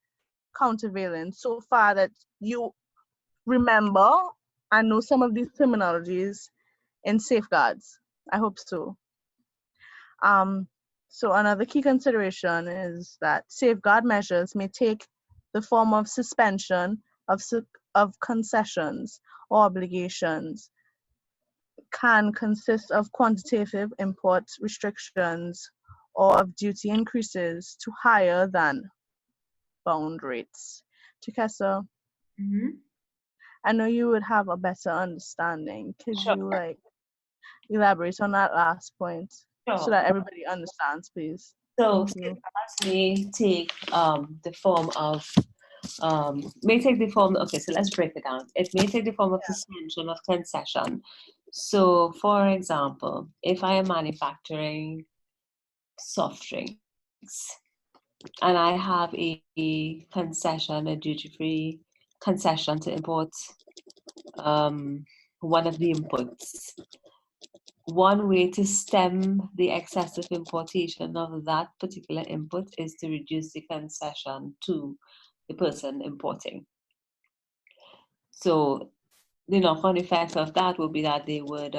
countervailing so far, that you remember and know some of these terminologies in safeguards. I hope so. So another key consideration is that safeguard measures may take the form of suspension of concessions or obligations, can consist of quantitative import restrictions or of duty increases to higher than bound rates. Turkessa, I know you would have a better understanding. Could you elaborate on that last point so that everybody understands, please? So safeguards may take the form of okay, so let's break it down. It may take the form of suspension of concession. So for example, if I am manufacturing soft drinks and I have a concession, a duty-free concession to import one of the inputs, one way to stem the excessive importation of that particular input is to reduce the concession to the person importing. So the knock-on effect of that would be that they would,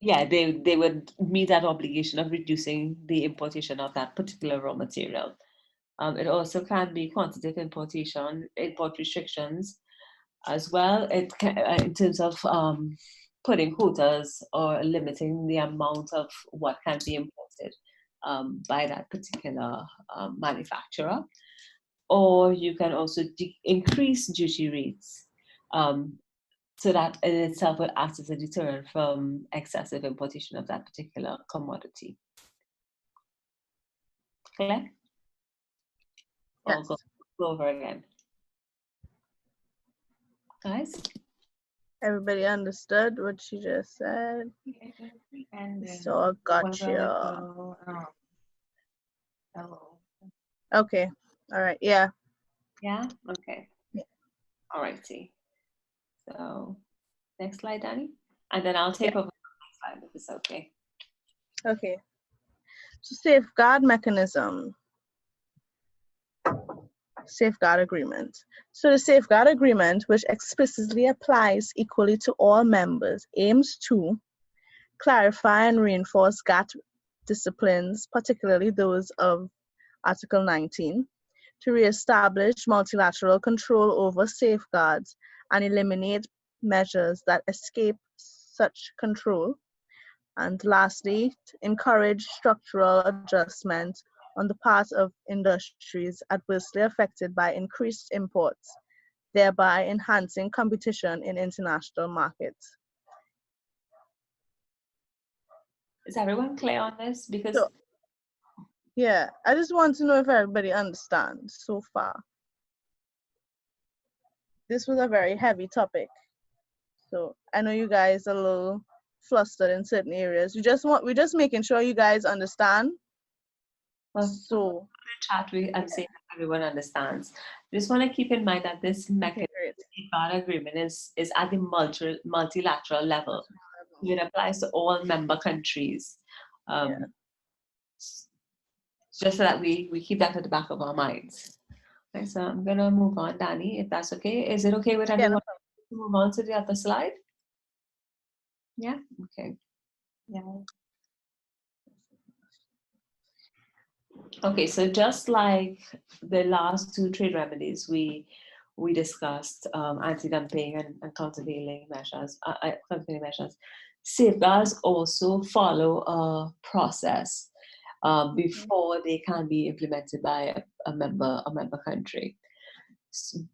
they would meet that obligation of reducing the importation of that particular raw material. It also can be quantitative import restrictions as well. It can, in terms of putting quotas or limiting the amount of what can be imported by that particular manufacturer. Or you can also increase duty rates so that in itself will act as a deterrent from excessive importation of that particular commodity. Clear? Yes. I'll go over again. Guys? Everybody understood what she just said? So I got you. Okay. All right. Yeah. Yeah? Okay. Yeah. All righty. So next slide, Danny. And then I'll take over the next slide if it's okay. Okay. So safeguard mechanism. Safeguard agreement. So the safeguard agreement, which explicitly applies equally to all members, aims to clarify and reinforce GATT disciplines, particularly those of Article 19, to reestablish multilateral control over safeguards and eliminate measures that escape such control. And lastly, to encourage structural adjustment on the part of industries adversely affected by increased imports, thereby enhancing competition in international markets. Is everyone clear on this? Because yeah, I just want to know if everybody understands so far. This was a very heavy topic. So I know you guys are a little flustered in certain areas. We're just making sure you guys understand. Well, so chat, I'm saying that everyone understands. Just want to keep in mind that this mechanism, safeguard agreement, is at the multilateral level. It applies to all member countries. Just so that we keep that at the back of our minds. Okay, so I'm gonna move on, Danny, if that's okay. Is it okay with everyone to move on to the other slide? Yeah, okay. Yeah. Okay, so just like the last two trade remedies, we discussed anti-dumping and countervailing measures. Countervailing measures. Safeguards also follow a process before they can be implemented by a member country.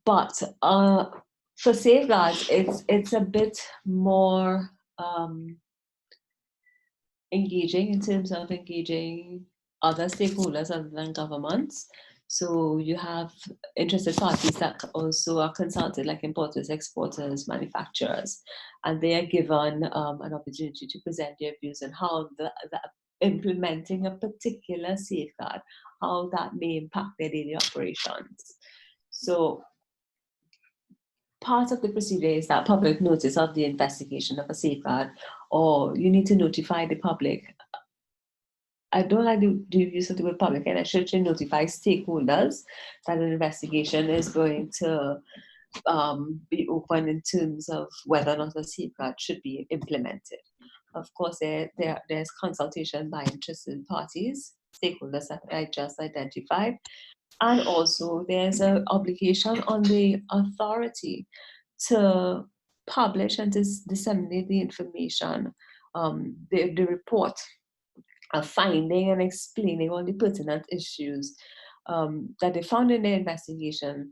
But for safeguards, it's a bit more engaging in terms of engaging other stakeholders other than governments. So you have interested parties that also are consulted, like importers, exporters, manufacturers, and they are given an opportunity to present their views on how the implementing a particular safeguard, how that may impact their daily operations. So part of the procedure is that public notice of the investigation of a safeguard, or you need to notify the public. I don't like to do use of the word public, and I should notify stakeholders that an investigation is going to be open in terms of whether or not a safeguard should be implemented. Of course, there's consultation by interested parties, stakeholders that I just identified, and also there's an obligation on the authority to publish and to disseminate the information, the report, finding and explaining all the pertinent issues that they found in their investigation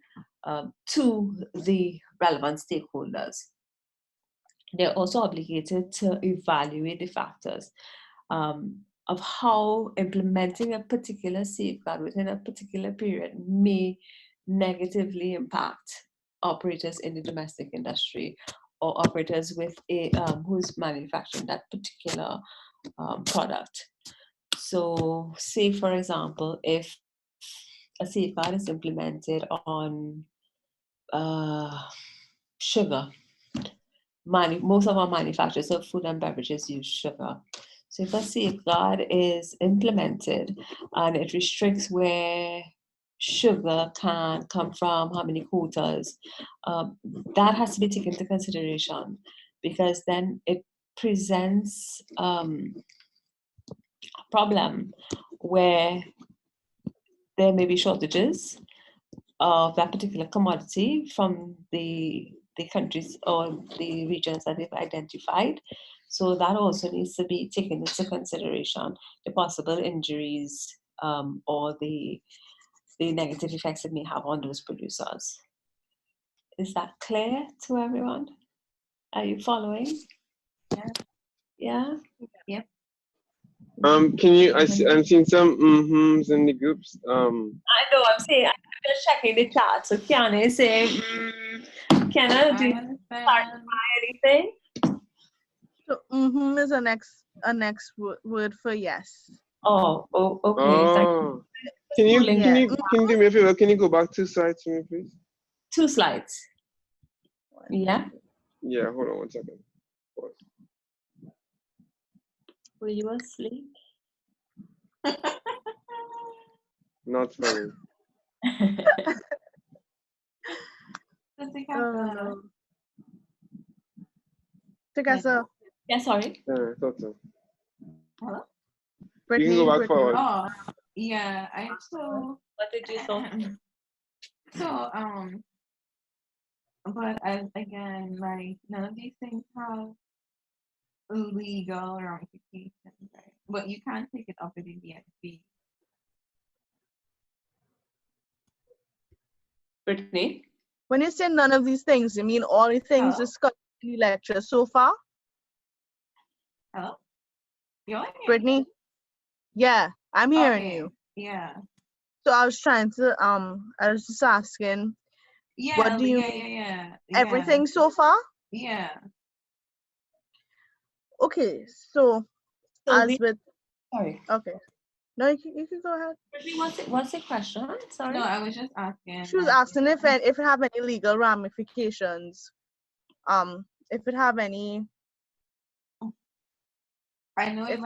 to the relevant stakeholders. They're also obligated to evaluate the factors of how implementing a particular safeguard within a particular period may negatively impact operators in the domestic industry or operators with a who's manufacturing that particular product. So, say for example, if a safeguard is implemented on sugar, most of our manufacturers of food and beverages use sugar. So if a safeguard is implemented and it restricts where sugar can come from, how many quotas, that has to be taken into consideration, because then it presents a problem where there may be shortages of that particular commodity from the countries or the regions that they've identified. So that also needs to be taken into consideration, the possible injuries or the negative effects it may have on those producers. Is that clear to everyone? Are you following? Yeah. Yeah? Yep. Can you, I'm seeing some mm-hms in the groups. I know, I'm saying, I'm just checking the chat. So Kiana is saying, can I do clarify anything? So is a next word for yes. Oh, okay. Oh. Can you do me a favor? Can you go back 2 slides for me, please? 2 slides. Yeah. Yeah, hold on 1 second. Were you asleep? Not funny. Turkessa. Yeah, sorry. Yeah, I thought so. Hello? You can go back forward. Oh, yeah. What did you thought? But again, like none of these things have legal ramifications, right? But you can't take it up with the DSP. Brittany? When you say none of these things, you mean all the things discussed in the lecture so far? Hello? Brittany? Yeah, I'm hearing you. Yeah. So I was trying to I was just asking, what do you mean? Everything so far? Yeah. Okay, so as with sorry. Okay. No, you can go ahead. What's the question? Sorry. No, I was just asking. She was asking if it have any legal ramifications. If it have any. I know it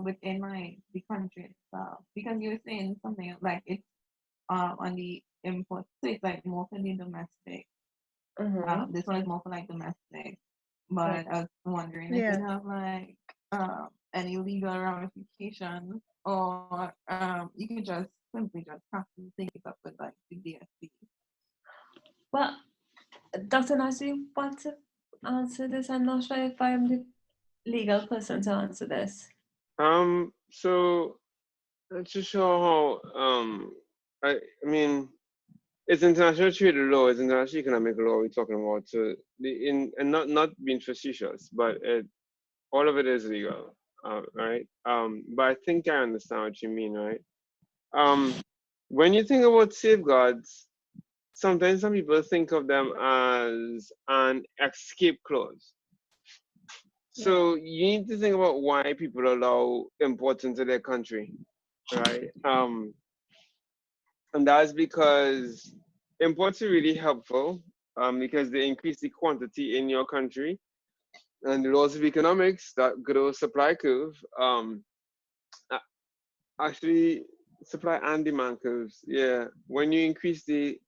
within the country itself, because you were saying something like it's on the import, so it's like more for the domestic. This one is more for like domestic, but I was wondering if it have like any legal ramifications or you can just simply just have to take it up with like the DSB. Well, Dr. Nasri, you want to answer this? I'm not sure if I'm the legal person to answer this. So not too sure how I mean it's international trade law, it's international economic law we're talking about. So and not being facetious, but all of it is legal, right? But I think I understand what you mean, right? When you think about safeguards, sometimes some people think of them as an escape clause. So you need to think about why people allow imports into their country, right? And that's because imports are really helpful because they increase the quantity in your country, and the laws of economics, that good old supply curve, actually supply and demand curves. Yeah, when you increase the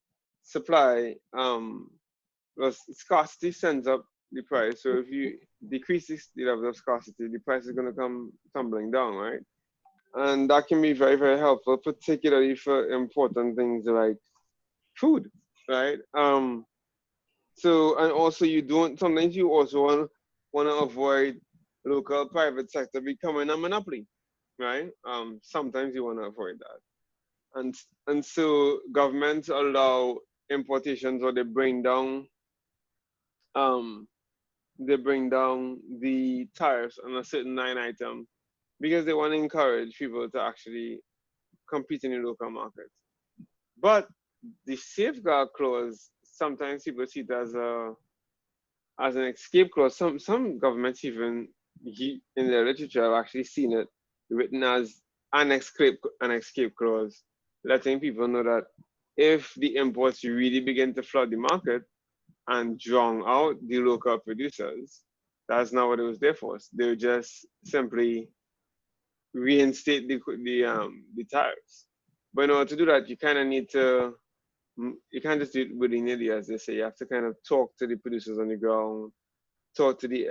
supply, well, scarcity sends up the price. So if you decrease the level of scarcity, the price is going to come tumbling down, right? And that can be very, very helpful, particularly for important things like food, right? So, and also sometimes you also want to avoid local private sector becoming a monopoly, right? Sometimes you want to avoid that. And so governments allow importations, or um, they bring down the tariffs on a certain line item because they want to encourage people to actually compete in the local market. But the safeguard clause, sometimes people see it as an escape clause. Some governments even in their literature have actually seen it written as an escape clause, letting people know that if the imports really begin to flood the market and drown out the local producers, that's not what it was there for. They would just simply reinstate the tariffs. But in order to do that, you kind of need to, you can't just do it willy-nilly, as they say. You have to kind of talk to the producers on the ground, talk to the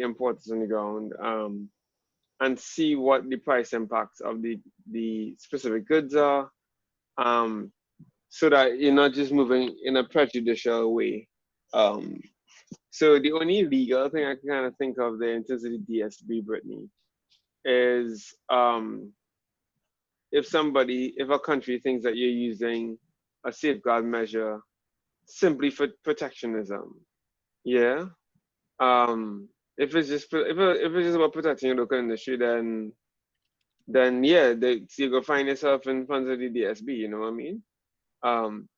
importers on the ground, and see what the price impacts of the specific goods are, so that you're not just moving in a prejudicial way. So the only legal thing I can kind of think of there in terms of the DSB, Brittany, is if a country thinks that you're using a safeguard measure simply for protectionism, yeah. If it's just about protecting your local industry, then yeah, you go find yourself in front of the DSB. You know what I mean?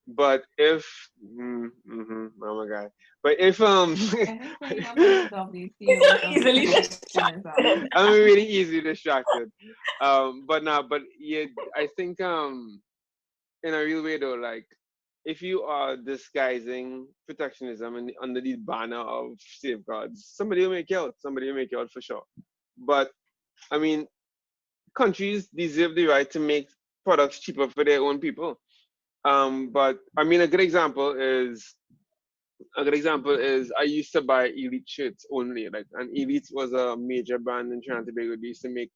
But if oh my god, but if Easily I'm really easily distracted. But yeah, I think in a real way though, like if you are disguising protectionism under the banner of safeguards, somebody will make you out. Somebody will make you out for sure. But I mean, countries deserve the right to make products cheaper for their own people. But I mean, a good example is I used to buy Elite shirts only. Like, and Elite was a major brand in Trinidad and Tobago. They used to make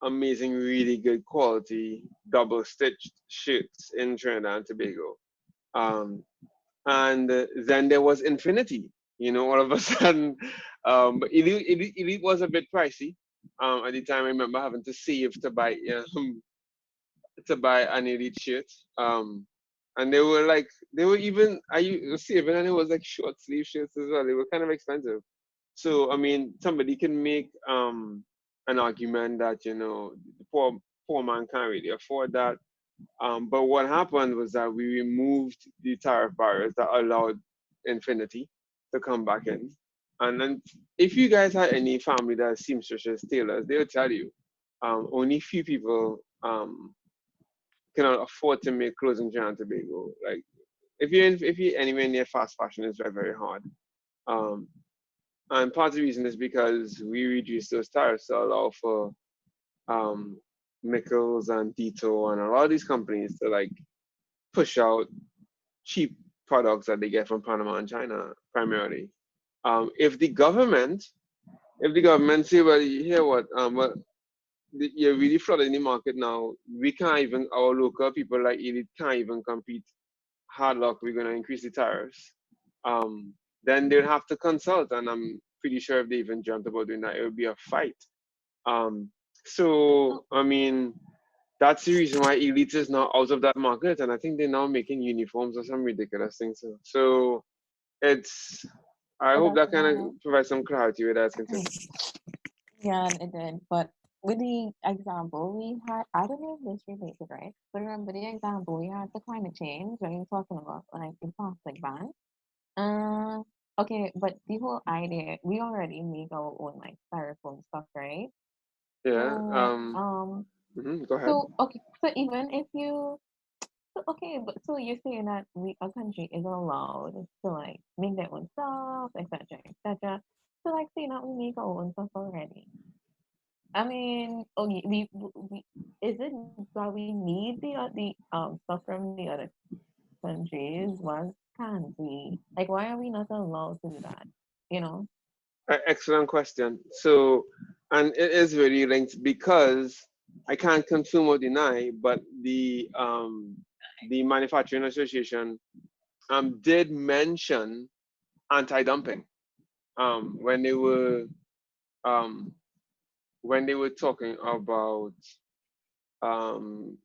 amazing, really good quality double stitched shirts in Trinidad and Tobago. And then there was Infinity. You know, all of a sudden, but Elite was a bit pricey. At the time, I remember having to save to buy an Elite shirt. And they were even saving, and it was like short sleeve shirts as well. They were kind of expensive. So I mean, somebody can make an argument that the poor man can't really afford that. But what happened was that we removed the tariff barriers that allowed Infinity to come back in. And then if you guys had any family that is seamstresses, tailors, they'll tell you only few people cannot afford to make clothes in Trinidad and Tobago. Like if you're anywhere near fast fashion, it's very, very hard. And part of the reason is because we reduced those tariffs to allow for Mickles and Dito and a lot of these companies to like push out cheap products that they get from Panama and China primarily. If the government say, well, you hear what you're really flooding the market now. We can't even, our local people like Elite can't even compete. Hard luck, we're going to increase the tariffs. Then they'll have to consult, and I'm pretty sure if they even dreamt about doing that, it would be a fight. So, I mean, that's the reason why Elite is now out of that market, and I think they're now making uniforms or some ridiculous things. So it's, I But hope that's that kind of not provides some clarity with that concern. yeah, it did. But with the example we had, I don't know if this related, right? But remember the example we had the climate change when we were talking about like the plastic ban. Okay, but the whole idea, we already make our own like styrofoam stuff, right? Yeah. So Go ahead. so okay, so even if you so, okay, but so you're saying that a country is allowed to like make their own stuff, etc., etc. So like say that we make our own stuff already. I mean, okay, we is it that we need the stuff from the other countries? Why can't we? Like, why are we not allowed to do that? You know? Excellent question. So, and it is really linked because I can't confirm or deny, but the Manufacturing Association did mention anti-dumping when they were um, talking about um,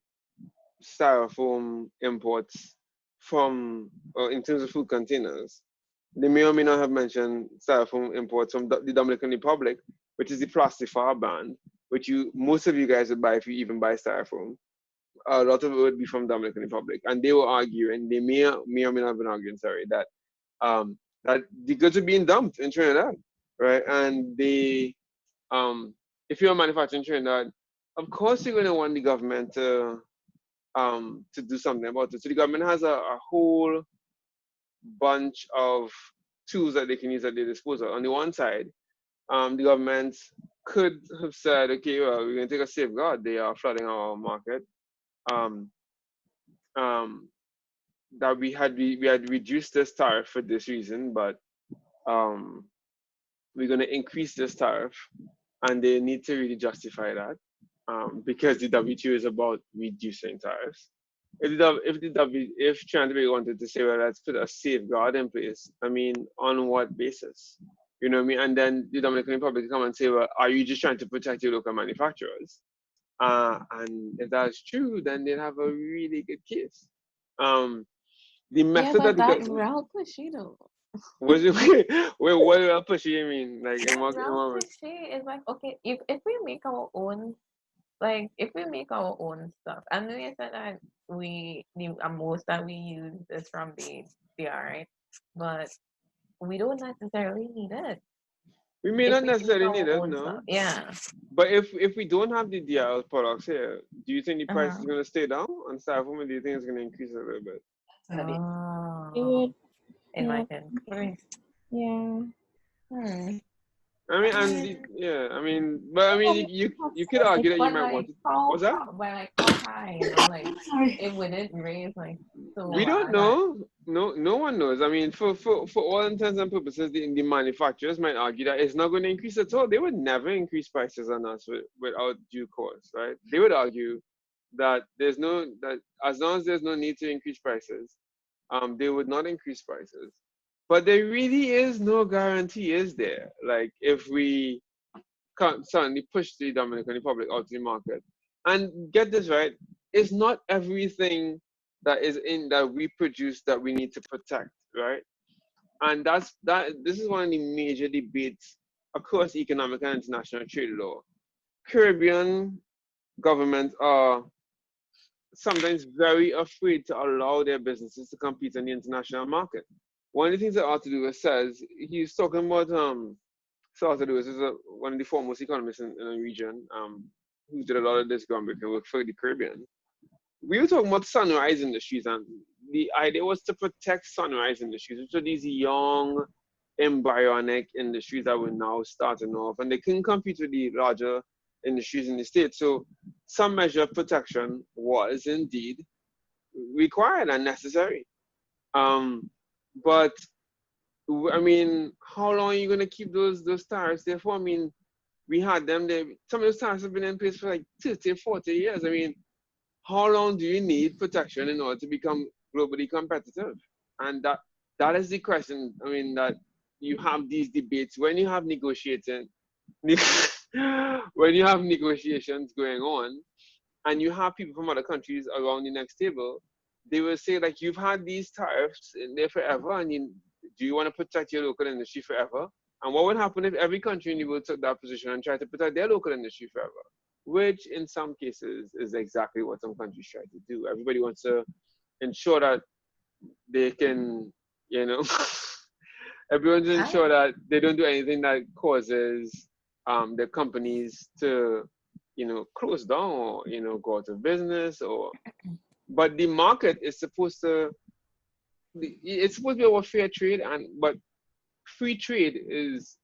styrofoam imports from in terms of food containers. They may or may not have mentioned styrofoam imports from the Dominican Republic, which is the plastifar brand, which most of you guys would buy if you even buy styrofoam. A lot of it would be from Dominican Republic, and they were arguing. They may or may not have been arguing. Sorry, that the goods are being dumped in Trinidad, right? And if you're a manufacturer in Trinidad, of course you're going to want the government to do something about it. So the government has a whole bunch of tools that they can use at their disposal. On the one side, the government could have said, okay, well, we're going to take a safeguard. They are flooding our market. Um, um, that we had reduced this tariff for this reason, but we're going to increase this tariff, and they need to really justify that because the WTO is about reducing tariffs. If China wanted to say, well, let's put a safeguard in place, I mean, on what basis? You know what I mean? And then the Dominican Republic come and say, well, are you just trying to protect your local manufacturers? And if that's true, then they'll have a really good case. The Yeah, method but that that real pushy though. was it, wait, what do I push you mean? Like in what way? Pushy is like, okay, if we make our own, like if we make our own stuff, and we said that the most that we use is from the DR, right? But we don't necessarily need it. We may If not we make necessarily our need it, own no. stuff, yeah. But if we don't have the DRL products here, do you think the price is going to stay down on styrofoam, or do you think it's going to increase a little bit? It would, It might increase. yeah. I mean, I mean, but I mean, you could argue that you might want it. What's that? But how high, you know, like it wouldn't raise like so. We don't know. No one knows. I mean, for all intents and purposes, the manufacturers might argue that it's not going to increase at all. They would never increase prices on us without due cause, right? They would argue that that as long as there's no need to increase prices, they would not increase prices. But there really is no guarantee, is there? Like if we can't suddenly push the Dominican Republic out of the market. And get this right, it's not everything that is in that we produce that we need to protect, right? And this is one of the major debates across economic and international trade law. Caribbean governments are sometimes very afraid to allow their businesses to compete in the international market. One of the things that Arthur Lewis says, he's talking about so Arthur Lewis is one of the foremost economists in the region, who did a lot of this groundbreaking work for the Caribbean. We were talking about sunrise industries, and the idea was to protect sunrise industries, which are these young, embryonic industries that were now starting off, and they couldn't compete with the larger industries in the States. So some measure of protection was indeed required and necessary. But I mean, how long are you going to keep those tariffs there for? I mean, we had them there. Some of those tariffs have been in place for like 30, 40 years. I mean, how long do you need protection in order to become globally competitive? And that is the question. I mean, that you have these debates when you have negotiating, when you have negotiations going on, and you have people from other countries around the next table, they will say like, you've had these tariffs in there forever, and do you want to protect your local industry forever? And what would happen if every country in the world took that position and tried to protect their local industry forever? Which in some cases is exactly what some countries try to do. Everybody wants to ensure that they can, you know, everyone's ensure that they don't do anything that causes the companies to, you know, close down or, you know, go out of business. Or, but the market is supposed to, it's supposed to be about fair trade, but free trade is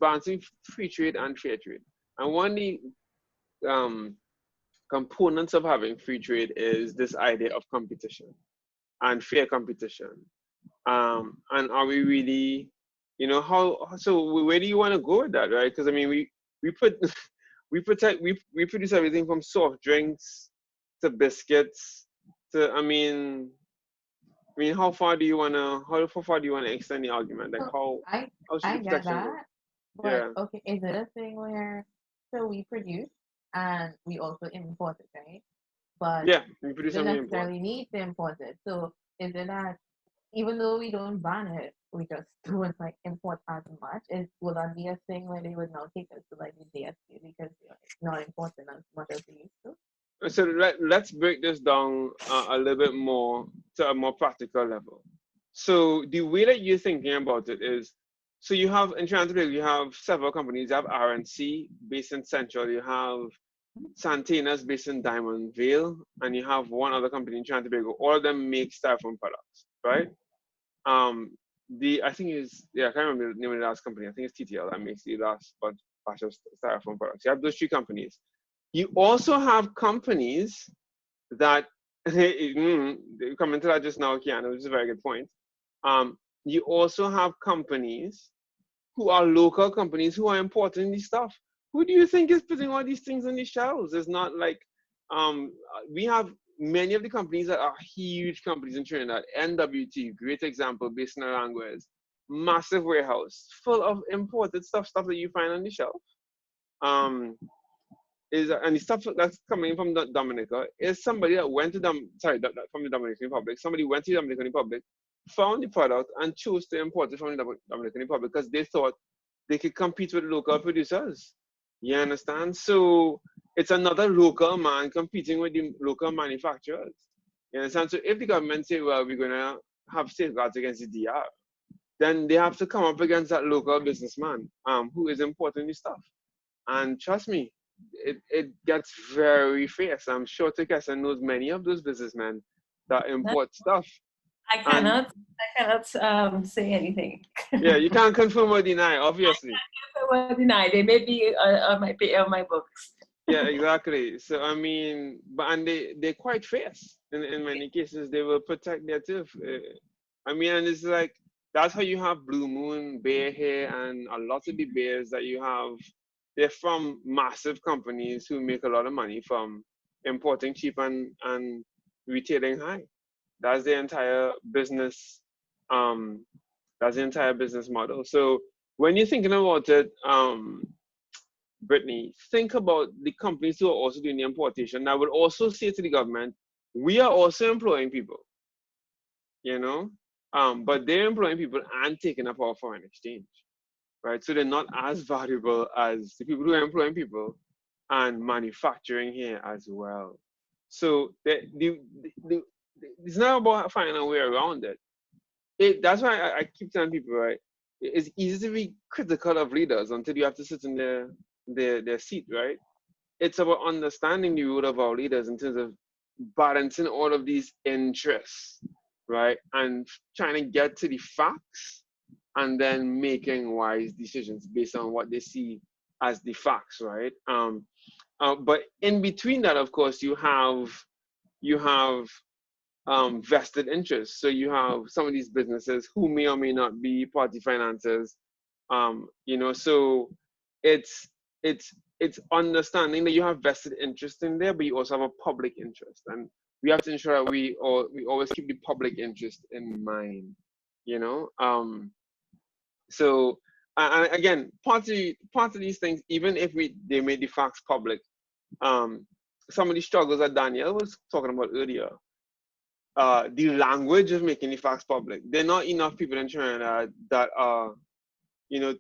balancing free trade and fair trade. And one of the components of having free trade is this idea of competition and fair competition. And are we really, you know, so where do you want to go with that, right? Because I mean, we produce everything from soft drinks to biscuits to, I mean, how far do you wanna extend the argument? Like how should I the get protection that, go? but Yeah. okay, is it a thing where so we produce and we also import it, right? But Yeah, we we produce don't and we import. necessarily need to import it. So is it that even though we don't ban it, we just don't like import as much? Will that be a thing where they would now take us to like the DSP because they're not importing as much as they used to? So let's break this down a little bit more to a more practical level. So the way that you're thinking about it is, so you have in Toronto, you have several companies. You have RNC based in Central. You have Santena's based in Diamond Vale, and you have one other company in Toronto. All of them make styrofoam products, right? I think I can't remember the name of the last company. I think it's TTL that makes the last batch of styrofoam products. You have those three companies. You also have companies that coming to that just now, Kiana, which is a very good point. You also have companies who are local companies who are importing these stuff. Who do you think is putting all these things on the shelves? It's not like we have many of the companies that are huge companies in Trinidad. NWT, great example, based in Aranguez, massive warehouse full of imported stuff that you find on the shelf. And the stuff that's coming from Dominica is somebody that went to from the Dominican Republic. Somebody went to the Dominican Republic, found the product, and chose to import it from the Dominican Republic because they thought they could compete with local producers. You understand? So it's another local man competing with the local manufacturers. You understand? So if the government say, well, we're going to have safeguards against the DR, then they have to come up against that local businessman who is importing the stuff. And trust me, it gets very fierce. I'm sure Turkessa knows many of those businessmen that import stuff. I cannot say anything. Yeah, you can't confirm or deny, obviously. I can't confirm or deny. They may be on my books. Yeah, exactly. So I mean, and they're quite fierce. In many cases, they will protect their turf. I mean, and it's like that's how you have Blue Moon, Bear here, and a lot of the bears that you have. They're from massive companies who make a lot of money from importing cheap and retailing high. That's the entire business. That's the entire business model. So when you're thinking about it, Brittany, think about the companies who are also doing the importation. I would also say to the government, we are also employing people, you know, but they're employing people and taking up our foreign exchange, right? So they're not as valuable as the people who are employing people and manufacturing here as well. So it's not about finding a way around it. That's why I keep telling people, right? It's easy to be critical of leaders until you have to sit in their seat, right? It's about understanding the role of our leaders in terms of balancing all of these interests, right? And trying to get to the facts and then making wise decisions based on what they see as the facts, right? But in between that, of course, you have vested interests. So you have some of these businesses who may or may not be party financiers, you know. So it's it's understanding that you have vested interest in there, but you also have a public interest, and we have to ensure that we always keep the public interest in mind, you know. So and again, part of these things, even if they made the facts public, some of the struggles that Danielle was talking about earlier, the language of making the facts public. There are not enough people in Trinidad that are, you know,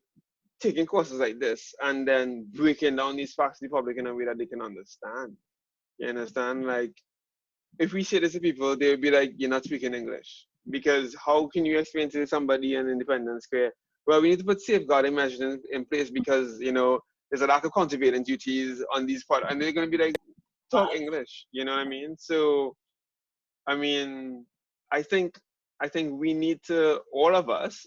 taking courses like this and then breaking down these facts to the public in a way that they can understand. You understand? Like, if we say this to people, they would be like, "You're not speaking English." Because how can you explain to somebody in Independence Square, well, we need to put safeguarding measures in place because, you know, there's a lack of countervailing duties on these parts, and they're going to be like, talk English. You know what I mean? So, I mean, I think we need to, all of us,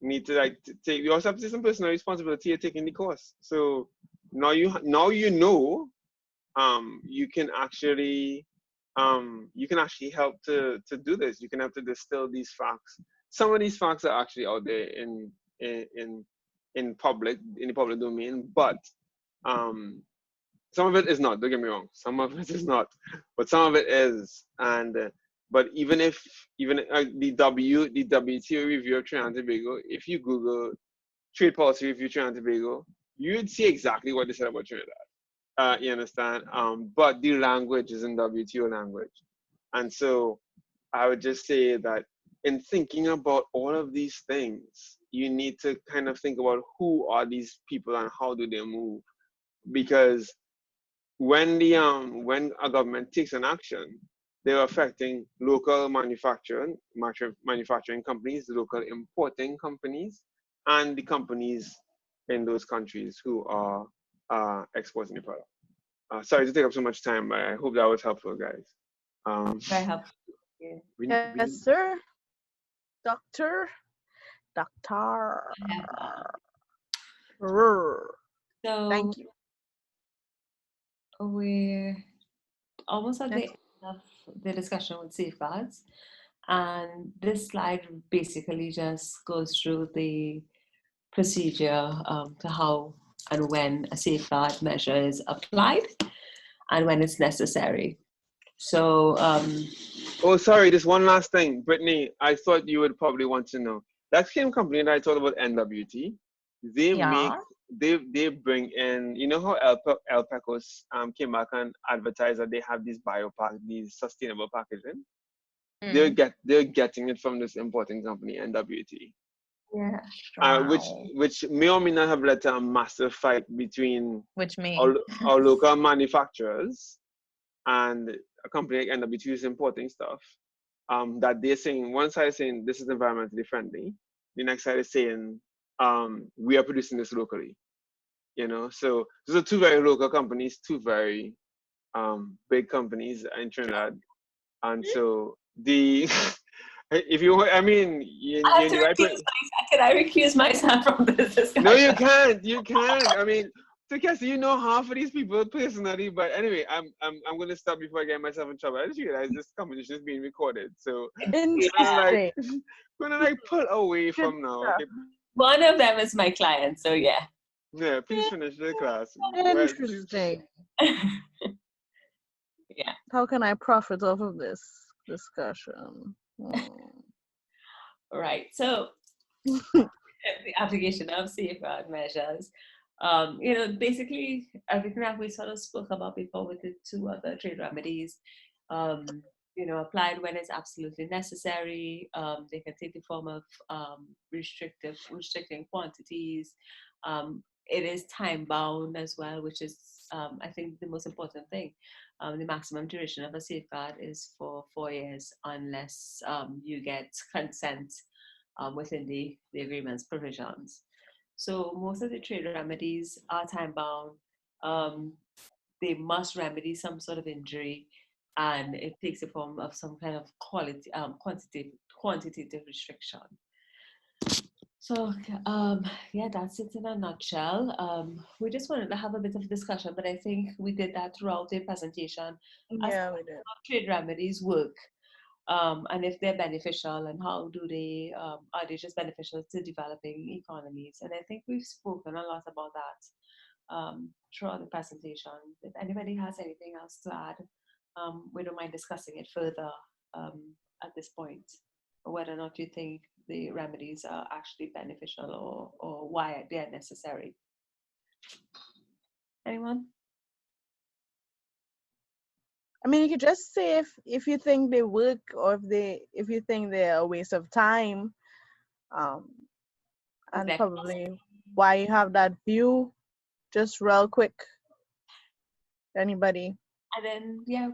need to like take. We also have to take some personal responsibility of taking the course. So now you know, you can actually help to do this. You can help to distill these facts. Some of these facts are actually out there in in the public domain, but some of it is not. Don't get me wrong. Some of it is not, but some of it is. And but even the WTO review of Trinidad and Tobago, if you Google trade policy review Trinidad and Tobago, you would see exactly what they said about Trinidad. You understand? But the language is in WTO language, and so I would just say that in thinking about all of these things, you need to kind of think about who are these people and how do they move, because when a government takes an action, they're affecting local manufacturing companies, local importing companies, and the companies in those countries who are exporting the product. Sorry to take up so much time, but I hope that was helpful, guys. Very helpful. Yeah. Yes, sir. Doctor. So Thank you. we're almost at the end of the discussion with safeguards, and this slide basically just goes through the procedure to how and when a safeguard measure is applied and when it's necessary. So oh, sorry, just one last thing, Brittany. I thought you would probably want to know. That same company that I talked about, NWT, they bring in, you know how El Pecos came back and advertised that they have these biopack, these sustainable packaging. They're getting it from this importing company, NWT. Yeah. Which may or may not have led to a massive fight between our local manufacturers and a company like NWT who's importing stuff. That they're saying, one side is saying this is environmentally friendly, the next side is saying we are producing this locally. You know, so those are two very local companies, two very big companies in Trinidad, and so the if you, I mean, I have to recuse myself. Can I recuse myself from this discussion? No, you can't. You can't. I mean, Turkessa, you know half of these people personally, but anyway, I'm going to stop before I get myself in trouble. I just realized this conversation is being recorded, so I'm gonna like pull away from now. Okay? One of them is my client, so yeah. Yeah, please finish the class. Interesting. Yeah. How can I profit off of this discussion? Right. So the application of safeguard measures. You know, basically everything that we sort of spoke about before with the two other trade remedies, you know, applied when it's absolutely necessary. They can take the form of restricting quantities. It is time bound as well, which is, I think, the most important thing. The maximum duration of a safeguard is for 4 years unless you get consent within the agreement's provisions. So most of the trade remedies are time bound. They must remedy some sort of injury, and it takes the form of some kind of quantitative restriction. So yeah, that's it in a nutshell. We just wanted to have a bit of discussion, but I think we did that throughout the presentation. Yeah, we did. How trade remedies work, and if they're beneficial, and how do they are they just beneficial to developing economies? And I think we've spoken a lot about that throughout the presentation. If anybody has anything else to add, we don't mind discussing it further at this point, or whether or not you think the remedies are actually beneficial or why they're necessary. Anyone? I mean, you could just say if you think they work, or if you think they're a waste of time, and Exactly. probably why you have that view. Just real quick. Anybody? And then yeah,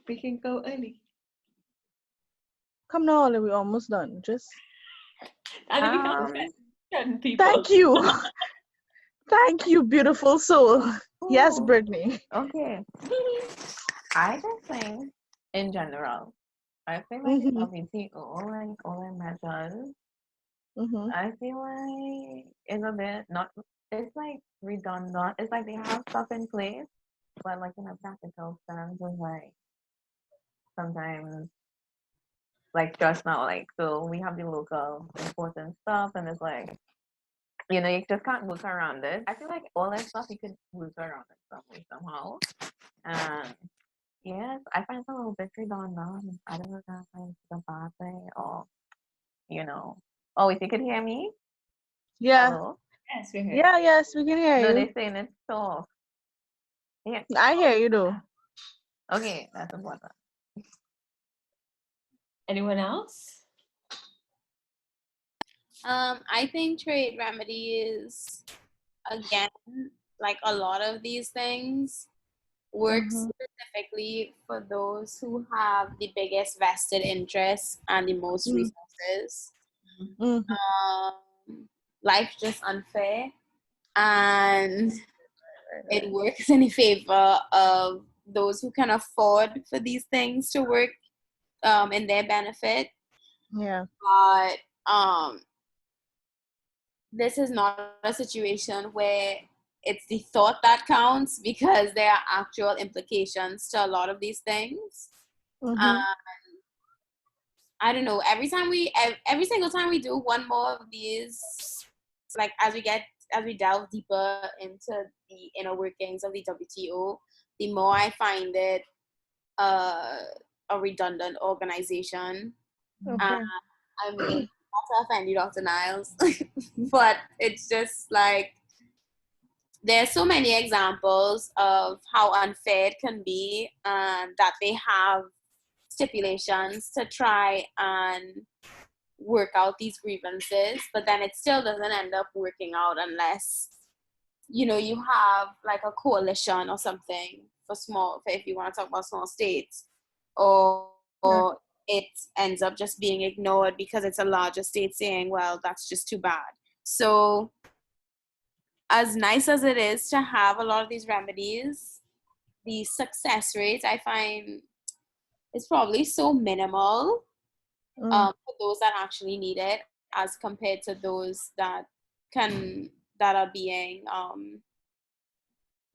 we can go early. Come now, Ollie, we're almost done. Just And then we can threaten people. thank you. Thank you, beautiful soul. Yes, Ooh, Brittany. okay. I just think, in general, I feel like the WTO, like all the measures, I feel like it's a bit not, it's like redundant. It's like they have stuff in place, but like in a practical sense, it's like sometimes, like just now, like, so we have the local important stuff, and it's like, you know, you just can't work around it. I feel like all that stuff you could work around it some way, somehow. And yes, I find it a little bit redundant. I don't know if that's like the bad way or, you know. Oh, if you could hear me? Yeah. Hello? Yes, we hear. Yeah, yes, we can hear No, you. they're saying it's soft. Yeah. I hear you though. Okay, that's important. Anyone else? I think trade remedies, again, like a lot of these things, work specifically for those who have the biggest vested interests and the most resources. Life's just unfair, and it works in favor of those who can afford for these things to work in their benefit. Yeah. But this is not a situation where it's the thought that counts, because there are actual implications to a lot of these things. I don't know, every single time we do one more of these, like as we delve deeper into the inner workings of the WTO, the more I find it a redundant organization. Okay. I mean, not to offend you, Dr. Niles, but it's just like, there's so many examples of how unfair it can be, and that they have stipulations to try and work out these grievances, but then it still doesn't end up working out unless, you know, you have like a coalition or something for if you want to talk about small states, or it ends up just being ignored because it's a larger state saying, well, that's just too bad. So as nice as it is to have a lot of these remedies, the success rate I find is probably so minimal for those that actually need it, as compared to those that are being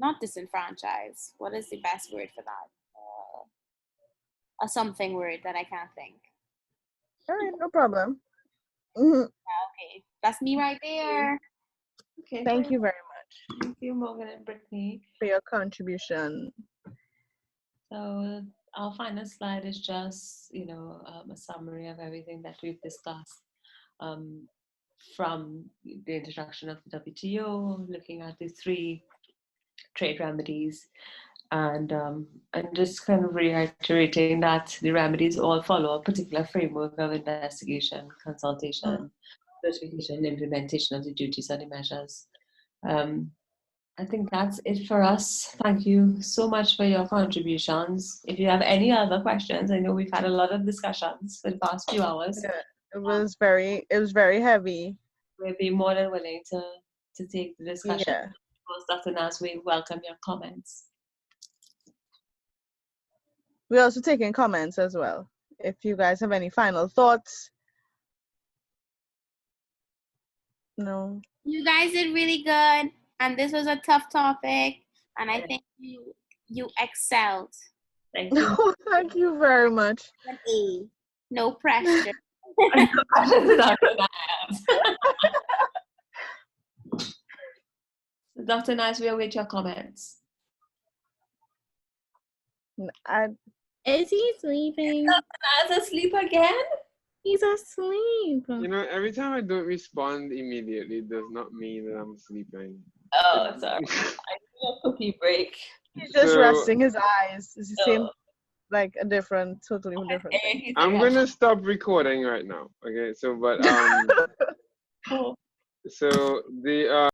not disenfranchised. What is the best word for that? A something word that I can't think. All right, no problem. Okay, that's me right there. Okay. Thank you very much. Thank you, Morgan and Brittany, for your contribution. So our final slide is just, you know, a summary of everything that we've discussed, from the introduction of the WTO, looking at the 3 trade remedies, and just kind of reiterating that the remedies all follow a particular framework of investigation, consultation, notification, and implementation of the duties and the measures. I think that's it for us. Thank you so much for your contributions. If you have any other questions, I know we've had a lot of discussions for the past few hours. Yeah, it was very heavy. We'll be more than willing to take the discussion. Yeah. Of course, Dr. Nas, we welcome your comments. We're also taking comments as well. If you guys have any final thoughts. No. You guys did really good, and this was a tough topic, and I think you excelled. Thank you. Thank you very much. An A. No pressure. Dr. Nice, we await your comments. Is he sleeping? Nice asleep again? He's asleep. You know, every time I don't respond immediately, it does not mean that I'm sleeping. Oh, sorry. I need a cookie break. He's just So- resting his eyes. It's the same, Oh. like a different, totally different thing. He's I'm like, gonna stop recording right now. Okay, so but oh. so the